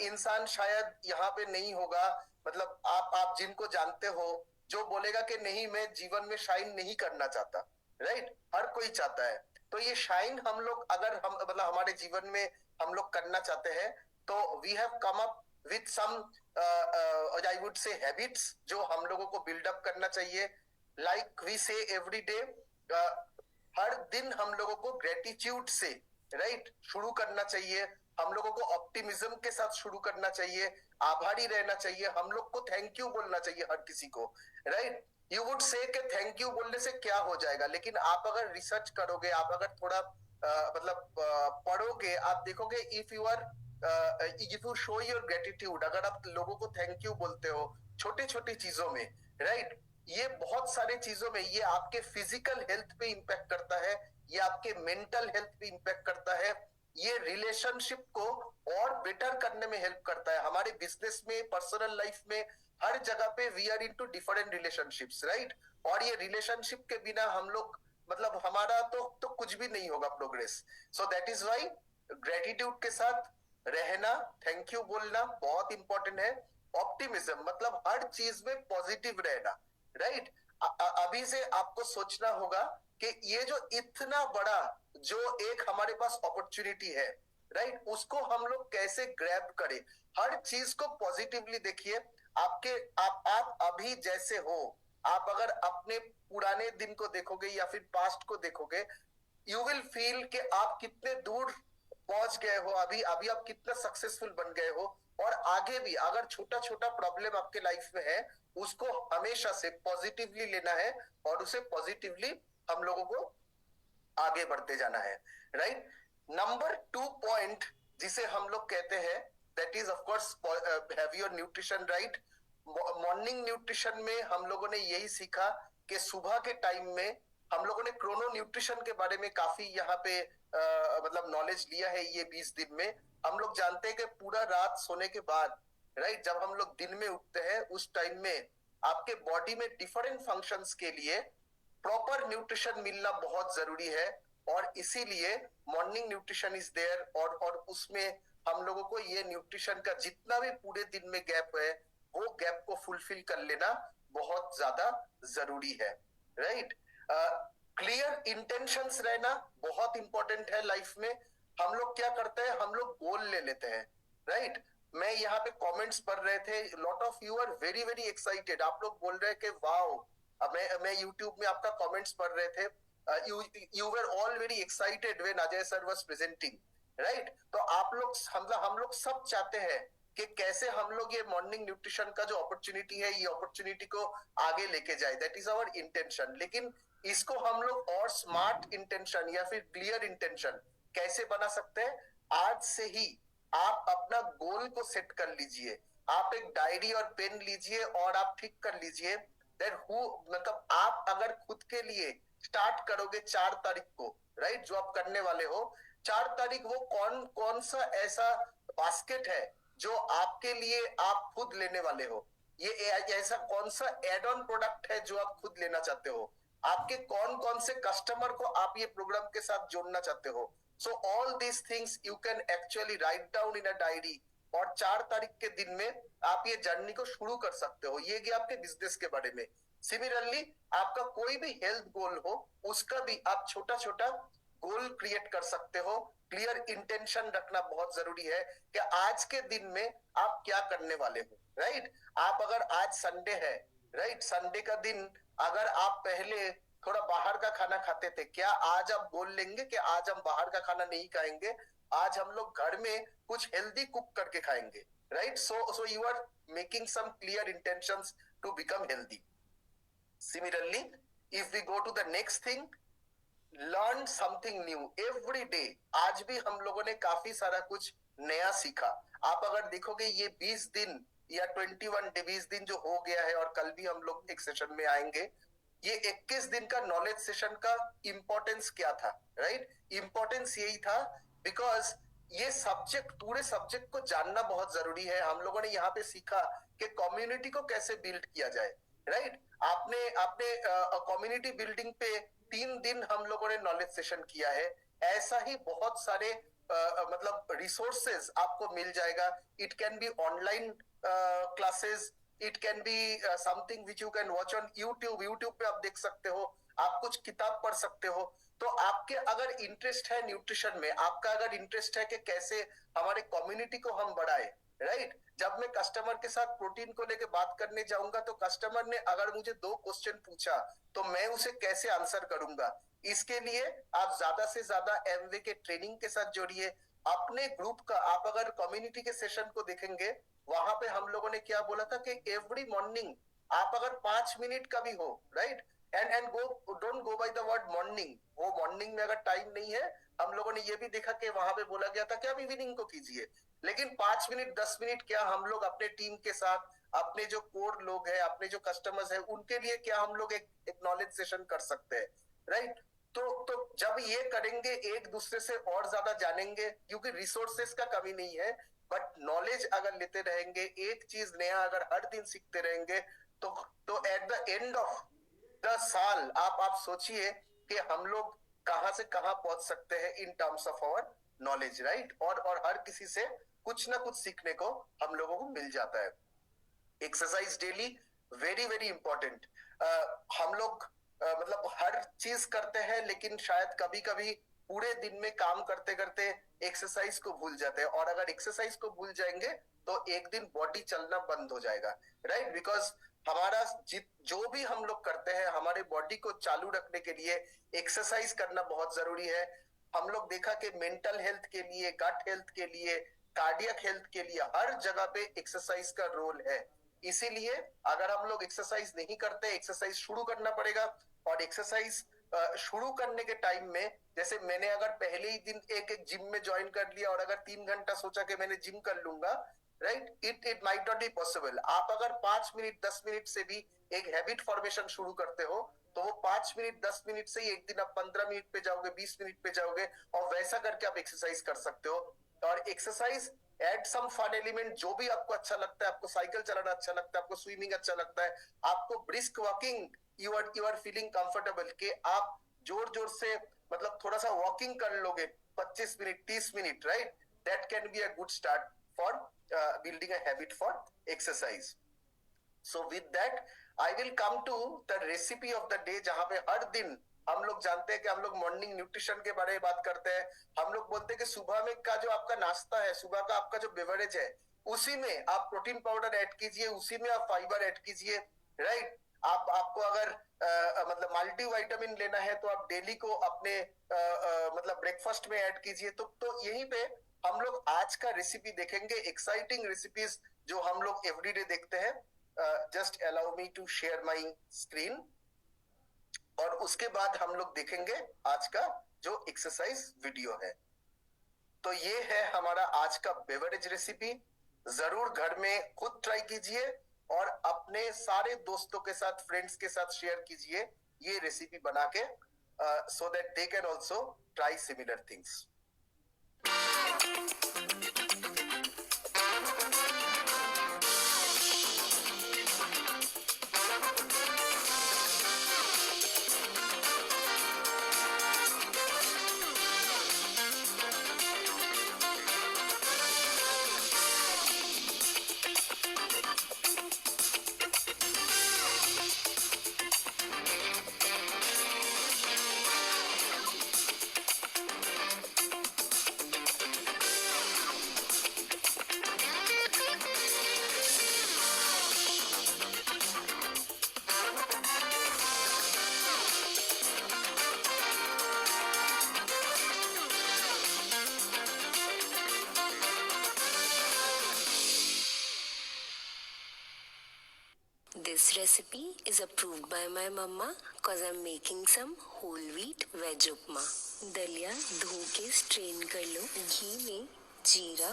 इंसान शायद यहाँ पे नहीं होगा, मतलब आप जिनको जानते हो, जो बोलेगा कि नहीं मैं जीवन में शाइन नहीं करना चाहता, राइट। हर कोई चाहता है। तो ये शाइन हम लोग अगर हम मतलब हमारे जीवन में हम लोग करना चाहते हैं, तो we have come up with some I would say habits जो हम लोगों को बिल्डअप करना चाहिए। Like we say every day, हर दिन हम लोगों को ग्रेटिट्यूड से राइट शुरू करना चाहिए, हम लोगों को ऑप्टिमिज्म के साथ शुरू करना चाहिए, आभारी रहना चाहिए, हम लोग को थैंक यू बोलना चाहिए हर किसी को, राइट। यू वुड से कि थैंक यू बोलने से क्या हो जाएगा, लेकिन आप अगर रिसर्च करोगे, आप अगर थोड़ा पढ़ोगे, आप देखोगे if you show your gratitude, अगर आप लोगों को थैंक यू बोलते हो छोटी छोटी चीजों में, राइट, ये बहुत सारे चीजों में ये आपके फिजिकल हेल्थ पे इंपैक्ट करता है, ये आपके मेंटल हेल्थ पे इंपैक्ट करता है, ये रिलेशनशिप को और बेटर करने में हेल्प करता है। हमारे बिजनेस में, पर्सनल लाइफ में, हर जगह पे we are into different relationships, right. और ये रिलेशनशिप के बिना हम लोग मतलब हमारा तो कुछ भी नहीं होगा progress. So that is why gratitude के साथ रहना, थैंक यू बोलना बहुत इंपॉर्टेंट है। ऑप्टिमिज्म मतलब हर चीज में पॉजिटिव रहना, राइट। अभी से आपको सोचना होगा कि ये जो इतना बड़ा जो एक हमारे पास अपॉर्चुनिटी है, राइट, उसको हम लोग कैसे ग्रैब करें। हर चीज को पॉजिटिवली देखिए। आप अभी जैसे हो, आप अगर अपने पुराने दिन को देखोगे या फिर पास्ट को देखोगे, यू विल फील कि आप कितने दूर पहुंच गए हो, अभी आप कितना सक्सेसफुल बन गए हो। और आगे भी अगर छोटा छोटा प्रॉब्लम आपके लाइफ में है, उसको हमेशा से पॉजिटिवली लेना है और उसे पॉजिटिवली हम लोगों को आगे बढ़ते जाना है, राइट। नंबर 2 पॉइंट जिसे हम लोग कहते हैं, that is of course have your nutrition right. Morning nutrition में हम लोगों ने यही सीखा कि सुबह के टाइम में हम लोगों ने क्रोनो न्यूट्रिशन के बारे में काफी यहाँ पे मतलब नॉलेज लिया है। ये 20 दिन में हम लोग जानते हैं कि पूरा रात सोने के बाद, राइट, जब हम लोग दिन में उठते हैं उस टाइम में आपके बॉडी में डिफरेंट फंक्शंस के लिए प्रॉपर न्यूट्रिशन मिलना बहुत जरूरी है। और इसीलिए मॉर्निंग न्यूट्रिशन इज देयर, और उसमें हम लोगों को ये न्यूट्रिशन का जितना भी पूरे दिन में गैप है, वो गैप को फुलफिल कर लेना बहुत ज्यादा जरूरी है, राइट। क्लियर इंटेंशंस रहना बहुत इंपॉर्टेंट है लाइफ में। हम लोग क्या करते हैं, हम लोग गोल ले लेते हैं, राइट। मैं यहाँ पे कमेंट्स पढ़ रहे थे, lot of you are very very excited, आप लोग बोल रहे हैं कि वाओ। मैं YouTube में आपका कमेंट्स पढ़ रहे थे, you were all very excited when Ajay sir was presenting, right? तो आप लोग हम लोग सब चाहते हैं कि कैसे हम लोग ये मॉर्निंग न्यूट्रिशन का जो अपॉर्चुनिटी है, ये अपॉर्चुनिटी को आगे लेके जाए, दैट इज आवर इंटेंशन। लेकिन इसको हम लोग और स्मार्ट इंटेंशन या फिर क्लियर इंटेंशन कैसे बना सकते हैं? आज से ही आप अपना गोल को सेट कर लीजिए, आप एक डायरी और पेन लीजिए और आप ठीक कर लीजिए मतलब आप अगर खुद के लिए स्टार्ट करोगे 4 तारीख को, राइट, जो आप करने वाले हो 4 तारीख, वो कौन सा ऐसा बास्केट है जो आपके लिए आप खुद लेने वाले हो, ये ऐसा कौन सा एड ऑन प्रोडक्ट है जो आप खुद लेना चाहते हो, आपके कौन से कस्टमर को आप ये प्रोग्राम के साथ जोड़ना चाहते हो। So all these things you can actually write down in a diary, और 4 तारीख के दिन में आप ये जर्नी को शुरू कर सकते हो। ये गया आपके बिजनेस के बारे में। सिमिलरली आपका कोई भी हेल्थ गोल हो, उसका भी आप छोटा छोटा गोल क्रिएट कर सकते हो। क्लियर इंटेंशन रखना बहुत जरूरी है कि आज के दिन में आप क्या करने वाले हो, राइट। आप अगर आज संडे है, राइट, संडे का दिन अगर आप पहले थोड़ा बाहर का खाना खाते थे, क्या आज आप बोल लेंगे कि आज हम बाहर का खाना नहीं खाएंगे, आज हम लोग घर में कुछ हेल्दी कुक करके खाएंगे, right? So you are making some clear intentions to become healthy. Similarly, if we go to the next thing, learn something new every day. आज भी हम लोगों ने काफी सारा कुछ नया सीखा. आप अगर देखोगे ये 20 दिन या 21 डे 20 दिन जो हो गया है, और कल भी हम लोग एक सेशन में आएंगे, ये 21 दिन का नॉलेज सेशन का इंपॉर्टेंस क्या था, राइट? इंपॉर्टेंस यही था बिकॉज ये सब्जेक्ट, पूरे सब्जेक्ट को जानना बहुत जरूरी है. हम लोगों ने यहाँ पे सीखा कि कम्युनिटी को कैसे बिल्ड किया जाए, राइट? आपने आपने कम्युनिटी बिल्डिंग पे 3 दिन हम लोगों ने नॉलेज सेशन किया है. ऐसा ही बहुत सारे मतलब रिसोर्सेज आपको मिल जाएगा. It can be online classes, it can be something which you can watch on YouTube. YouTube पे आप देख सकते हो, आप कुछ किताब पढ़ सकते हो. तो आपके अगर इंटरेस्ट है न्यूट्रिशन में, आपका अगर इंटरेस्ट है कि कैसे हमारे कम्युनिटी को हम बढ़ाए, राइट? जब मैं कस्टमर के साथ प्रोटीन को लेके बात करने जाऊंगा तो कस्टमर ने अगर मुझे 2 क्वेश्चन पूछा तो मैं उसे कैसे आंसर करूंगा, इसके लिए आप ज्यादा से ज्यादा एमवे के ट्रेनिंग के साथ जोड़िए. अपने ग्रुप का, आप अगर कम्युनिटी के सेशन को देखेंगे, वहां पे हम लोगों ने क्या बोला था कि एवरी मॉर्निंग आप अगर 5 मिनट का भी हो, right, and go, don't go by the word morning. वो मॉर्निंग में अगर टाइम नहीं है, हम लोगों ने ये भी देखा कि वहां पे बोला गया था कि आप इवनिंग को कीजिए, लेकिन 5 मिनट 10 मिनट क्या हम लोग अपने टीम के साथ, अपने जो कोर लोग हैं, अपने जो कस्टमर्स हैं, उनके लिए क्या हम लोग एक नॉलेज सेशन कर सकते हैं, राइट? तो जब ये करेंगे, एक दूसरे से और ज्यादा जानेंगे, क्योंकि रिसोर्सेस का कमी नहीं है, बट नॉलेज अगर लेते रहेंगे, एक चीज नया अगर हर दिन सीखते रहेंगे, तो at the end of the साल आप सोचिए कि हम लोग कहां से कहां पहुंच सकते हैं in terms of our knowledge, right? और हर किसी से कुछ ना कुछ सीखने को हम लोगों को मिल जाता है. Exercise daily, very very important. हम लोग मतलब हर चीज करते हैं, लेकिन शायद कभी कभी पूरे दिन में काम करते करते एक्सरसाइज को भूल जाते हैं. और अगर एक्सरसाइज को भूल जाएंगे तो एक दिन बॉडी चलना बंद हो जाएगा, राइट? बिकॉज हमारा जो भी हम लोग करते हैं, हमारे बॉडी को चालू रखने के लिए एक्सरसाइज करना बहुत जरूरी है. हम लोग देखा कि मेंटल हेल्थ के लिए, गट हेल्थ के लिए, कार्डियक हेल्थ के लिए हर जगह पे एक्सरसाइज का रोल है. इसीलिए अगर हम लोग एक्सरसाइज नहीं करते, एक्सरसाइज शुरू करना पड़ेगा. और एक्सरसाइज शुरू करने के टाइम में, जैसे मैंने अगर पहले ही दिन एक जिम में ज्वाइन कर लिया और अगर 3 घंटा सोचा कि मैंने जिम कर लूंगा, right, it might not be possible. आप अगर 5 मिनट 10 मिनट से भी एक हैबिट फॉर्मेशन शुरू करते हो, तो वो 5 मिनट 10 मिनट से ही एक दिन आप 15 मिनट पे जाओगे, 20 मिनट पे जाओगे, और वैसा करके आप एक्सरसाइज कर सकते हो. और exercise add some fun element, जो भी आपको अच्छा लगता है, आपको साइकिल चलाना अच्छा लगता है, आपको स्विमिंग अच्छा लगता है, आपको brisk walking, you are feeling comfortable कि आप जोर जोर से मतलब थोड़ा सा वॉकिंग कर लोगे 25 minute 30 minute, right? That can be a good start for building a habit for exercise. So with that, I will come to the recipe of the day, जहां पे हर दिन हम लोग जानते हैं कि हम लोग मॉर्निंग न्यूट्रिशन के बारे में बात करते हैं. हम लोग बोलते हैं कि सुबह में का जो आपका नाश्ता है, सुबह का आपका जो बेवरेज है, उसी में आप प्रोटीन पाउडर ऐड कीजिए, उसी में आप फाइबर ऐड कीजिए, राइट? आपको अगर मतलब मल्टी विटामिन लेना है तो आप डेली को अपने मतलब ब्रेकफास्ट में ऐड कीजिए. तो यहीं पे हम लोग आज का रेसिपी देखेंगे, एक्साइटिंग रेसिपीज जो हम लोग एवरीडे देखते हैं. Just allow me to share my screen, और उसके बाद हम लोग देखेंगे आज का जो एक्सरसाइज वीडियो है. तो ये है हमारा आज का बेवरेज रेसिपी. जरूर घर में खुद ट्राई कीजिए और अपने सारे दोस्तों के साथ, फ्रेंड्स के साथ शेयर कीजिए ये रेसिपी बना के, so that they can also try similar things. This recipe is approved by my mama cause I'm making some whole wheat veg upma. दलिया धो के स्ट्रेन कर लो. घी में जीरा,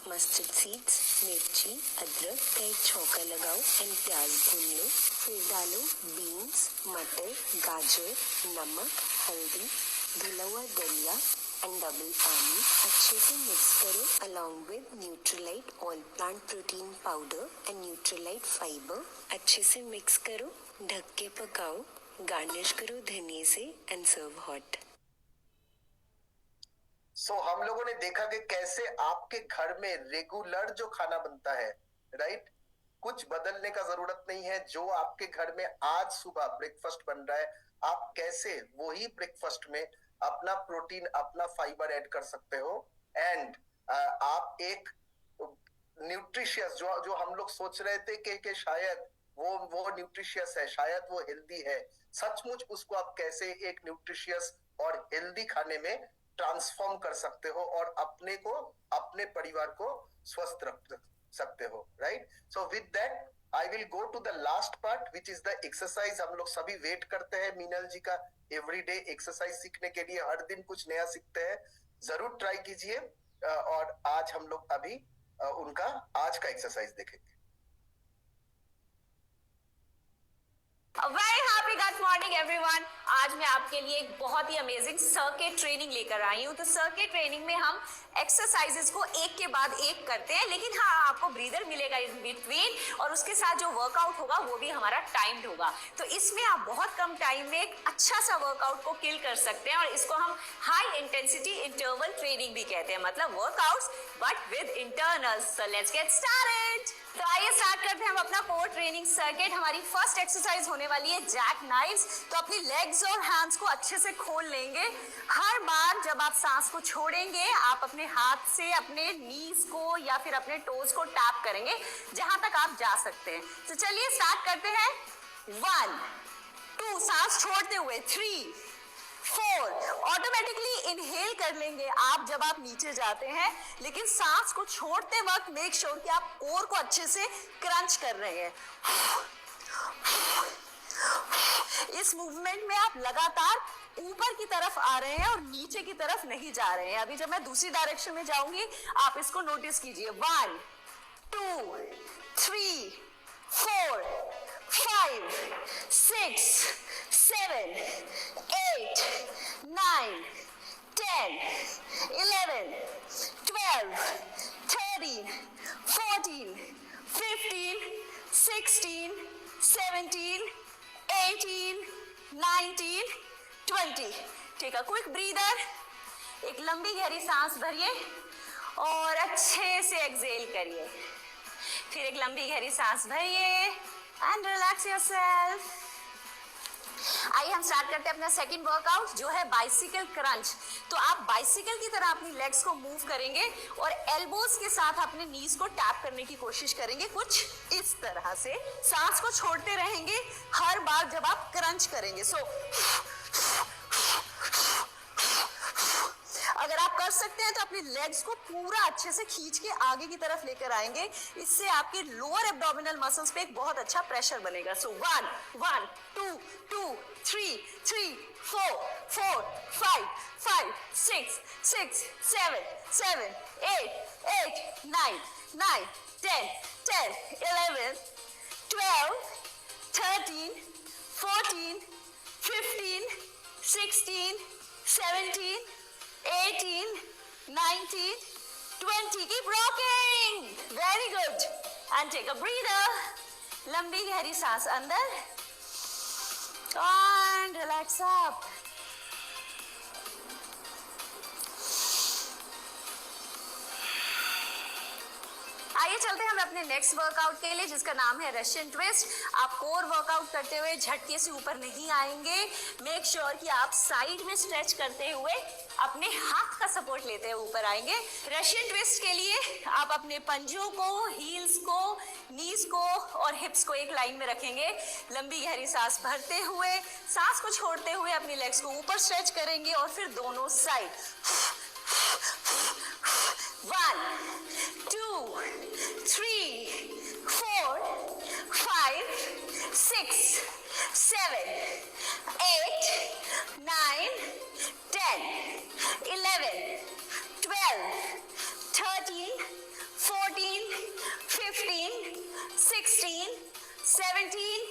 मस्टर्ड सीड्स, मिर्ची, अदरक का एक छौंका लगाओ एंड प्याज भून लो. फिर डालो बीन्स, मटर, गाजर, नमक, हल्दी, धुला हुआ दलिया एंड डबल पानी. अच्छे से मिक्स करो along with Nutrilite all plant protein powder and Nutrilite fibre. अच्छे से मिक्स करो, ढक के पकाओ, गार्निश करो धनिया से एंड सर्व हॉट. सो हम लोगों ने देखा कि कैसे आपके घर में रेगुलर जो खाना बनता है, राइट, कुछ बदलने का जरूरत नहीं है. जो आपके घर में आज सुबह ब्रेकफास्ट बन रहा है, आप कैसे वही ब्रेकफास्ट में अपना प्रोटीन, अपना फाइबर ऐड कर सकते हो. एंड आप एक न्यूट्रिशियस जो हम लोग सोच रहे थे कि शायद वो न्यूट्रिशियस है, शायद वो हेल्दी है, सचमुच उसको आप कैसे एक न्यूट्रिशियस और हेल्दी खाने में ट्रांसफॉर्म कर सकते हो और अपने को, अपने परिवार को स्वस्थ रख सकते हो, right. So with that I will go to the last part which is the exercise. हम लोग सभी वेट करते हैं मीनल जी का एवरीडे एक्सरसाइज सीखने के लिए. हर दिन कुछ नया सीखते हैं, जरूर ट्राई कीजिए. और आज हम लोग अभी उनका आज का एक्सरसाइज देखेंगे. Very happy good morning everyone. आज मैं आपके लिए एक बहुत ही अमेजिंग सर्किट ट्रेनिंग लेकर आई हूँ. तो सर्किट ट्रेनिंग में हम एक्सरसाइजेस को एक के बाद एक करते हैं, लेकिन हाँ, आपको ब्रीदर मिलेगा इन बिटवीन और उसके साथ जो वर्कआउट होगा वो भी हमारा टाइम्ड होगा. तो इसमें आप बहुत कम टाइम में एक अच्छा सा वर्कआउट को किल कर सकते हैं और इसको हम हाई इंटेंसिटी इंटरवल ट्रेनिंग भी कहते हैं, मतलब workouts but with internals. So let's get started. तो आइए स्टार्ट करते हैं हम अपना कोर ट्रेनिंग सर्किट. हमारी फर्स्ट एक्सरसाइज होने वाली है जैक नाइव्स. तो अपनी लेग्स और हैंड्स को अच्छे से खोल लेंगे. हर बार जब आप सांस को छोड़ेंगे, आप अपने हाथ से अपने नीज को या फिर अपने टोज को टैप करेंगे जहां तक आप जा सकते हैं. तो चलिए स्टार्ट करते हैं. 1 2 सांस छोड़ते हुए, 3 4 ऑटोमेटिकली इनहेल कर लेंगे आप जब आप नीचे जाते हैं, लेकिन सांस को छोड़ते वक्त मेक श्योर कि आप कोर को अच्छे से क्रंच कर रहे हैं. इस मूवमेंट में आप लगातार ऊपर की तरफ आ रहे हैं और नीचे की तरफ नहीं जा रहे हैं. अभी जब मैं दूसरी डायरेक्शन में जाऊंगी आप इसको नोटिस कीजिए. 1 2 3 4 5 6 7 8 9 10 11 12 13 14 15 16 17 18 19 20. Take a quick breather. एक लंबी गहरी सांस भरिए और अच्छे से एक्सहेल करिए. फिर एक लंबी गहरी सांस भरिए एंड रिलैक्स योरसेल्फ. आइए हम स्टार्ट करते हैं अपना सेकंड वर्कआउट जो है बाइसिकल क्रंच. तो आप बाइसिकल की तरह अपनी लेग्स को मूव करेंगे और एल्बोज के साथ अपने नीज को टैप करने की कोशिश करेंगे कुछ इस तरह से. सांस को छोड़ते रहेंगे हर बार जब आप क्रंच करेंगे. सो अगर आप कर सकते हैं तो अपनी लेग्स को पूरा अच्छे से खींच के आगे की तरफ लेकर आएंगे. इससे आपके लोअर एब्डोमिनल मसल्स पे एक बहुत अच्छा प्रेशर बनेगा. सो 1 1 2 2 3 3 4 4 5 5 6 6 7 7 8 8 9 9 10 10 11 12 13 14 15 16 17 18 19 20. Keep rocking. Very good. And take a breather. लंबी गहरी सांस अंदर and relax up. आइए चलते हैं हम अपने नेक्स्ट वर्कआउट के लिए जिसका नाम है रशियन ट्विस्ट. आप कोर वर्कआउट करते हुए झटके से ऊपर नहीं आएंगे. मेक श्योर कि आप साइड में स्ट्रेच करते हुए अपने हाथ का सपोर्ट लेते हुए ऊपर आएंगे. रशियन ट्विस्ट के लिए आप अपने पंजों को, हील्स को, नीज को और हिप्स को एक लाइन में रखेंगे. लंबी गहरी सांस भरते हुए, सांस को छोड़ते हुए अपनी लेग्स को ऊपर स्ट्रेच करेंगे और फिर दोनों side. 1 2 3 4 5 6, 7, 8, 9, 10, 11, 12, 13, 14, 15, 16, 17,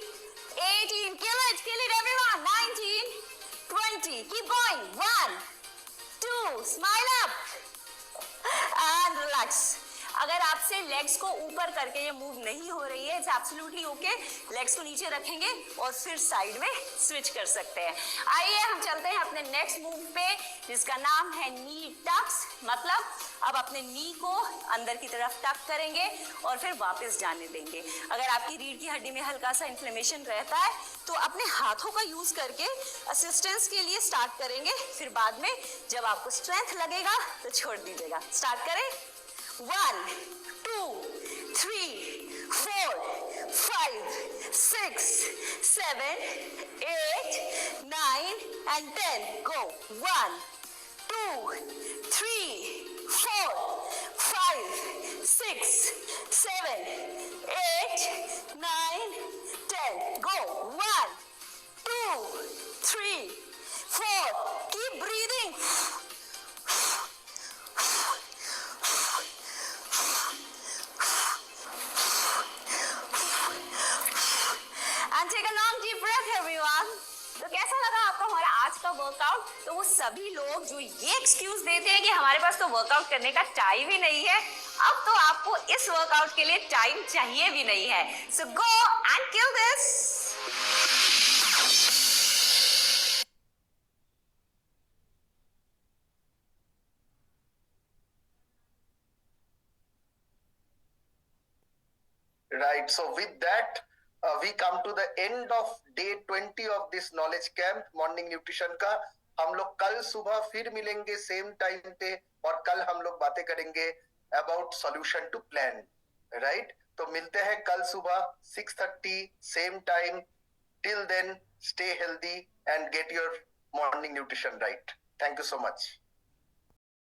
18. Kill it everyone. 19, 20. Keep going. 1, 2. Smile up and relax. अगर आपसे लेग्स को ऊपर करके ये मूव नहीं हो रही है, इट्स एब्सोल्युटली ओके। लेग्स को नीचे रखेंगे और फिर साइड में स्विच कर सकते हैं। आइए हम चलते हैं अपने नेक्स्ट मूव पे, जिसका नाम है नी टक्स। मतलब अब अपने नी को अंदर की तरफ टक करेंगे और फिर वापस जाने देंगे। अगर आपकी रीढ़ की हड्डी में हल्का सा इन्फ्लेमेशन रहता है तो अपने हाथों का यूज करके असिस्टेंस के लिए स्टार्ट करेंगे, फिर बाद में जब आपको स्ट्रेंथ लगेगा तो छोड़ दीजिएगा। स्टार्ट करें। 1, 2, 3, 4, 5, 6, 7, 8, 9 and 10. Go. 1, 2, 3, 4, 5, 6, 7, 8, 9, 10. Go. 1, 2, 3, 4. Keep breathing. And take a long deep breath everyone. तो कैसा लगा आपको हमारा आज का वर्कआउट? तो वो सभी लोग जो ये एक्सक्यूज देते हैं कि हमारे पास तो वर्कआउट करने का टाइम ही नहीं है, अब तो आपको इस वर्कआउट के लिए टाइम चाहिए भी नहीं है। So go and kill this. Right. So with that, we come to the end of day 20 of this knowledge camp, morning nutrition का। हम लोग कल सुबह फिर मिलेंगे सेम टाइम पे, और कल हम लोग बातें करेंगे about solution to plan. Right, तो मिलते हैं कल सुबह 6:30 same time. Till then, stay healthy and get your morning nutrition right. Thank you so much.